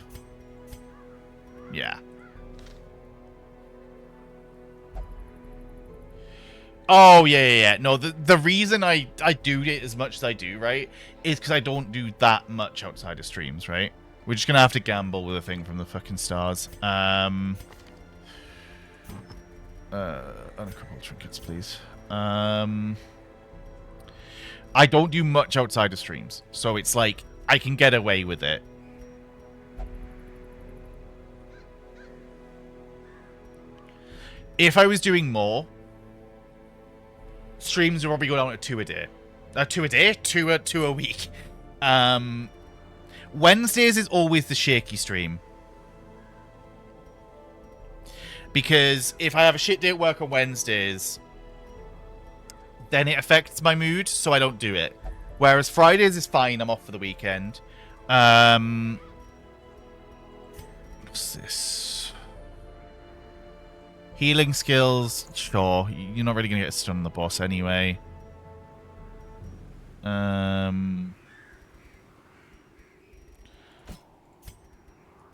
Yeah. Oh, yeah. No, the reason I do it as much as I do, right, is because I don't do that much outside of streams, right? We're just going to have to gamble with a thing from the fucking stars. And a couple of trinkets, please. I don't do much outside of streams, so it's like, I can get away with it. If I was doing more, streams would probably go down to 2 a day. 2 a day? 2 a week. Wednesdays is always the shaky stream. Because if I have a shit day at work on Wednesdays, then it affects my mood, so I don't do it. Whereas Fridays is fine, I'm off for the weekend. What's this? Healing skills, sure. You're not really going to get stunned on the boss anyway.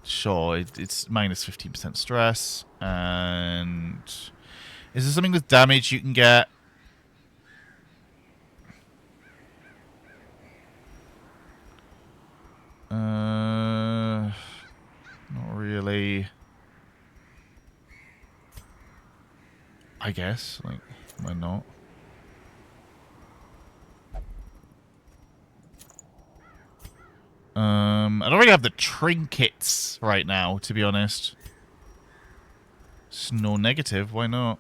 Sure, it's minus 15% stress. And is there something with damage you can get? Not really. I guess, like, why not? I don't really have the trinkets right now, to be honest. It's no negative, why not?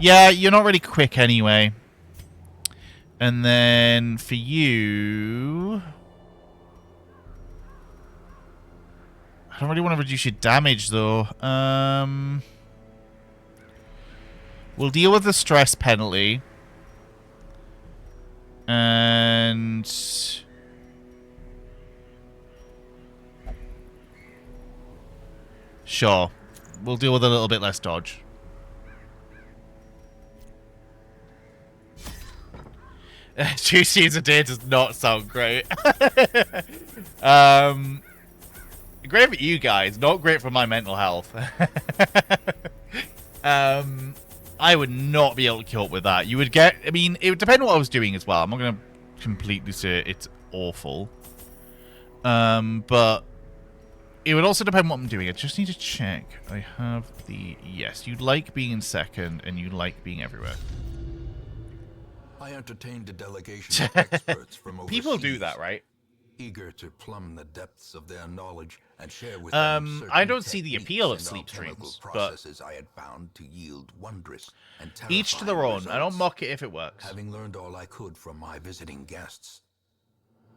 Yeah, you're not really quick anyway. And then for you, I don't really want to reduce your damage though. We'll deal with the stress penalty. And sure, we'll deal with a little bit less dodge. 2 streams a day does not sound great. Great for you guys, not great for my mental health. I would not be able to cope with that. You would get... I mean, it would depend on what I was doing as well. I'm not going to completely say it's awful. But it would also depend on what I'm doing. I just need to check. I have the... Yes, you'd like being in second, and you like being everywhere. I entertained a delegation of experts from overseas. People do that, right? Eager to plumb the depths of their knowledge and share with them certain I don't see the appeal of techniques sleep and alchemical streams, but processes I had found to yield wondrous and each to terrifying their own. I don't results. mock it if it works. Having learned all I could from my visiting guests,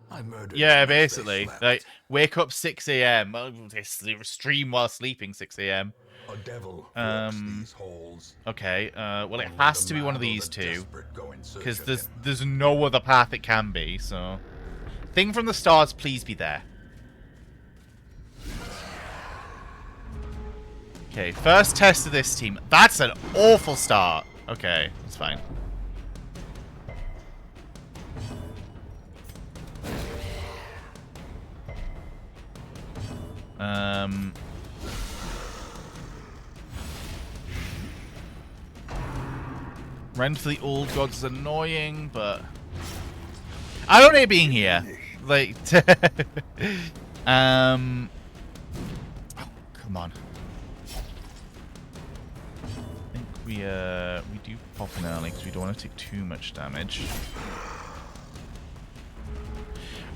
I murdered Yeah, them as they basically. slept. Like, wake up 6 a.m. Stream while sleeping 6 a.m. A devil walks these halls. Okay, well, it Only has the to be one of mad or these the two. desperate go in search Because of there's him. no other path it can be, so... Thing from the stars, please be there. Okay, first test of this team. That's an awful start. Okay, it's fine. Rend for the old gods is annoying, but I don't hate being here. Like, oh, come on. I think we do pop in early because we don't want to take too much damage.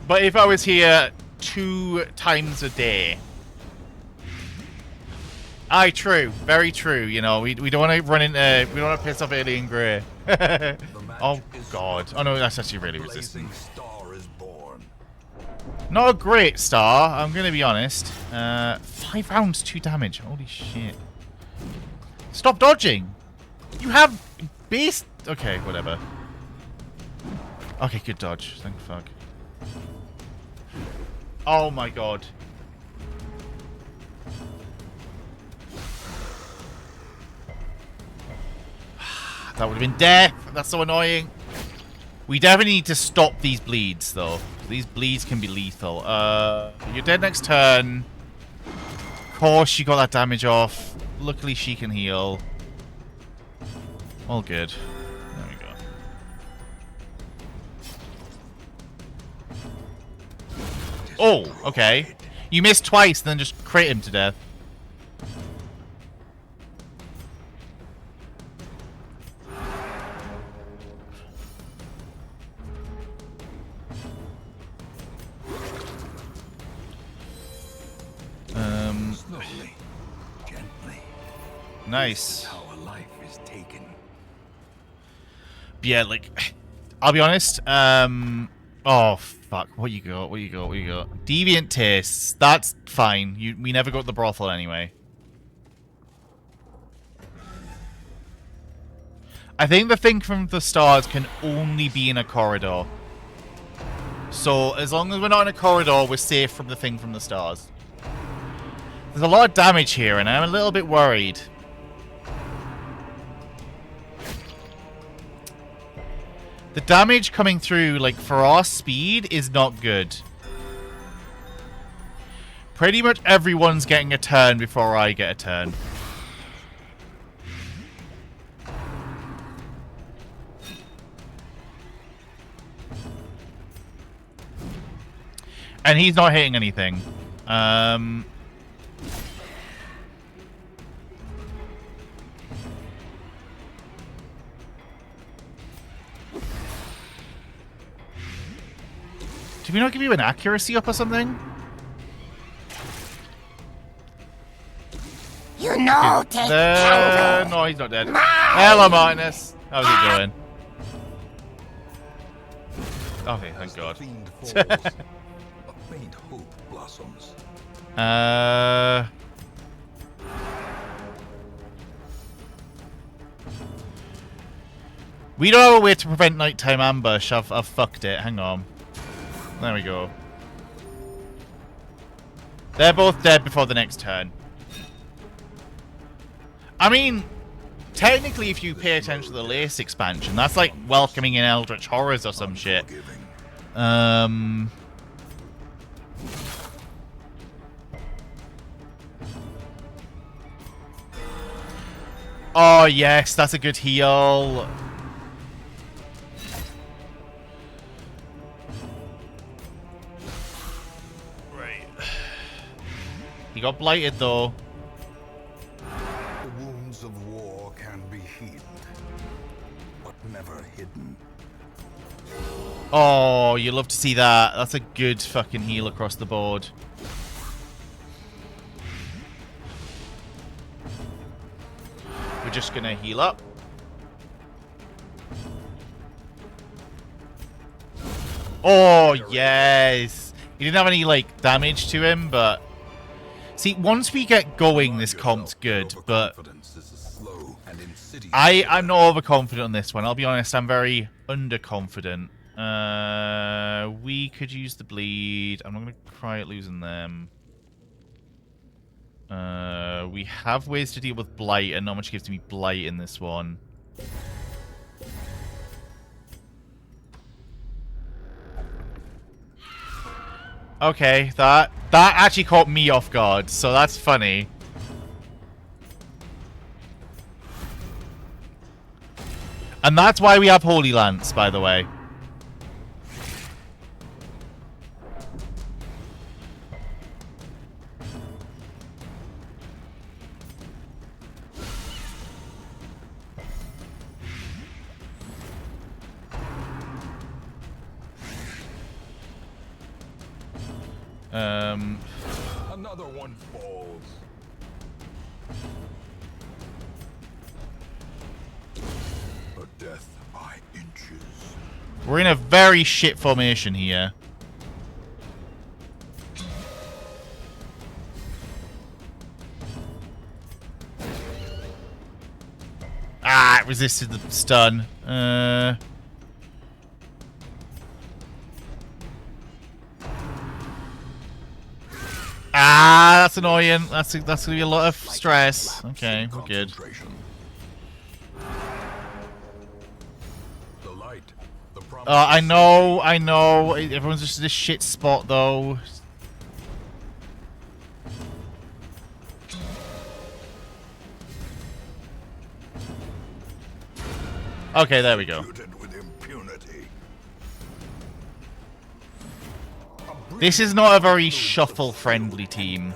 But if I was here 2 times a day. Aye, true. Very true. You know, we don't want to run into... We don't want to piss off Alien Grey. Oh, God. Oh, no, that's actually really resistant. Star is born. Not a great star, I'm going to be honest. 5 rounds, 2 damage. Holy shit. Stop dodging. You have base... Okay, whatever. Okay, good dodge. Thank fuck. Oh, my God. That would have been death. That's so annoying. We definitely need to stop these bleeds, though. These bleeds can be lethal. You're dead next turn. Of course, she got that damage off. Luckily, she can heal. All good. There we go. Oh, okay. You missed twice, then just crit him to death. Slowly, gently. Nice. How a life is taken. Yeah, like, I'll be honest. Oh fuck! What you got? What you got? What you got? Deviant tastes. That's fine. We never got the brothel anyway. I think the thing from the stars can only be in a corridor. So as long as we're not in a corridor, we're safe from the thing from the stars. There's a lot of damage here, and I'm a little bit worried. The damage coming through, like, for our speed is not good. Pretty much everyone's getting a turn before I get a turn. And he's not hitting anything. Did we not give you an accuracy up or something? You know, take cover. No, he's not dead. Hello, Martinus. How's he doing? Okay, thank God. Fiend falls, a faint hope blossoms. We don't have a way to prevent nighttime ambush. I've fucked it. Hang on. There we go. They're both dead before the next turn. I mean, technically, if you pay attention to the Lace expansion, that's like welcoming in Eldritch Horrors or some shit. Oh, yes, that's a good heal. Right. He got blighted, though. The wounds of war can be healed, but never hidden. Oh, you love to see that. That's a good fucking heal across the board. We're just gonna heal up. Oh, yes. He didn't have any, like, damage to him, but... See, once we get going, this comp's good, but... I'm not overconfident on this one. I'll be honest, I'm very underconfident. We could use the bleed. I'm not going to cry at losing them. We have ways to deal with blight, and not much gives me blight in this one. Okay, that actually caught me off guard, so that's funny. And that's why we have Holy Lance, by the way. Another one falls. A death by inches. We're in a very shit formation here. Ah, it resisted the stun. Ah, that's annoying. That's gonna be a lot of stress. Okay, we're good. I know. Everyone's just in this shit spot, though. Okay, there we go. This is not a very shuffle-friendly team.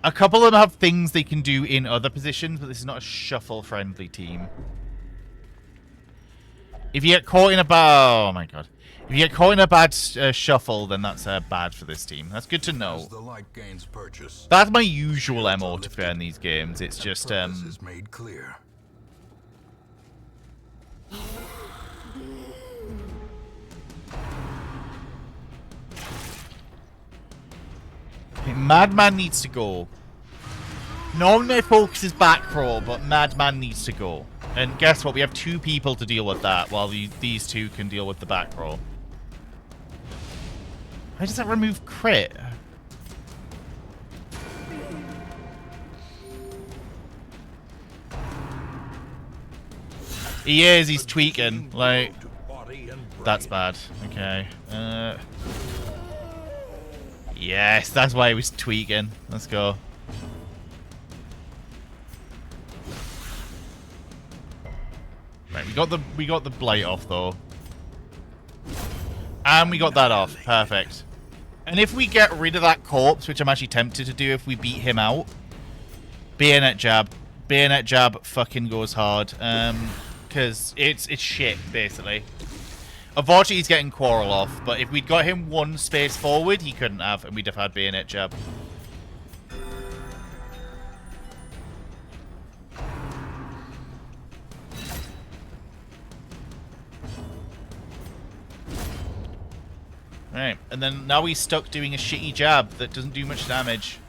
A couple of them have things they can do in other positions, but this is not a shuffle-friendly team. If you get caught in a bad... Oh, my God. If you get caught in a bad shuffle, then that's bad for this team. That's good to know. That's my usual MO to play in these games. It's just... Madman needs to go. Normally I focus his back row, but Madman needs to go. And guess what? We have 2 people to deal with that, while these 2 can deal with the back row. Why does that remove crit? He is, he's tweaking. Like, that's bad. Okay. Yes, that's why he was tweaking. Let's go. Right, we got the blight off though. And we got that off. Perfect. And if we get rid of that corpse, which I'm actually tempted to do if we beat him out, bayonet jab. Bayonet jab fucking goes hard. Because it's shit, basically. Unfortunately, he's getting Quarrel off, but if we'd got him 1 space forward, he couldn't have, and we'd have had bayonet jab. Right, and then now he's stuck doing a shitty jab that doesn't do much damage.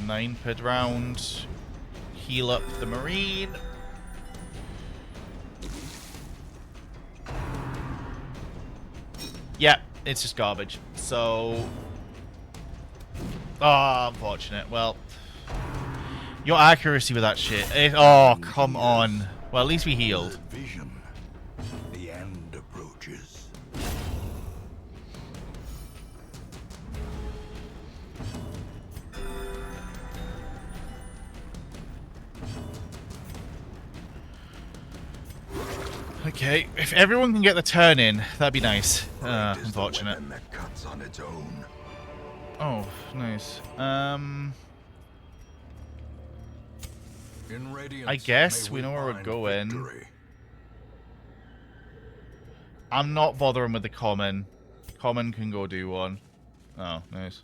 $9 per round. Heal up the Marine. Yeah, it's just garbage. So... Oh, unfortunate. Well... Your accuracy with that shit. Oh, come on. Well, at least we healed. The end approaches. Okay, if everyone can get the turn in, that'd be nice. Unfortunate. That cuts on its own. Oh, nice. In Radiance, I guess may we know where we're find going. victory. I'm not bothering with the common. Common can go do one. Oh, nice.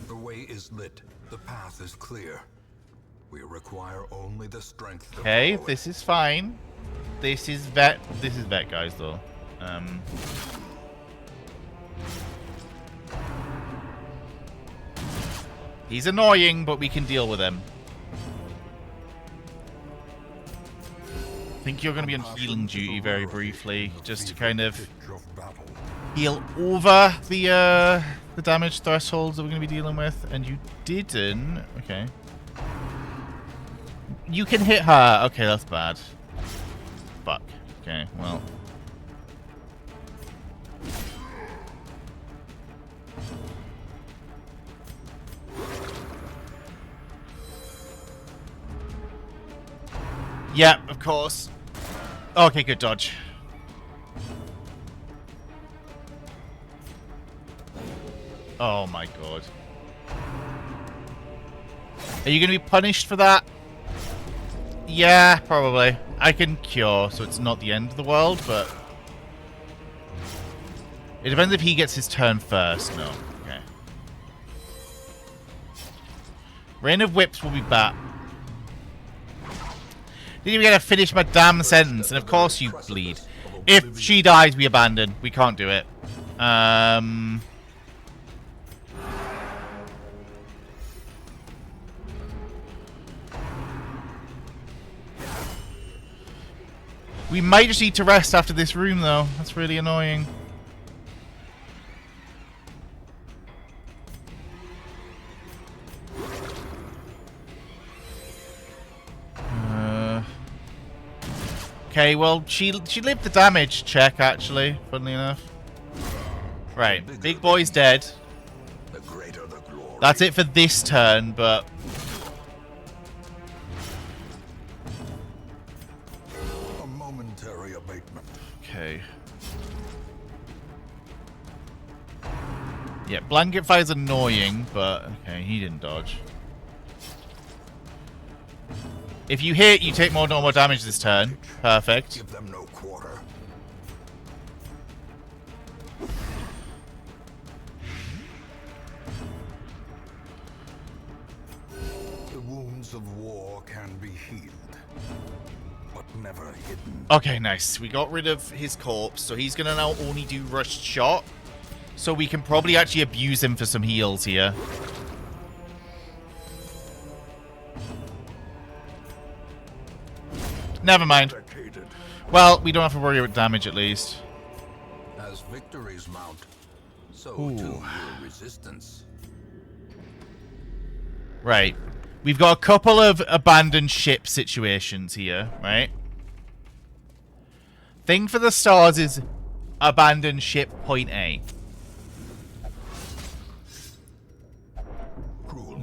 The way is lit. The path is clear. We require only the strength to Okay, follow this is fine. This is vet. This is vet, guys, though. He's annoying, but we can deal with him. I think you're going to be on healing duty very briefly, just to kind of heal over the damage thresholds that we're going to be dealing with. And you didn't. Okay. You can hit her. Okay, that's bad. Fuck. Okay, well. Yeah, of course. Okay, good dodge. Oh my god. Are you going to be punished for that? Yeah, probably. I can cure, so it's not the end of the world, but... It depends if he gets his turn first. No. Okay. Rain of Whips will be back. Didn't even get to finish my damn sentence, and of course you bleed. If she dies, we abandon. We can't do it. We might just need to rest after this room, though. That's really annoying. Okay, well, she lived the damage check, actually, funnily enough. Right, big boy's dead. That's it for this turn, but... A momentary abatement. Okay. Yeah, blanket fire's annoying, but... Okay, he didn't dodge. If you hit, you take more normal damage this turn. Perfect. Give them no quarter. The wounds of war can be healed, but never hidden. Okay, nice. We got rid of his corpse, so he's gonna now only do rushed shot. So we can probably actually abuse him for some heals here. Never mind. Well, we don't have to worry about damage at least. As victories mount, so Ooh. too will resistance. Right. We've got a couple of abandoned ship situations here, right? Thing for the stars is abandoned ship point A.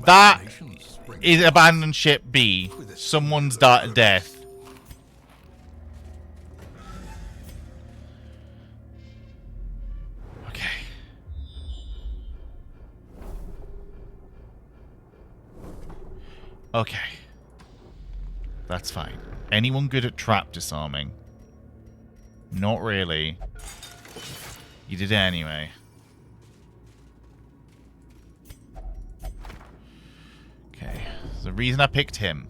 That is abandoned ship B. Someone's death. Okay. That's fine. Anyone good at trap disarming? Not really. You did it anyway. Okay. The reason I picked him.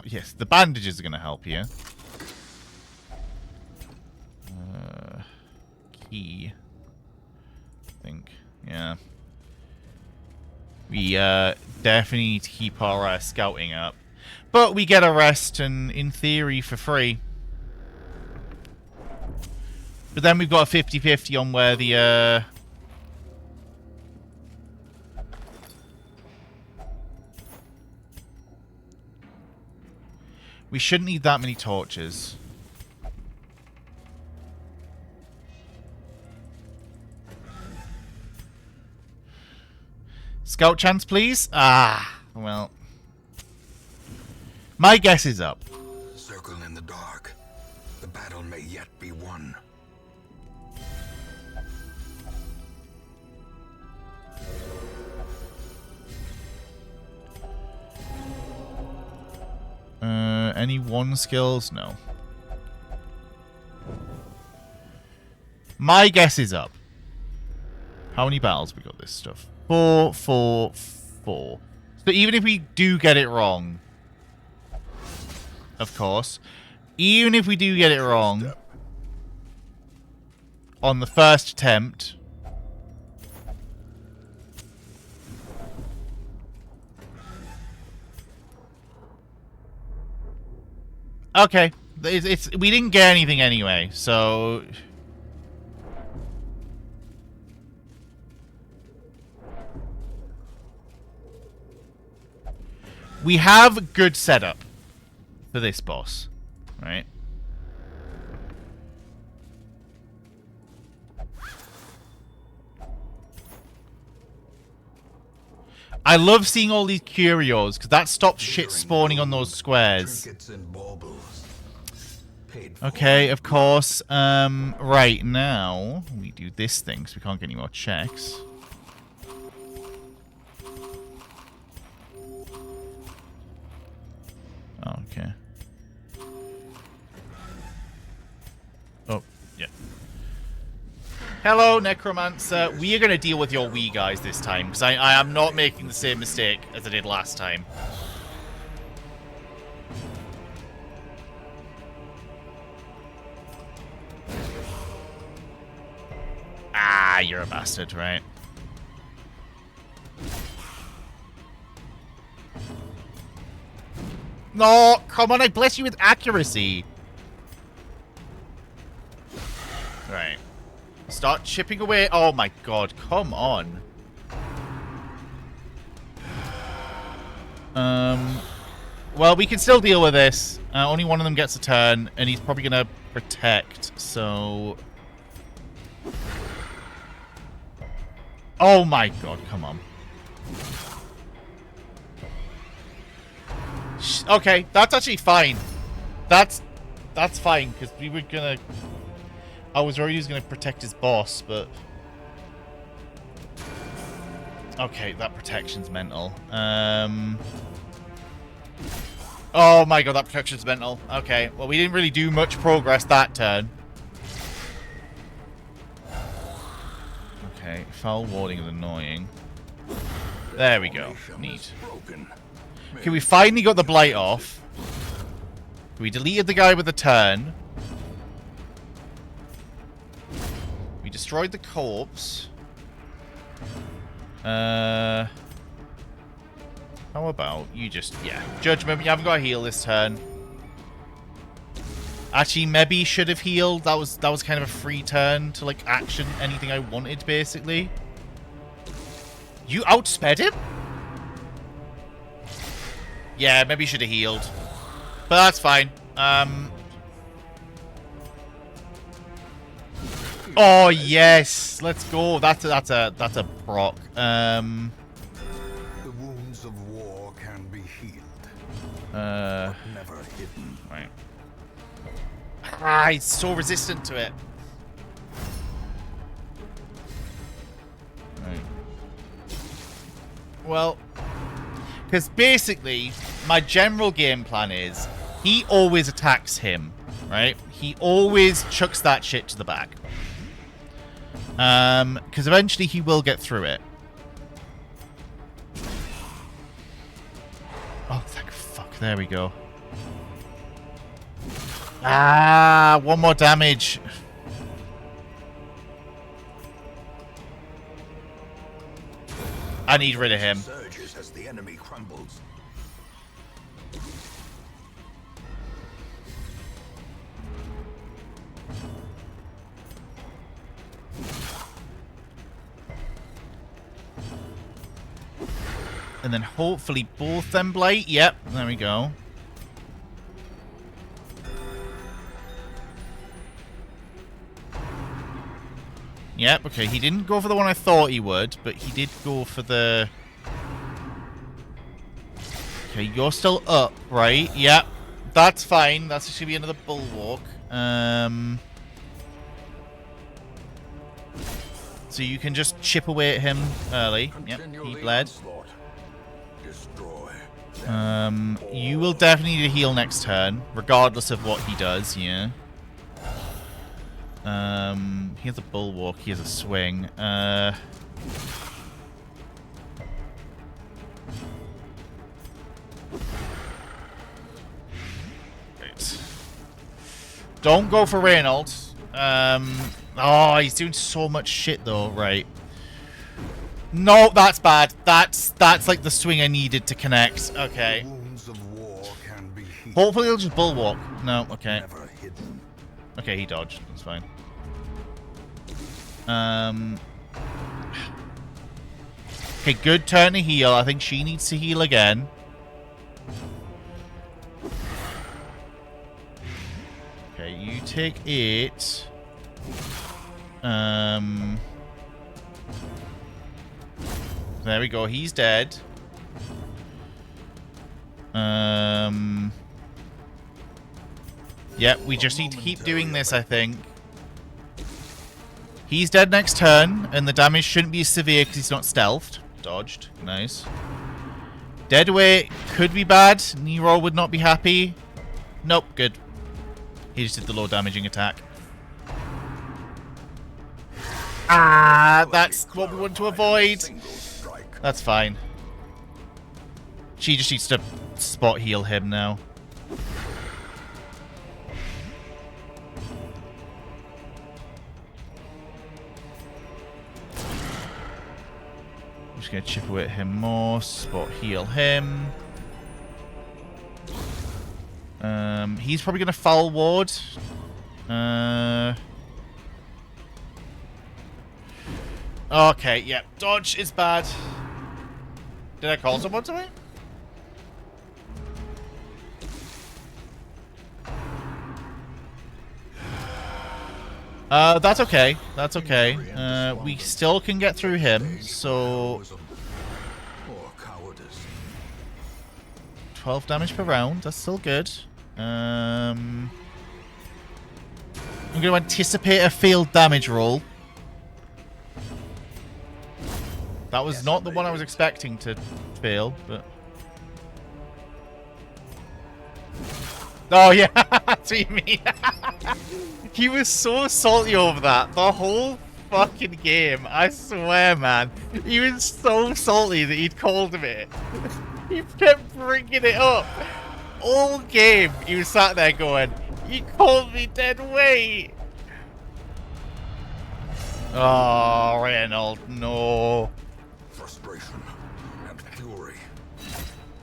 Yes, the bandages are going to help you. Key. I think. Yeah. We definitely need to keep our scouting up. But we get a rest, and in theory, for free. But then we've got a 50-50 on where the... We shouldn't need that many torches. Scout chance, please? Ah, well. My guess is up. Circle in the dark. The battle may yet be won. Any one skills? No. My guess is up. How many battles we got this stuff? 4, 4, 4. So even if we do get it wrong, of course, even if we do get it wrong on the first attempt, okay, we didn't get anything anyway, so we have a good setup for this boss, right? I love seeing all these curios because that stops shit spawning on those squares. Okay, of course. Right now we do this thing because we can't get any more checks. Okay. Oh, yeah. Hello, Necromancer. We are going to deal with your Wii guys this time, because I am not making the same mistake as I did last time. Ah, you're a bastard, right? No, come on, I bless you with accuracy. Right. Start chipping away. Oh my god, come on. Well, we can still deal with this. Only one of them gets a turn, and he's probably going to protect, so... Oh my god, come on. Okay, that's actually fine. That's fine, because we were gonna... I was worried he was gonna protect his boss, but... Okay, that protection's mental. Oh my god, that protection's mental. Okay, well, we didn't really do much progress that turn. Okay, foul warding is annoying. There we go. Neat. Okay, we finally got the blight off. We deleted the guy with the turn. We destroyed the corpse. How about you just... Yeah. Judgment, you haven't got to heal this turn. Actually, maybe should have healed. That was kind of a free turn to, like, action anything I wanted, basically. You outsped him? Yeah, maybe you should have healed. But that's fine. Oh, yes. Let's go. That's a proc. The wounds of war can be healed. But never hidden. Right. Ah, he's so resistant to it. Right. Well, because basically, my general game plan is he always attacks him, right? He always chucks that shit to the back. Because eventually he will get through it. Oh, thank fuck. There we go. Ah, one more damage. I need rid of him. Surges as the enemy crumbles. And then hopefully both them blight. Yep, there we go. Yep, okay, he didn't go for the one I thought he would, but he did go for the... Okay, you're still up, right? Yep. That's fine. That's just gonna be another bulwark. So you can just chip away at him early. Yep, he bled. You will definitely need a heal next turn, regardless of what he does, yeah. He has a bulwark, he has a swing. Right. Don't go for Reynolds. Oh, he's doing so much shit though, right. No, that's bad. That's like the swing I needed to connect. Okay. Hopefully he'll just bulwark. No, okay. Okay, he dodged. That's fine. Okay, good turn to heal. I think she needs to heal again. Okay, you take it. There we go. He's dead. Yep, we just need to keep doing this, I think. He's dead next turn, and the damage shouldn't be severe because he's not stealthed. Dodged. Nice. Dead weight could be bad. Nero would not be happy. Nope, good. He just did the low damaging attack. Ah, that's what we want to avoid. That's fine. She just needs to spot heal him now. I'm just going to chip away at him more. Spot heal him. He's probably going to foul ward. Okay, yeah. Dodge is bad. Did I call someone to me? That's okay. That's okay. We still can get through him, so... 12 damage per round. That's still good. I'm going to anticipate a failed damage roll. That was not the one I was expecting to fail, but... Oh, yeah, that's what you mean. He was so salty over that. The whole fucking game, I swear, man. He was so salty that he'd called me. He kept bringing it up. All game, he was sat there going, "You called me dead weight." Oh, Reynolds, no. Frustration and fury,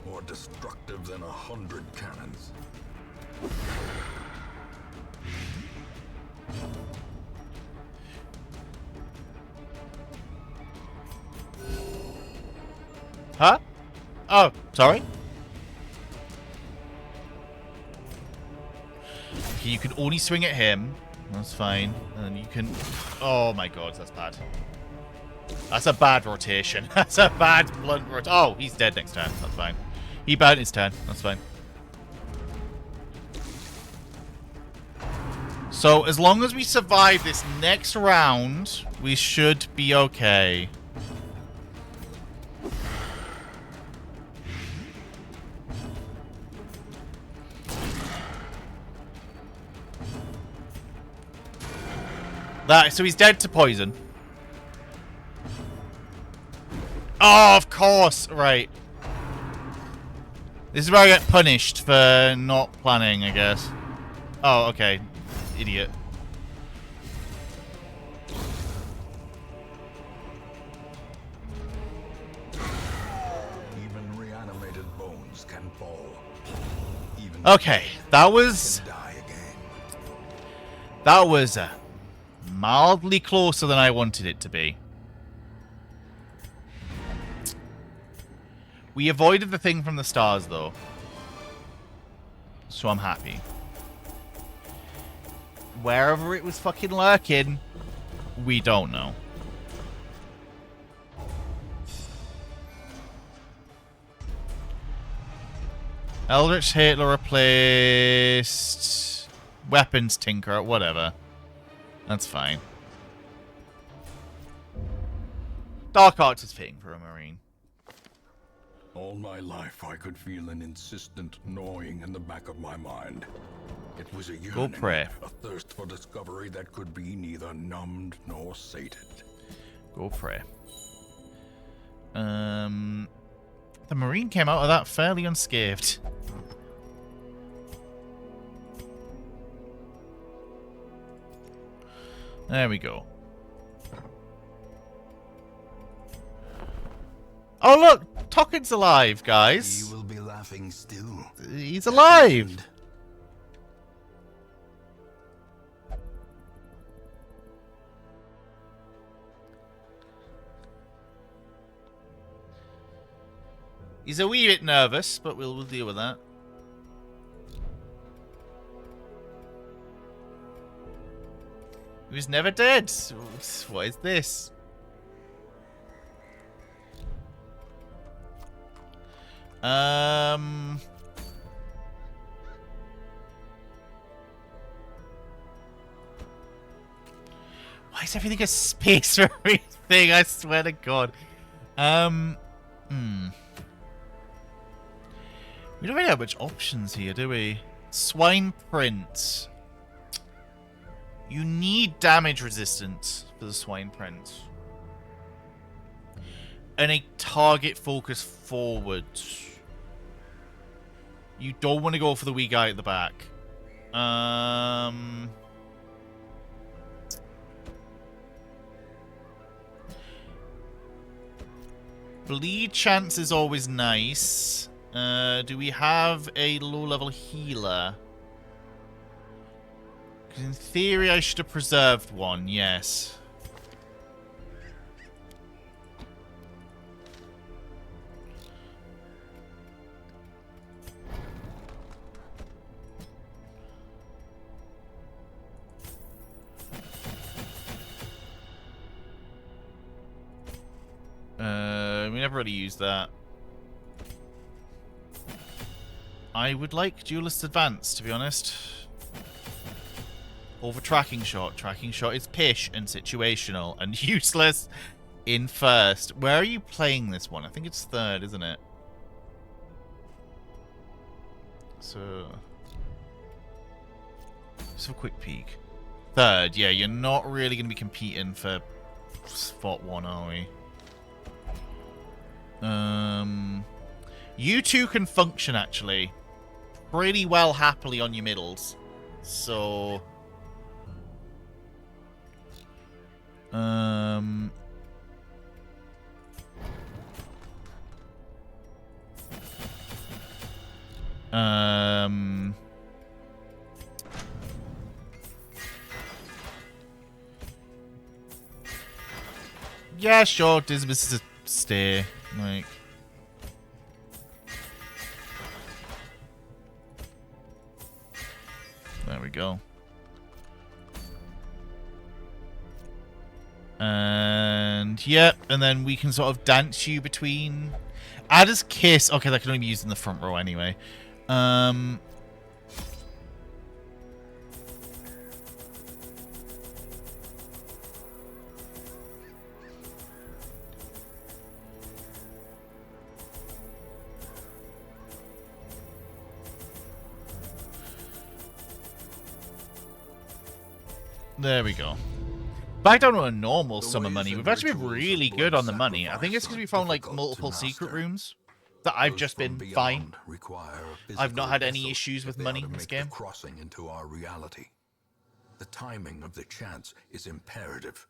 more destructive than 100 cannons. Huh? Oh, sorry. Okay, you can only swing at him. That's fine. And then you can... Oh my god, that's bad. That's a bad rotation. That's a bad blunt rotation. Oh, he's dead next turn. That's fine. He burned his turn. That's fine. So, as long as we survive this next round, we should be okay. So he's dead to poison. Oh, of course. Right. This is where I get punished for not planning, I guess. Oh, okay. Idiot. Even reanimated bones can fall. Even Okay, that was mildly closer than I wanted it to be. We avoided the thing from the stars, though. So I'm happy. Wherever it was fucking lurking, we don't know. Eldritch Hitler replaced Weapons Tinker, whatever. That's fine. Dark Arts is fitting for a Marine. All my life I could feel an insistent gnawing in the back of my mind. It was a yearning, pray. a thirst for discovery that could be neither numbed nor sated. Go pray. The Marine came out of that fairly unscathed. There we go. Oh look! Tocken's alive, guys! He will be laughing still. He's alive! He's a wee bit nervous, but we'll deal with that. He was never dead. What is this? Why is everything a space for everything? I swear to God. We don't really have much options here, do we? Swine print. You need damage resistance for the swine print. And a target focus forward. You don't want to go for the wee guy at the back. Bleed chance is always nice. Do we have a low-level healer? Because in theory I should have preserved one, yes. We never really used that. I would like Duelist Advance, to be honest. Over Tracking Shot. Tracking Shot is pish and situational and useless in first. Where are you playing this one? I think it's third, isn't it? So... Just a quick peek. Third, yeah, you're not really going to be competing for spot one, are we? You two can function, actually, pretty well happily on your middles. So... Yeah, sure, Dismas is a stay. Like... There we go. And yep, and then we can sort of dance you between Ada's Kiss. Okay, that can only be used in the front row anyway. There we go. Back down to a normal summer money. We've actually been really good on the money. I think it's because we found like multiple secret rooms that I've just been fine. I've not had any issues with money in this game. Crossing into our reality. The timing of the chance is imperative.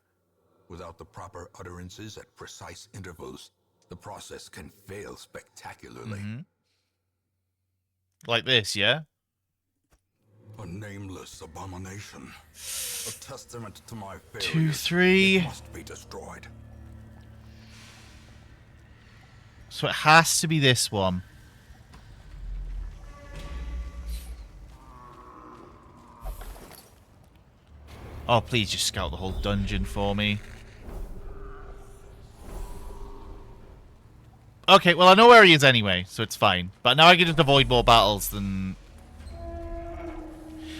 Without the proper utterances at precise intervals, the process can fail spectacularly. Like this, yeah? A nameless abomination. A testament to my failures. 2, 3. It must be destroyed. So it has to be this one. Oh, please just scout the whole dungeon for me. Okay, well, I know where he is anyway, so it's fine. But now I can just avoid more battles than...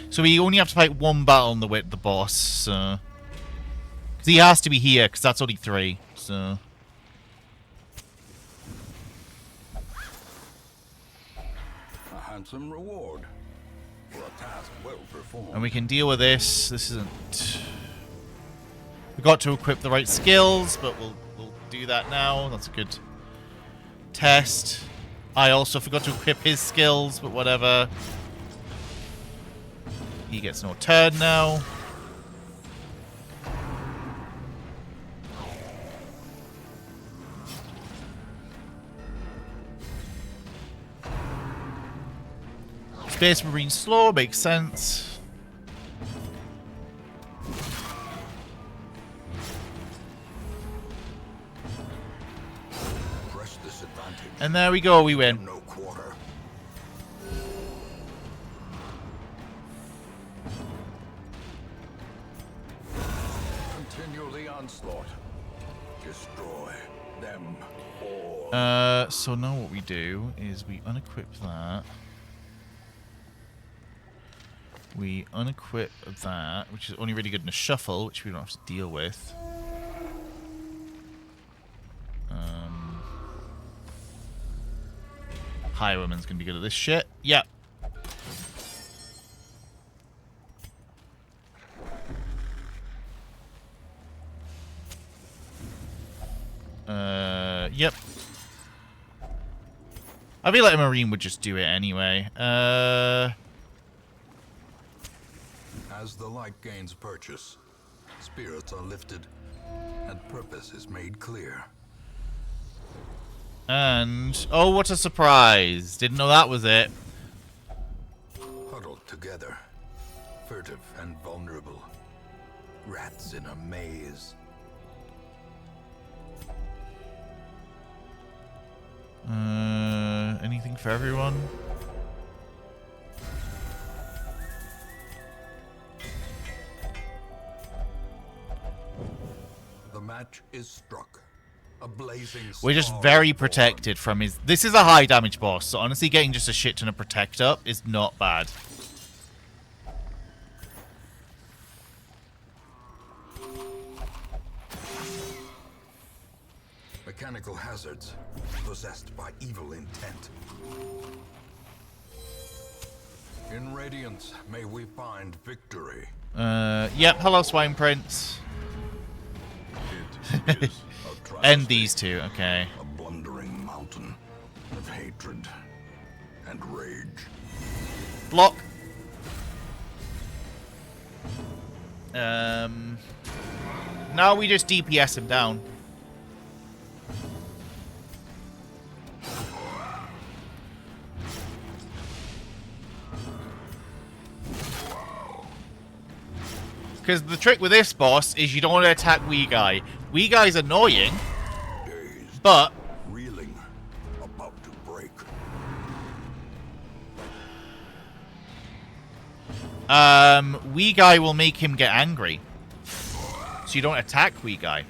So we only have to fight one battle on the way to the boss, so... Because he has to be here, because that's only 3, so... A handsome reward for a task well performed. And we can deal with this. This isn't... We got to equip the right skills, but we'll do that now. That's a good test. I also forgot to equip his skills, but whatever. He gets no turn now. Space Marine slow makes sense. Press this advantage. And there we go, we win. No quarter. Continue the onslaught. Destroy them all. So now what we do is we unequip that. We unequip that, which is only really good in a shuffle, which we don't have to deal with. Highwayman's gonna be good at this shit. Yep. Yep. I feel like a Marine would just do it anyway. As the light gains purchase, spirits are lifted, and purpose is made clear. And... oh, what a surprise. Didn't know that was it. Huddled together, furtive and vulnerable. Rats in a maze. Anything for everyone? The match is struck. A blazing We're just star very is born. protected from his... This is a high damage boss, so honestly getting just a shit ton of protect up is not bad. Mechanical hazards possessed by evil intent. In Radiance, may we find victory. Yep, hello Swine Prince. It is a End travesty, these two, okay. a blundering mountain of hatred and rage. Block. Now we just DPS him down. Because the trick with this boss is you don't want to attack Wee Guy. Wee Guy's annoying, Dazed, but... reeling, about to break. Wee Guy will make him get angry. So you don't attack Wee Guy.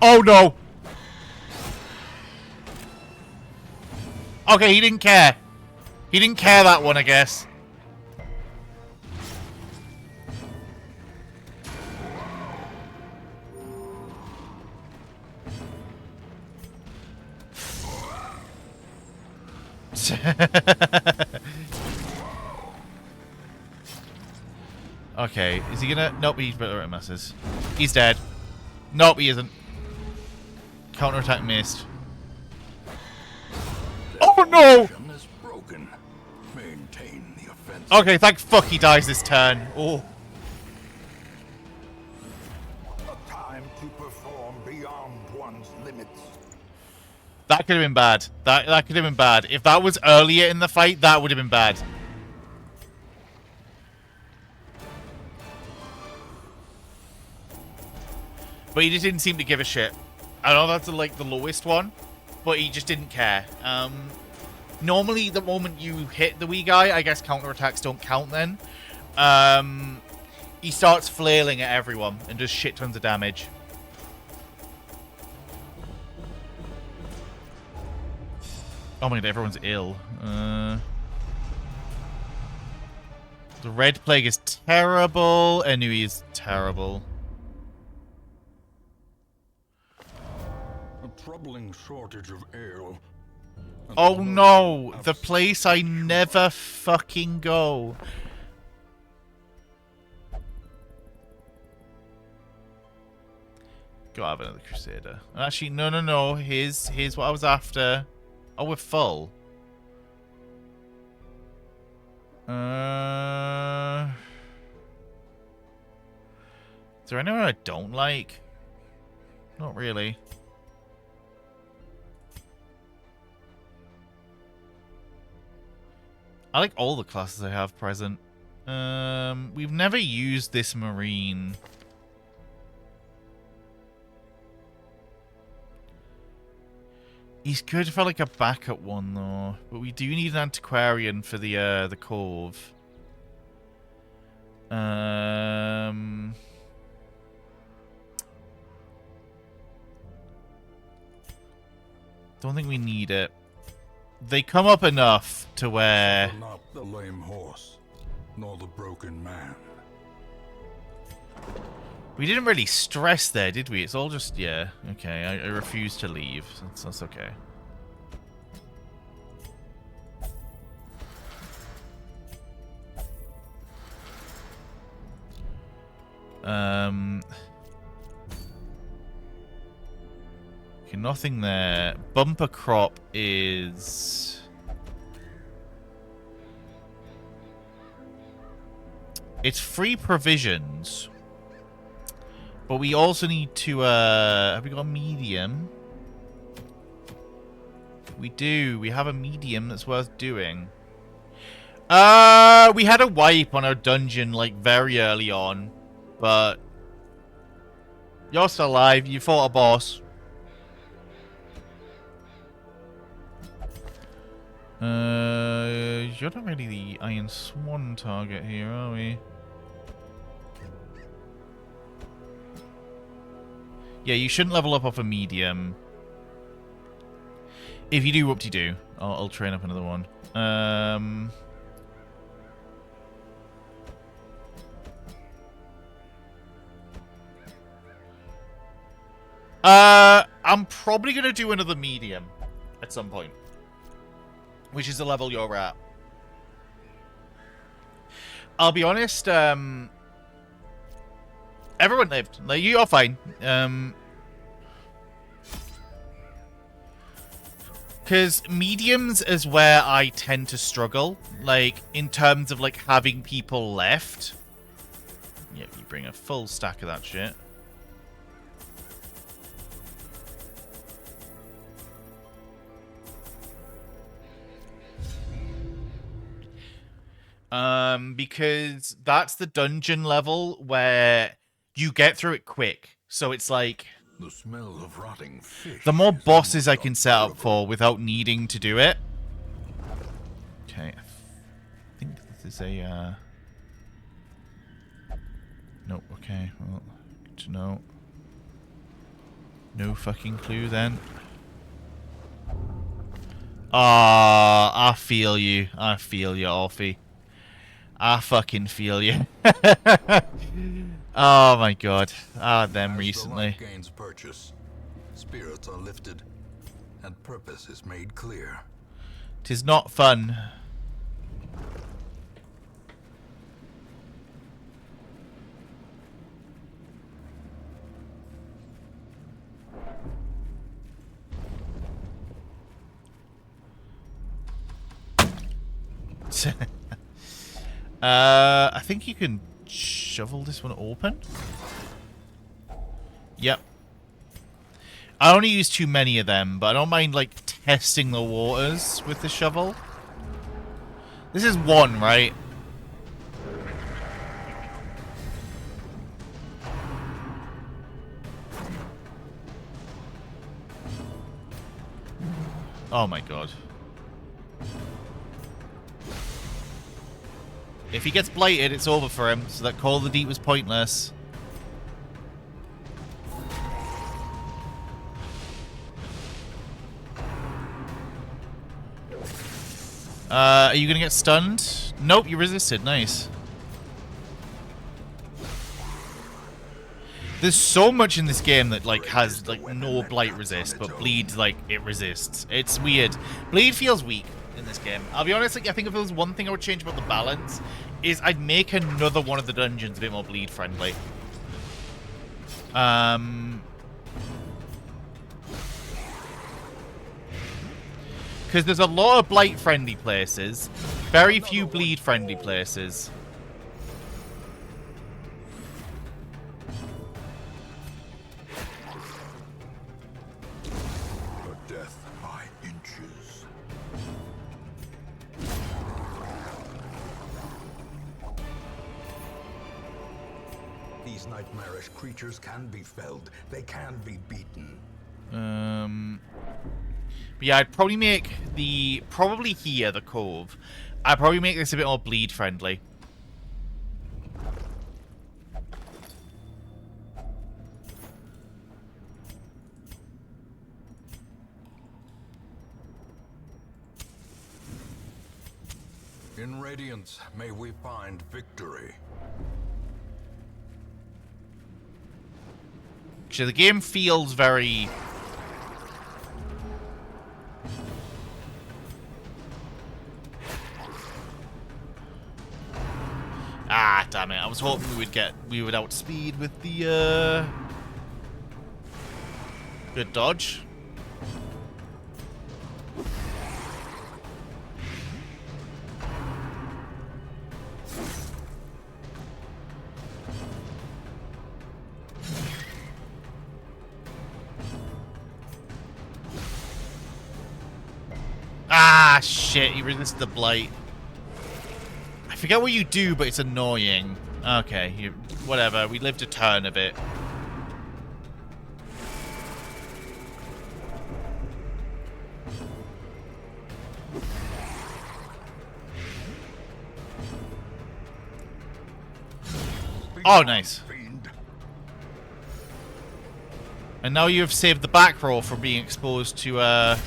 Oh no! Okay, he didn't care. He didn't care that one, I guess. Okay, is he gonna... Nope, he's better at misses. He's dead. Nope, he isn't. Counterattack missed. Oh no! Is broken. Maintain the offensive. Okay, thank fuck he dies this turn. Oh. A time to perform beyond one's limits. That could have been bad. That could have been bad. If that was earlier in the fight, that would have been bad. But he just didn't seem to give a shit. I know that's like the lowest one, but he just didn't care. Normally, the moment you hit the wee guy, I guess counterattacks don't count then. He starts flailing at everyone and does shit tons of damage. Oh my god, everyone's ill. The Red Plague is terrible. Ennui is terrible. A troubling shortage of ale. Oh no! The place I never fucking go. Go have another Crusader. Actually, no. Here's what I was after. Oh, we're full. Is there anyone I don't like? Not really. I like all the classes I have present. We've never used this Marine. He's good for like a backup one though, but we do need an antiquarian for the Cove. Don't think we need it. They come up enough to where... Not the lame horse, nor the broken man. We didn't really stress there, did we? It's all just... Yeah, okay. I refuse to leave. That's okay. Okay, nothing there. Bumper crop is... It's free provisions. But we also need to, have we got a medium? We do. We have a medium that's worth doing. We had a wipe on our dungeon, like, very early on. But... You're still alive. You fought a boss. You're not really the Iron Swan target here, are we? Yeah, you shouldn't level up off a medium. If you do, whoop-de-doo. I'll train up another one. I'm probably going to do another medium at some point. Which is the level you're at. I'll be honest, everyone lived. Like, you're fine. Because mediums is where I tend to struggle. Like, in terms of, like, having people left. Yeah, you bring a full stack of that shit. Because that's the dungeon level where you get through it quick. So it's like... The smell of rotting fish. The more bosses I can set up for without needing to do it. Okay. I think this is a, Nope, okay. Well, good to know. No fucking clue then. Ah, I feel you. I feel you, Alfie. I fucking feel you. Oh my god. Them recently. The gains purchase, spirits are lifted, and purpose is made clear. 'Tis not fun. I think you can shovel this one open. Yep. I only use too many of them, but I don't mind, like, testing the waters with the shovel. This is one, right? Oh my god. If he gets blighted, it's over for him, so that Call of the Deep was pointless. Are you gonna get stunned? Nope, you resisted. Nice. There's so much in this game that like has like no blight resist, but bleed like it resists. It's weird. Bleed feels weak in this game. I'll be honest, like I think if there was one thing I would change about the balance, is I'd make another one of the dungeons a bit more bleed friendly. Because there's a lot of blight friendly places, very few bleed friendly places. Death by inches. These nightmarish creatures can be felled. They can be beaten. But yeah, I'd probably make probably here, the cove. I'd probably make this a bit more bleed friendly. In Radiance, may we find victory. So the game feels very... Ah, damn it. I was hoping we would outspeed with the, good dodge. Ah, shit. He resisted the blight. I forget what you do, but it's annoying. Okay, whatever. We lived a turn of it. Oh, nice. And now you have saved the back row from being exposed to,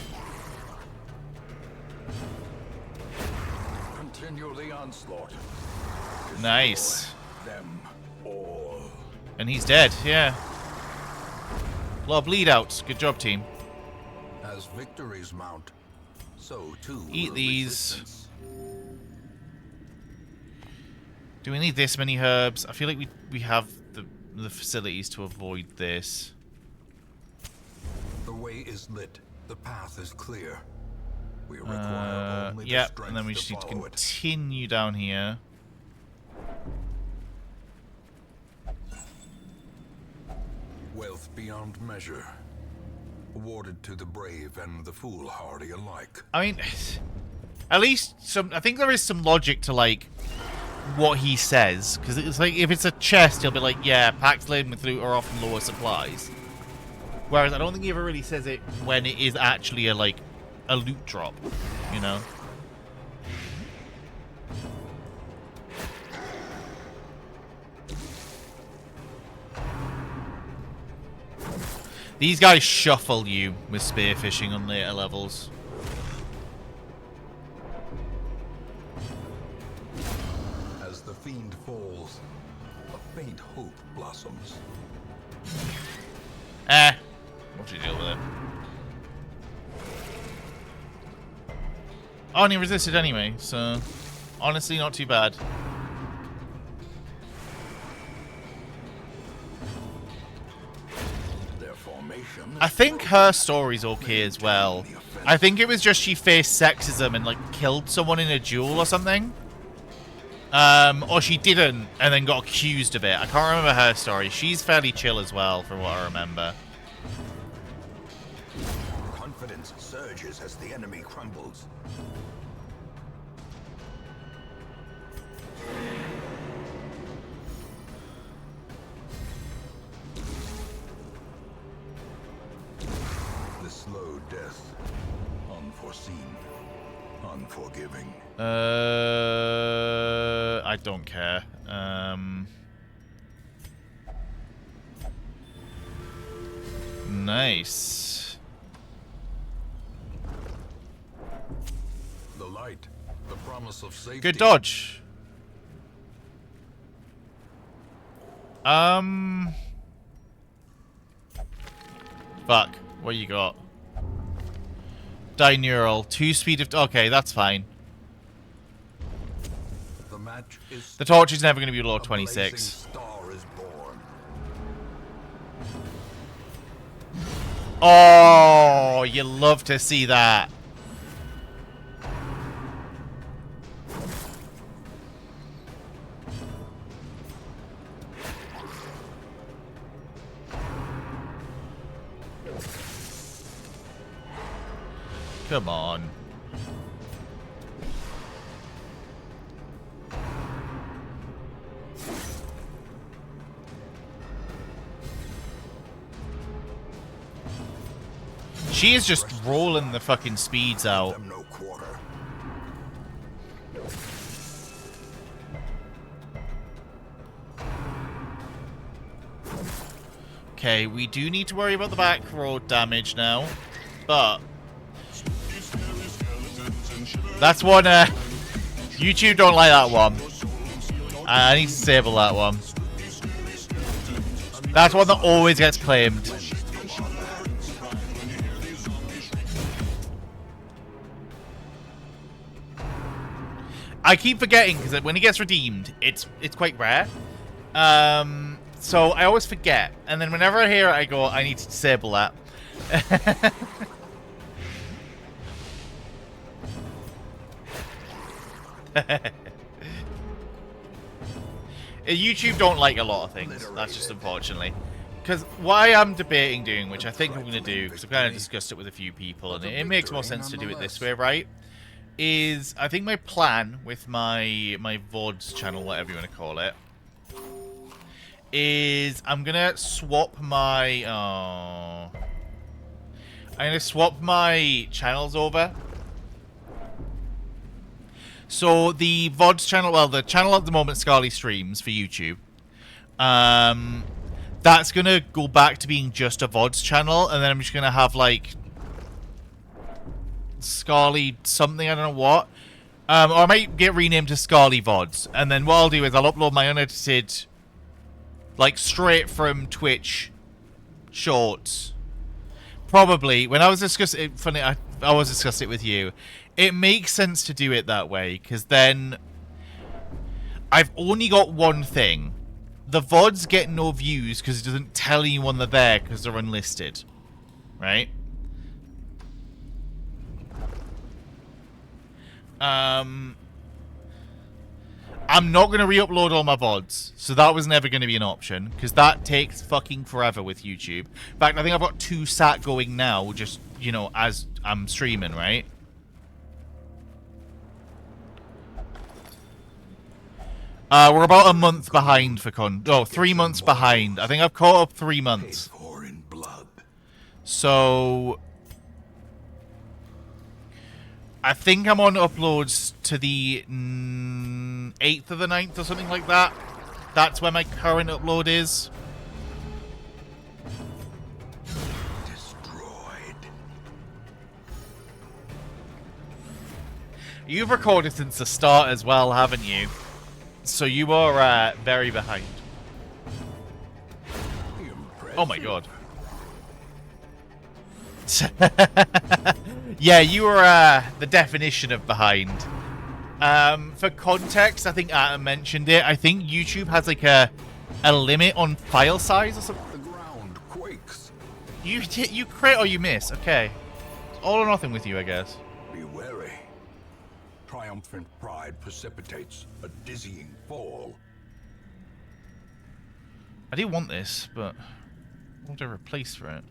Continue the onslaught. Nice. Them all. And he's dead, yeah. A lot of bleed outs. Good job, team. As victories mount, so too Eat will these. resistance. Do we need this many herbs? I feel like we have the facilities to avoid this. The way is lit. The path is clear. We require only the Yep, strength and then we just need to follow it. continue down here. Wealth beyond measure, awarded to the brave and the foolhardy alike. I mean, at least I think there is some logic to like what he says, because it's like if it's a chest, he'll be like, yeah, packs laden with loot are often lower supplies. Whereas I don't think he ever really says it when it is actually a loot drop, you know. These guys shuffle you with spearfishing on later levels. As the fiend falls, a faint hope blossoms. What's your deal with it? Oh, and he resisted anyway, so honestly not too bad. I think her story's okay as well. I think it was just she faced sexism and like killed someone in a duel or something. Or she didn't and then got accused of it. I can't remember her story. She's fairly chill as well, from what I remember. Confidence surges as the enemy crumbles. The slow death, unfortunate. unforeseen, unforgiving. I don't care. Nice. The light, the promise of safety. Good dodge. Fuck. What you got? Dineural. 2 speed of... Okay, that's fine. The match is... The torch is never going to be below 26. Star is born. Oh, you love to see that. Come on. She is just rolling the fucking speeds out. Them no quarter. Okay, we do need to worry about the back road damage now, but that's one, YouTube don't like that one. I need to disable that one. That's one that always gets claimed. I keep forgetting because when he gets redeemed, it's quite rare. So I always forget, and then whenever I hear it, I go, I need to disable that. YouTube don't like a lot of things. That's just unfortunately. Because what I am debating doing, which I think I'm going to do, because I've kind of discussed it with a few people, and it makes more sense to do it this way, right? Is I think my plan with my VODs channel, whatever you want to call it, is I'm gonna swap my channels over. So the VODs channel, well, the channel at the moment, Scarly Streams for YouTube, that's gonna go back to being just a VODs channel, and then I'm just gonna have like Scarly something, I don't know what. Or I might get renamed to Scarly VODs, and then what I'll do is I'll upload my unedited, like straight from Twitch shorts. Probably when I was discussing it, funny, I was discussing it with you. It makes sense to do it that way because then I've only got one thing. The VODs get no views because it doesn't tell anyone they're there because they're unlisted, right? I'm not going to re-upload all my VODs, so that was never going to be an option, because that takes fucking forever with YouTube. In fact, I think I've got 2 sat going now, just, you know, as I'm streaming, right? We're about a month behind for 3 months behind. I think I've caught up 3 months. So I think I'm on uploads to the 8th or the 9th or something like that. That's where my current upload is. Destroyed. You've recorded since the start as well, haven't you? So you are very behind. Oh my god. Yeah, you were the definition of behind. For context, I think Adam mentioned it. I think YouTube has like a limit on file size or something. The ground quakes. You crit or you miss. Okay, it's all or nothing with you, I guess. Be wary. Triumphant pride precipitates a dizzying fall. I do want this, but I want to replace for it.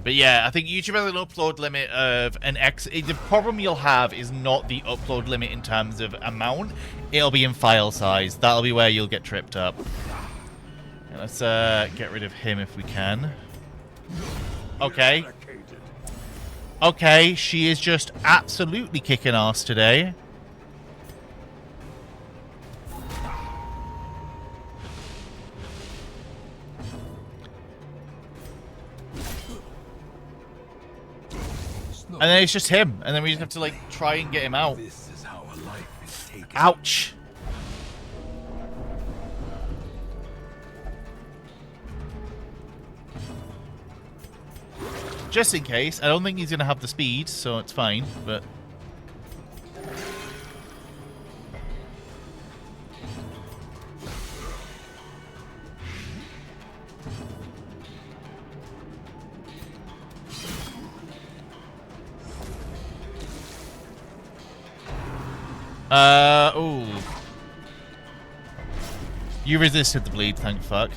But yeah, I think YouTube has an upload limit of an X. The problem you'll have is not the upload limit in terms of amount. It'll be in file size. That'll be where you'll get tripped up. Let's get rid of him if we can. Okay. Okay, she is just absolutely kicking ass today. And then it's just him, and then we just have to like try and get him out. This is how a life is taken. Ouch. Just in case. I don't think he's going to have the speed, so it's fine, but... ooh. You resisted the bleed, thank fuck.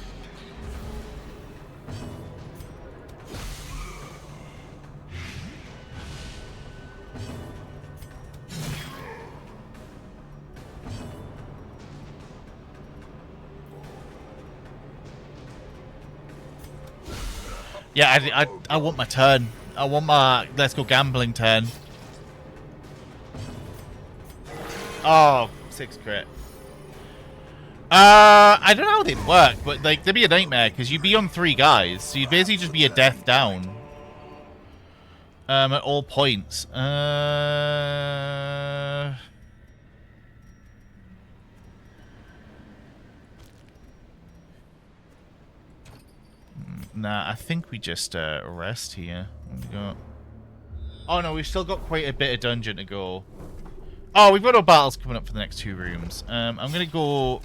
Yeah, I want my turn. I want my let's go gambling turn. Oh, 6 crit. I don't know how they'd work, but like they'd be a nightmare because you'd be on 3 guys, so you'd basically just be a death down. At all points. Nah, I think we just rest here. What we got? Oh no, we've still got quite a bit of dungeon to go. Oh, we've got our battles coming up for the next 2 rooms. I'm gonna go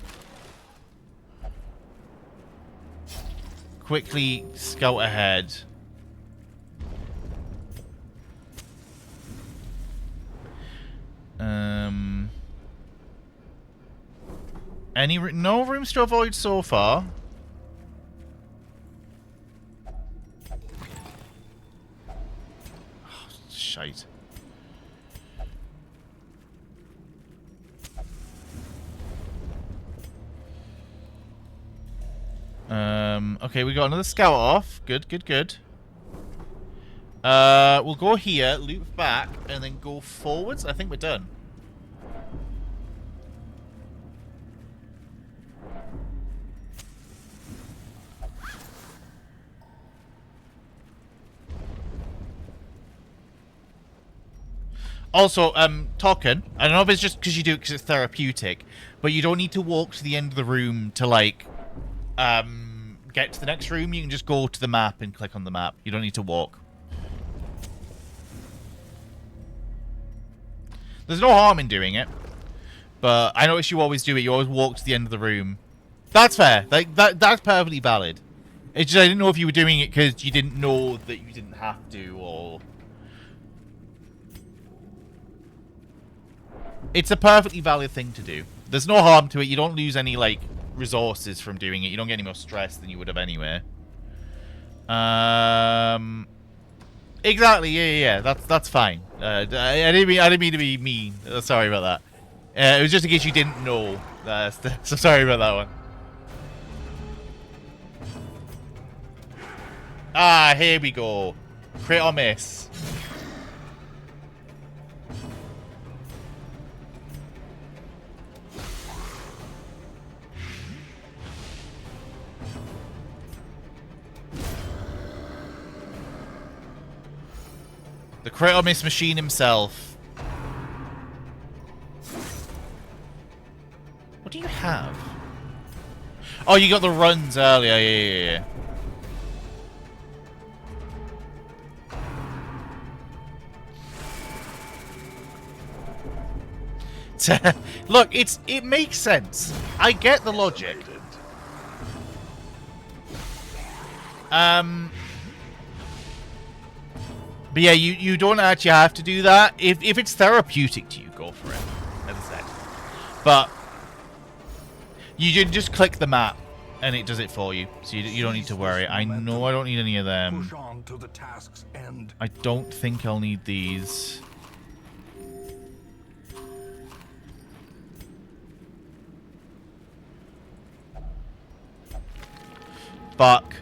quickly scout ahead. No rooms to avoid so far. Oh, shite. Okay, we got another scout off. Good, good, good. We'll go here, loop back, and then go forwards. I think we're done. Also, Token, I don't know if it's just because you do it because it's therapeutic, but you don't need to walk to the end of the room to, like, get to the next room. You can just go to the map and click on the map. You don't need to walk. There's no harm in doing it, but I notice you always do it. You always walk to the end of the room. That's fair. Like, that's perfectly valid. It's just I didn't know if you were doing it because you didn't know that you didn't have to, or... It's a perfectly valid thing to do. There's no harm to it. You don't lose any, like, resources from doing it. You don't get any more stress than you would have anyway. Exactly. Yeah. That's fine. I didn't mean to be mean. Sorry about that. It was just in case you didn't know. So sorry about that one. Ah, here we go. Crit or miss. The crit or miss machine himself. What do you have? Oh, you got the runs earlier. Yeah. Look, it makes sense. I get the logic. But yeah, you don't actually have to do that. If it's therapeutic to you, go for it, as I said. But you just click the map, and it does it for you. So you don't need to worry. I know I don't need any of them. Push on to the task's end. I don't think I'll need these. Fuck.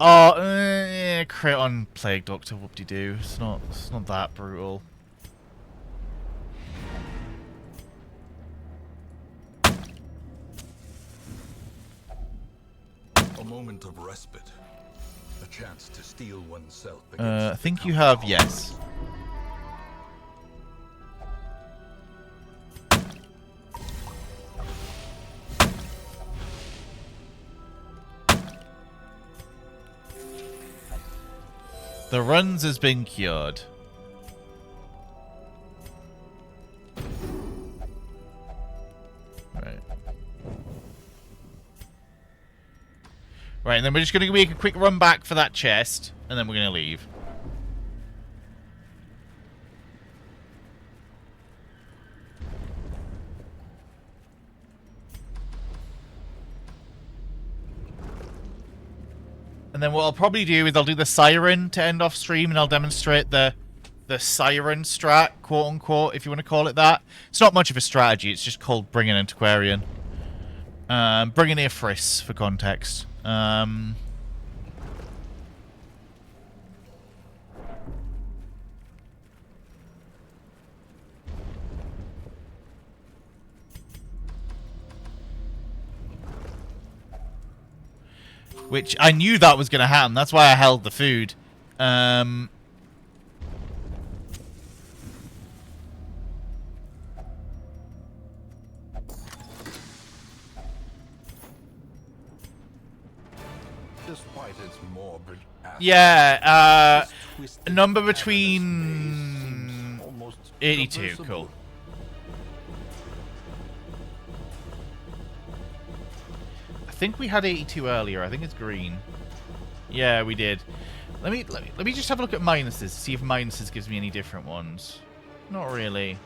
Oh, crit on Plague Doctor, whoop-de-doo. It's not that brutal. A moment of respite. A chance to steel oneself I think you have, yes. The runs has been cured. Right. Right, and then we're just going to make a quick run back for that chest, and then we're going to leave. And then what I'll probably do is I'll do the siren to end off stream, and I'll demonstrate the siren strat, quote unquote, if you want to call it that. It's not much of a strategy, it's just called bringing Antiquarian. Bringing Ifris for context. Which I knew that was going to happen. That's why I held the food. Despite its morbid Yeah, a number between 82, cool. I think we had 82 earlier. I think it's green. Yeah, we did. Let me just have a look at minuses, see if minuses gives me any different ones. Not really.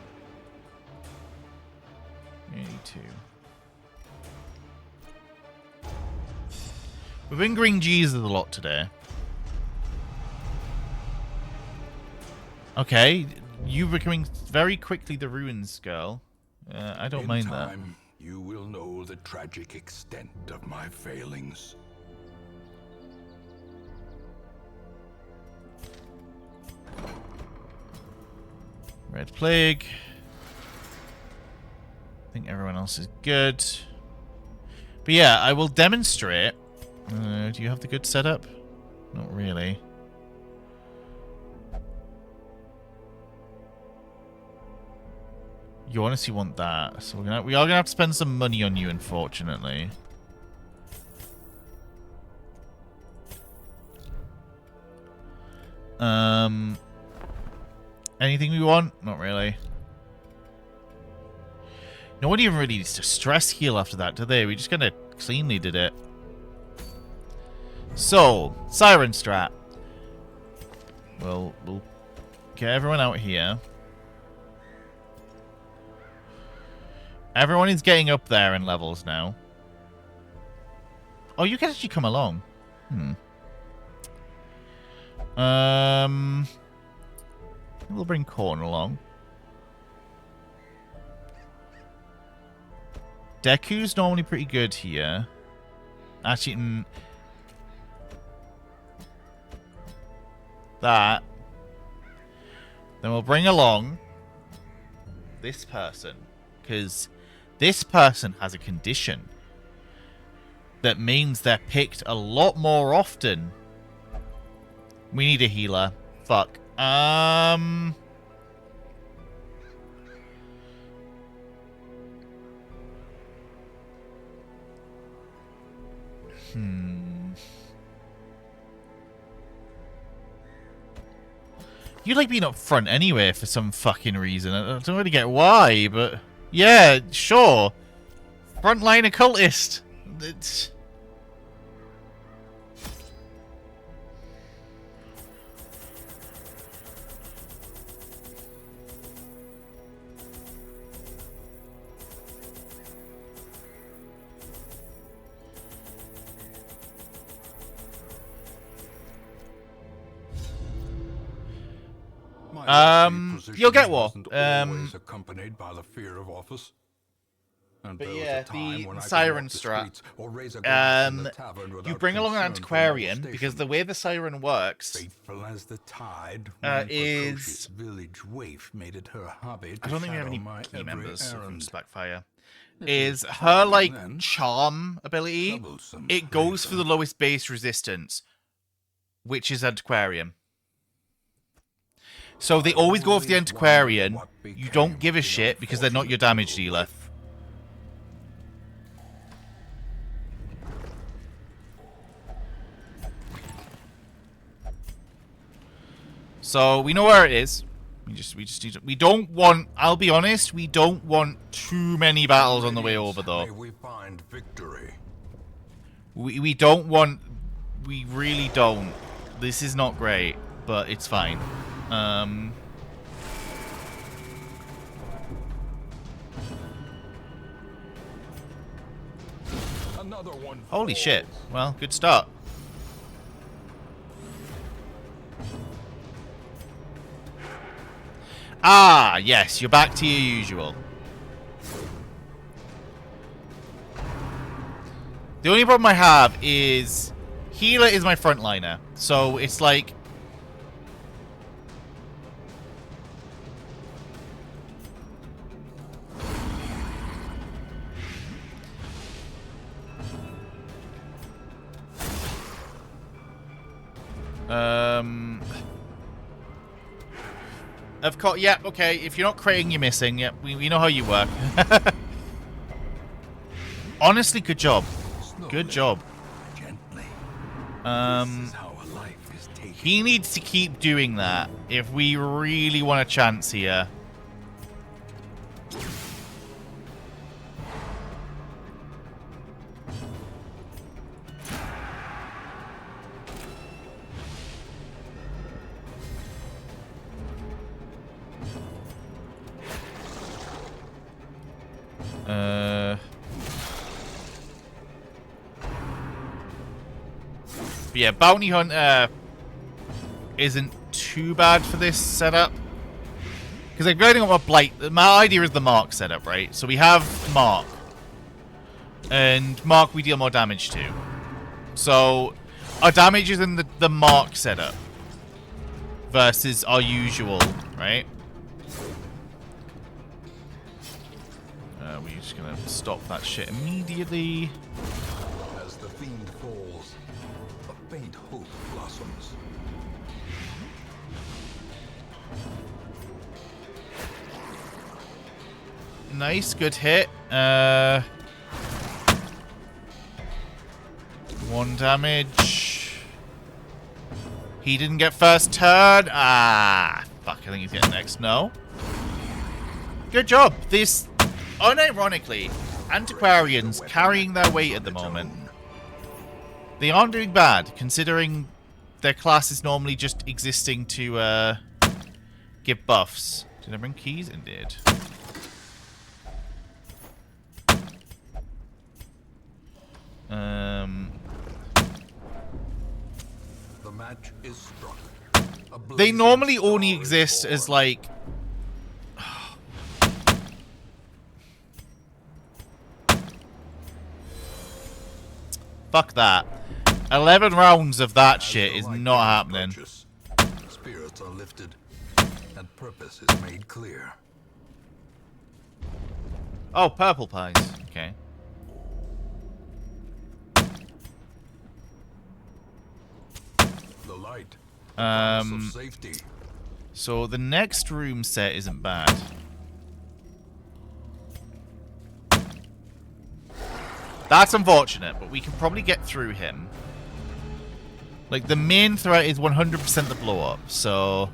82. We've been green Jesus a lot today. Okay, you becoming very quickly the ruins girl. I don't mind that. You will know the tragic extent of my failings. Red Plague. I think everyone else is good. But yeah, I will demonstrate. Do you have the good setup? Not really. You honestly want that, so we are gonna have to spend some money on you, unfortunately. Anything we want? Not really. No one even really needs to stress heal after that, do they? We just kind of cleanly did it. So, Siren Strat. We'll get everyone out here. Everyone is getting up there in levels now. Oh, you can actually come along. We'll bring Corn along. Deku's normally pretty good here. Actually, that. Then we'll bring along this person, because this person has a condition that means they're picked a lot more often. We need a healer. Fuck. You like being up front anyway for some fucking reason. I don't really get why, but yeah, sure. Frontline occultist. It's... My you'll get war. wasn't always accompanied by the fear of office. And But there was yeah, a time the when I could siren walk the strat. streets or raise a glass in the tavern You without bring along an concern for antiquarian because molestation. the way the siren works Faithful as the tide, one precocious is. village waif made it her hobby to I don't think we have shadow any my key every members, so from errand. just backfire. It Is was her like then charm ability? troublesome It goes for the reason. lowest base resistance, which is antiquarian. So they always go for the antiquarian. You don't give a shit because they're not your damage dealer. So we know where it is. We just need to, we don't want, I'll be honest, we don't want too many battles on the way over though. May we find victory. We don't want, we really don't. This is not great, but it's fine. Another one. Holy shit. Well, good start. Ah, yes, you're back to your usual. The only problem I have is healer is my frontliner, so it's like of course, yeah, okay, if you're not critting, you're missing. Yeah, we know how you work. Honestly, good job. Good job. Gently. He needs to keep doing that if we really want a chance here. But yeah, Bounty Hunter isn't too bad for this setup. Because I'm going up a Blight. My idea is the Mark setup, right? So we have Mark. And Mark we deal more damage to. So our damage is in the Mark setup. Versus our usual, right? We're just going to stop that shit immediately. As the fiend falls, a faint hope blossoms. Nice, good hit. 1 damage. He didn't get first turn. Ah, fuck, I think he's getting next. No. Good job. This, unironically, antiquarians carrying their weight at the moment. They aren't doing bad, considering their class is normally just existing to give buffs. Did I bring keys? Indeed. The match is struck. They normally only exist as like fuck that. 11 rounds of that shit is not happening. Spirits are lifted and purpose is made clear. Oh, purple pies. Okay. The light. Safety. So the next room set isn't bad. That's unfortunate, but we can probably get through him. Like, the main threat is 100% the blow up, so...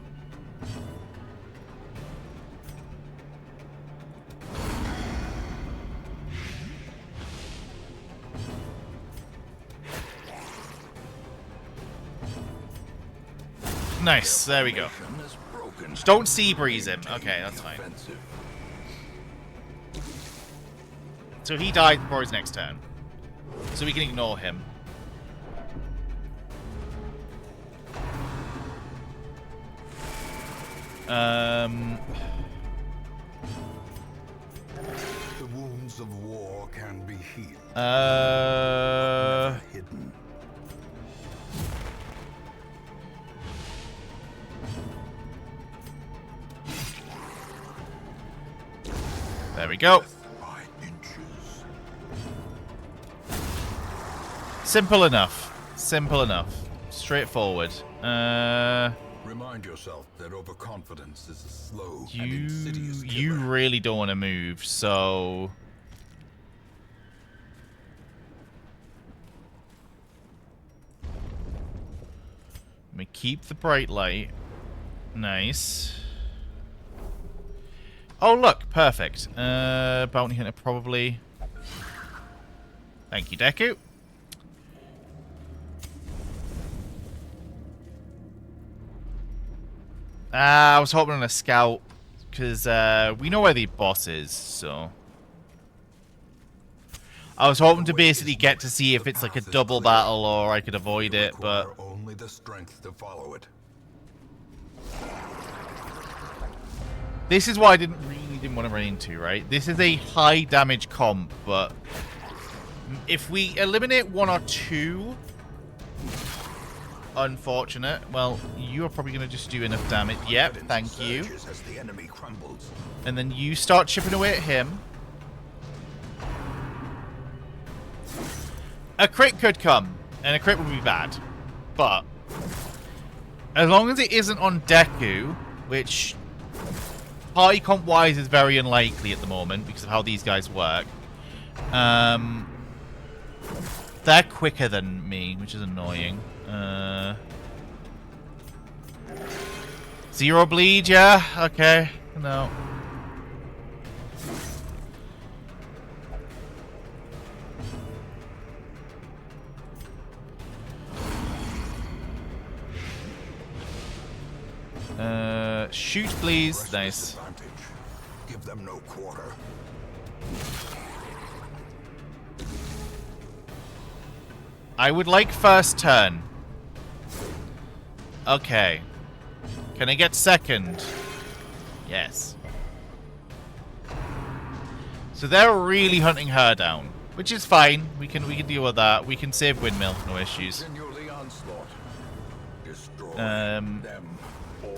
Nice, there we go. Just don't sea breeze him. Okay, that's fine. So he died before his next turn. So we can ignore him. The wounds Wounds of war can be healed. Hidden. There we go. By inches. Simple enough. Simple enough. Straightforward. Remind yourself that overconfidence is a slow and insidious killer. You really don't want to move, so... Let me keep the bright light. Nice. Oh, look. Perfect. Bounty Hunter probably... Thank you, Deku. I was hoping on a scout, because we know where the boss is, so... I was hoping to basically get to see if it's like a double battle or I could avoid it, but... Only the strength to follow it. This is what I didn't want to run into, right? This is a high damage comp, but... If we eliminate one or two... Unfortunate. Well, you are probably going to just do enough damage. Yep, thank you. As the enemy crumbles. And then you start chipping away at him. A crit could come, and a crit would be bad. But, as long as it isn't on Deku, which party comp-wise is very unlikely at the moment because of how these guys work, they're quicker than me, which is annoying. Zero bleed, yeah? Okay. No. Shoot, please. Nice. Give them no quarter. I would like first turn. Okay. Can I get second? Yes. So they're really hunting her down, which is fine. We can deal with that. We can save Windmill, no issues.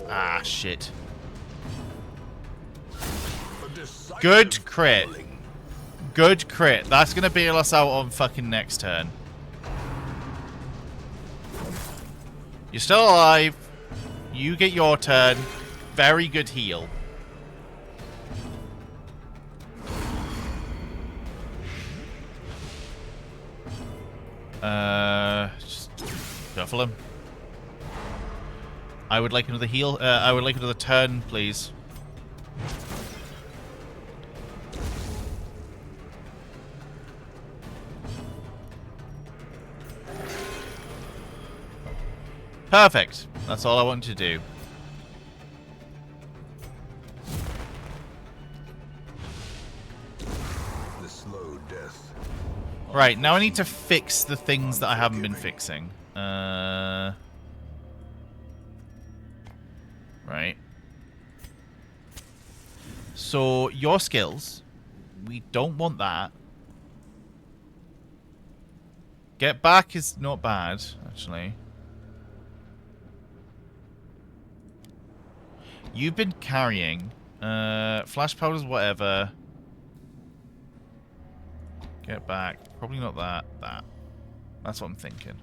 Ah, shit. Good crit. Good crit. That's gonna bail us out on fucking next turn. You're still alive. You get your turn. Very good heal. Just shuffle him. I would like another heal. I would like another turn, please. Perfect. That's all I want to do. The slow death. Right, now I need to fix the things that I haven't been fixing. Right. So, your skills. We don't want that. Get back is not bad, actually. You've been carrying. Flash powders, whatever. Get back. Probably not that. That. That's what I'm thinking.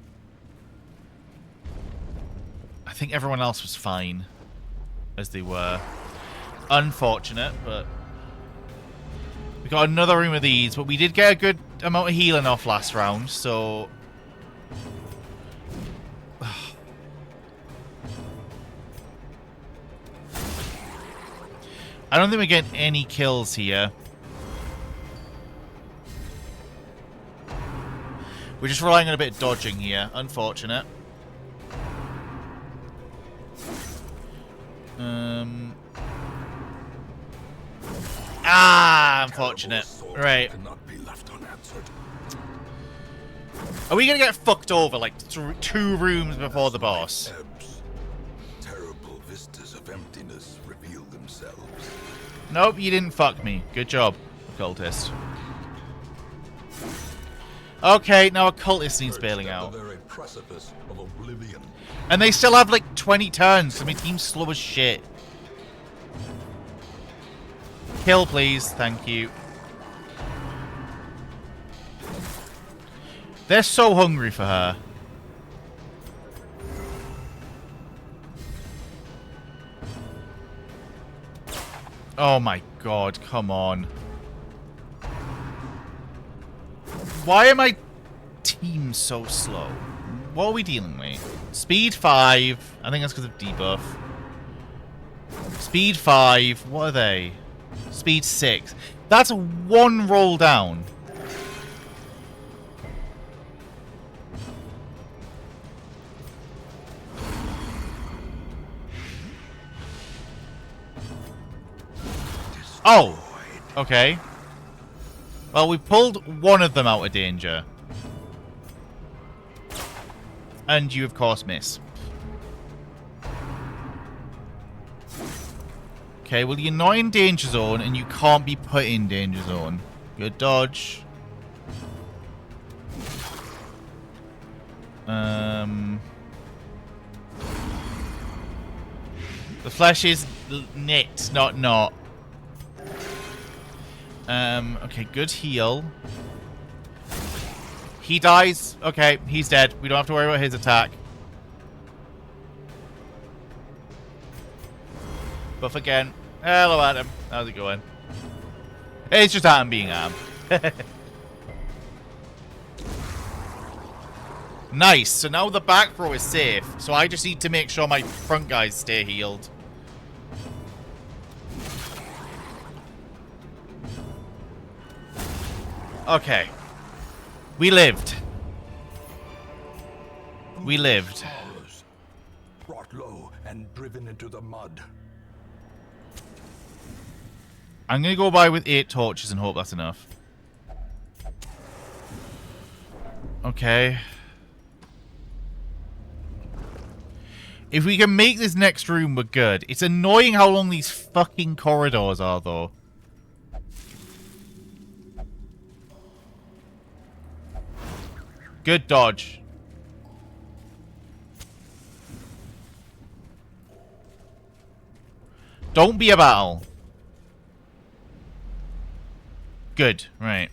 I think everyone else was fine. As they were. Unfortunate, but... We got another room of these, but we did get a good amount of healing off last round, so... I don't think we're getting any kills here. We're just relying on a bit of dodging here. Unfortunate. Unfortunate. Right. Are we gonna get fucked over like 2 rooms before the boss? Terrible vistas of emptiness reveal themselves. Nope, you didn't fuck me. Good job, occultist. Okay, now a cultist needs bailing out. The very precipice of oblivion. And they still have like 20 turns, so my team's slow as shit. Kill, please. Thank you. They're so hungry for her. Oh my god, come on. Why am I team so slow? What are we dealing with? Speed 5. I think that's because of debuff. Speed 5. What are they? Speed 6. That's one roll down. Oh! Okay. Well, we pulled one of them out of danger. And you, of course, miss. Okay, well, you're not in danger zone, and you can't be put in danger zone. Good dodge. The flesh is knit, not. Okay, good heal. He dies. Okay, he's dead. We don't have to worry about his attack. Buff again. Hello, Adam. How's it going? It's just Adam being Adam. Nice. So now the back row is safe. So I just need to make sure my front guys stay healed. Okay. We lived. We lived. Brought low and driven into the mud. I'm going to go by with 8 torches and hope that's enough. Okay. If we can make this next room, we're good. It's annoying how long these fucking corridors are, though. Good dodge. Don't be a battle. Good, right.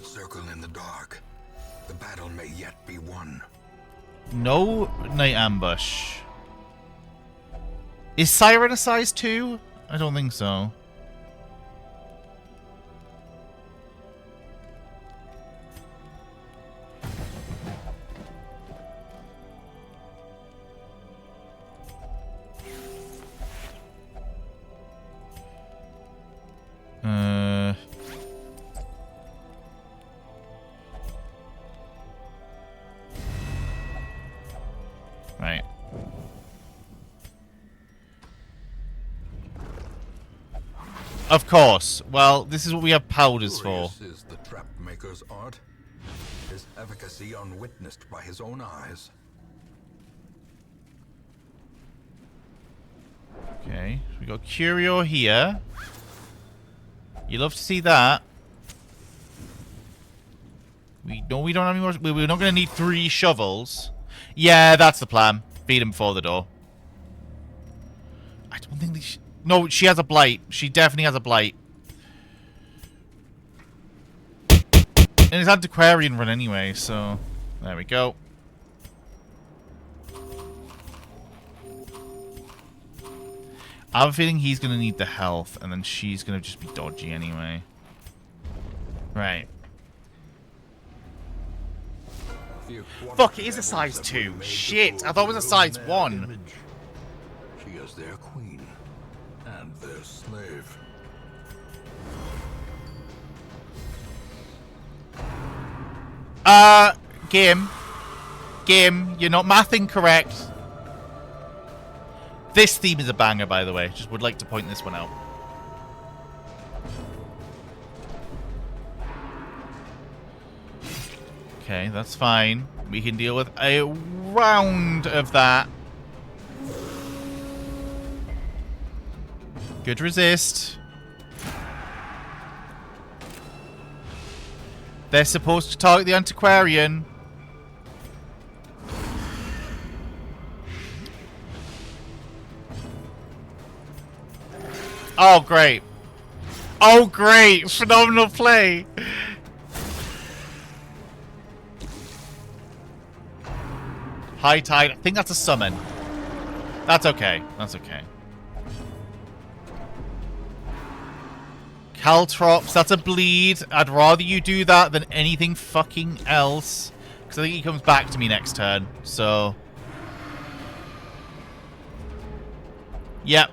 Circle in the dark. The battle may yet be won. No night ambush. Is Siren a size 2? I don't think so. Right. Of course. Well, this is what we have powders for. This is the trap maker's art. His efficacy unwitnessed by his own eyes. Okay, so we got Curio here. You love to see that. We don't have any more. We're not going to need 3 shovels. Yeah, that's the plan. Feed him before the door. I don't think they. No, she has a blight. She definitely has a blight. And it's antiquarian run anyway, so there we go. I have a feeling he's going to need the health, and then she's going to just be dodgy anyway. Right. Fuck, it is a size 2. Shit, I thought it was a size 1. She is their queen and their slave. Game, you're not mathing correct. This theme is a banger, by the way. Just would like to point this one out. Okay, that's fine. We can deal with a round of that. Good resist. They're supposed to target the antiquarian. Oh, great. Oh, great. Phenomenal play. High tide. I think that's a summon. That's okay. That's okay. Caltrops, that's a bleed. I'd rather you do that than anything fucking else. Because I think he comes back to me next turn. So. Yep.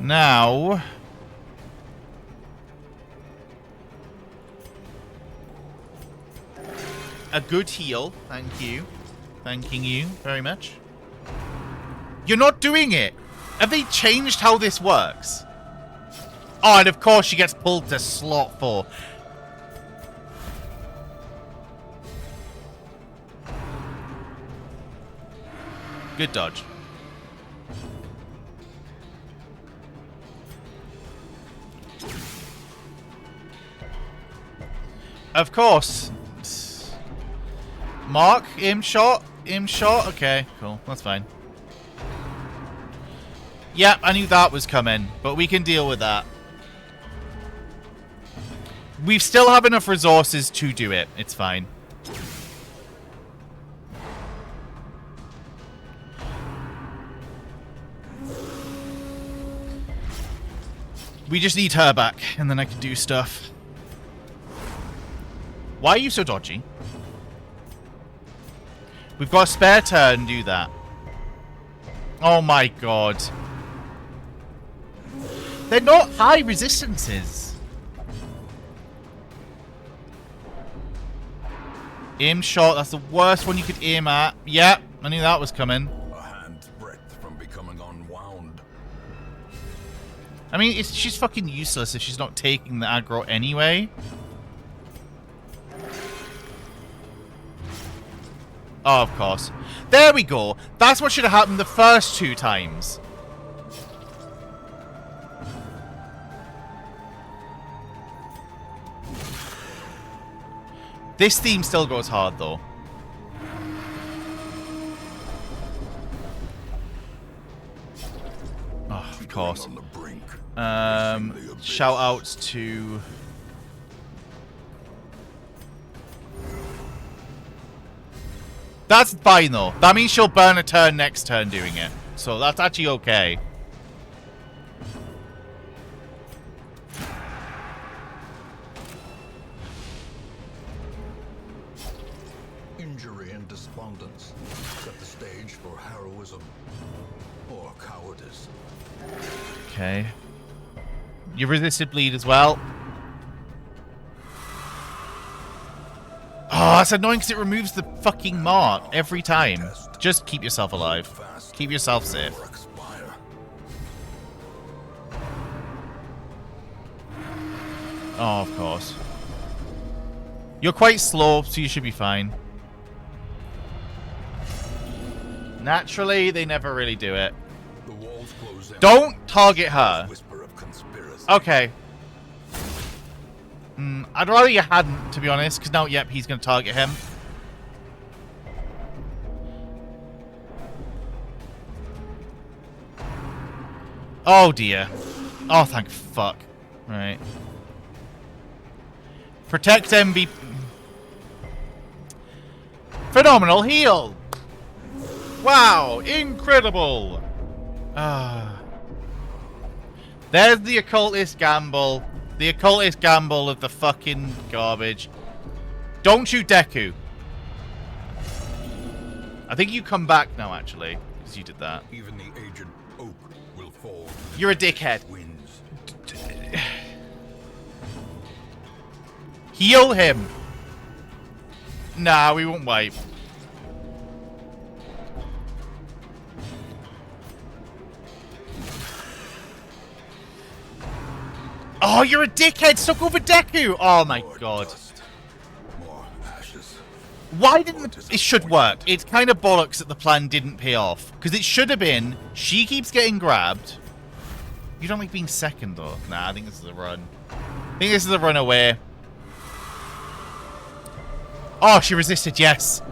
Now. A good heal. Thank you. Thanking you very much. You're not doing it. Have they changed how this works? Oh, and of course she gets pulled to slot 4. Good dodge. Of course. Mark, aim shot. Okay, cool. That's fine. Yep, I knew that was coming, but we can deal with that. We still have enough resources to do it. It's fine. We just need her back, and then I can do stuff. Why are you so dodgy? We've got a spare turn, do that. Oh my god. They're not high resistances. Aim shot, that's the worst one you could aim at. Yep, I knew that was coming. A hand's breadth from becoming unwound. I mean, she's fucking useless if she's not taking the aggro anyway. Oh, of course. There we go. That's what should have happened the first 2 times. This theme still goes hard, though. Oh, of course. Shout outs to... That's fine, though. That means she'll burn a turn next turn doing it. So that's actually okay. Injury and despondence set the stage for heroism or cowardice. Okay. You resisted bleed as well. Oh, that's annoying because it removes the fucking mark every time. Just keep yourself alive. Keep yourself safe. Oh, of course. You're quite slow, so you should be fine. Naturally, they never really do it. Don't target her. Okay. I'd rather you hadn't, to be honest, because now, yep, he's going to target him. Oh, dear. Oh, thank fuck. Right. Protect MB. Phenomenal heal. Wow, incredible. There's the occultist gamble. The occultist gamble of the fucking garbage. Don't shoot Deku. I think you come back now, actually, because you did that. Even the aged oak will fall. You're a dickhead. Heal him. Nah, we won't wipe. Oh, you're a dickhead! Stuck over Deku! Oh my god. Why didn't it should work? It's kind of bollocks that the plan didn't pay off. Because it should have been, she keeps getting grabbed. You don't like being second though? Nah, I think this is a run. I think this is a run away. Oh, she resisted, yes.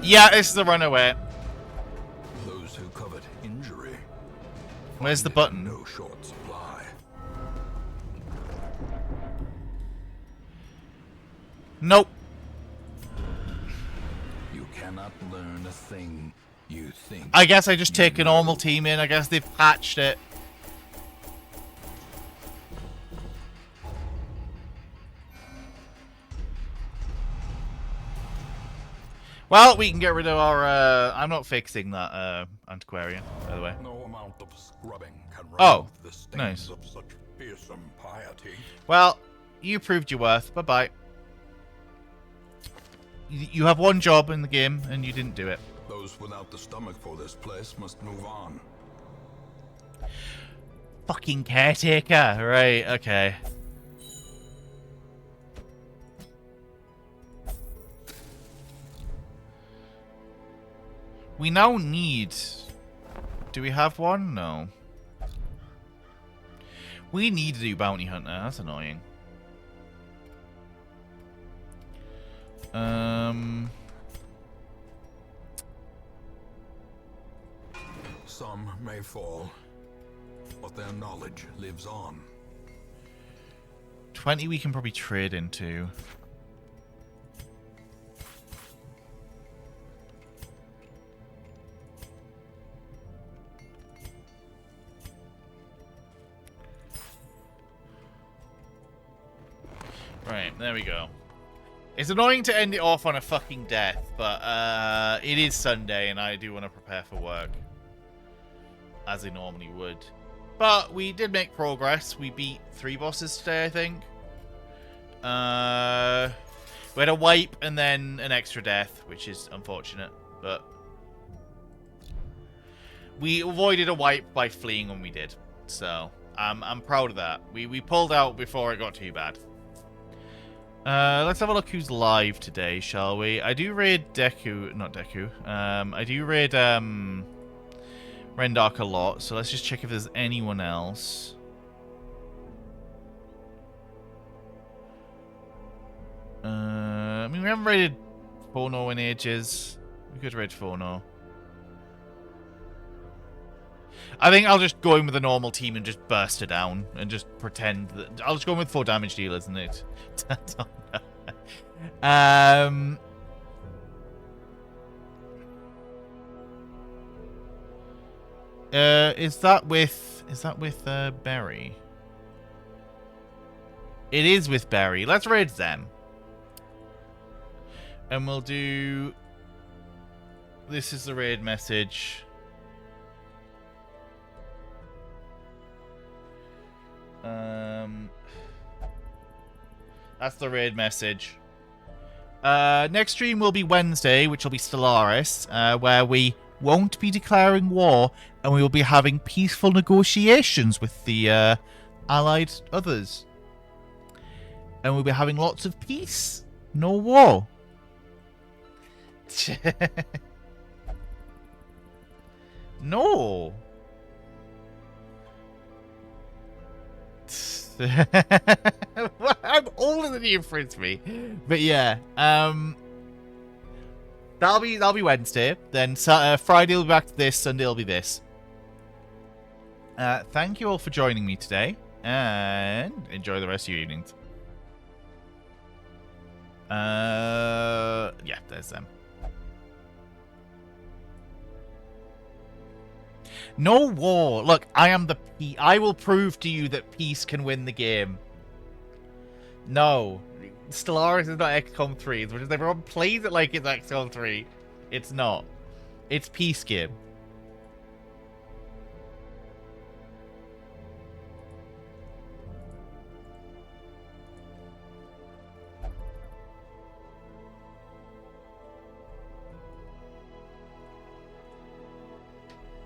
Yeah, this is a runaway. Those who covet injury. Where's the find button? No short supply. Nope. You cannot learn a thing you think. I guess I just take a normal team in. I guess they've patched it. Well, we can get rid of our, I'm not fixing that, antiquarian, by the way. No amount of scrubbing can Oh, remove the stains nice. of such fearsome piety. Well, you proved your worth. Bye-bye. You have one job in the game, and you didn't do it. Those without the stomach for this place must move on. Fucking caretaker. Right, okay. We now need... Do we have one? No. We need to do bounty hunter. That's annoying. Some may fall, but their knowledge lives on. 20 we can probably trade into. Right, there we go. It's annoying to end it off on a fucking death, but it is Sunday and I do want to prepare for work. As I normally would. But we did make progress. We beat 3 bosses today, I think. We had a wipe and then an extra death, which is unfortunate, but we avoided a wipe by fleeing when we did. So, I'm proud of that. We pulled out before it got too bad. Let's have a look who's live today, shall we? I do raid Deku, not Deku. I do raid Rendark a lot, so let's just check if there's anyone else. I mean, we haven't raided Forno in ages. We could raid Forno. I think I'll just go in with a normal team and just burst it down and just pretend that I'll just go in with 4 damage dealers, isn't it? I don't know. Is that with Berry? It is with Berry. Let's raid them. And we'll do... This is the raid message. That's the raid message. Next stream will be Wednesday, which will be Stellaris, where we won't be declaring war, and we will be having peaceful negotiations with the allied others. And we'll be having lots of peace. No war. No. I'm older than you, Frisbee. But yeah, that'll be Wednesday. Then Friday will be back to this. Sunday will be this. Thank you all for joining me today, and enjoy the rest of your evenings. Yeah, there's them. No war. Look, I am the peace. I will prove to you that peace can win the game. No. Stellaris is not XCOM 3. As much as everyone plays it like it's XCOM 3, it's not. It's peace game.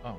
Oh.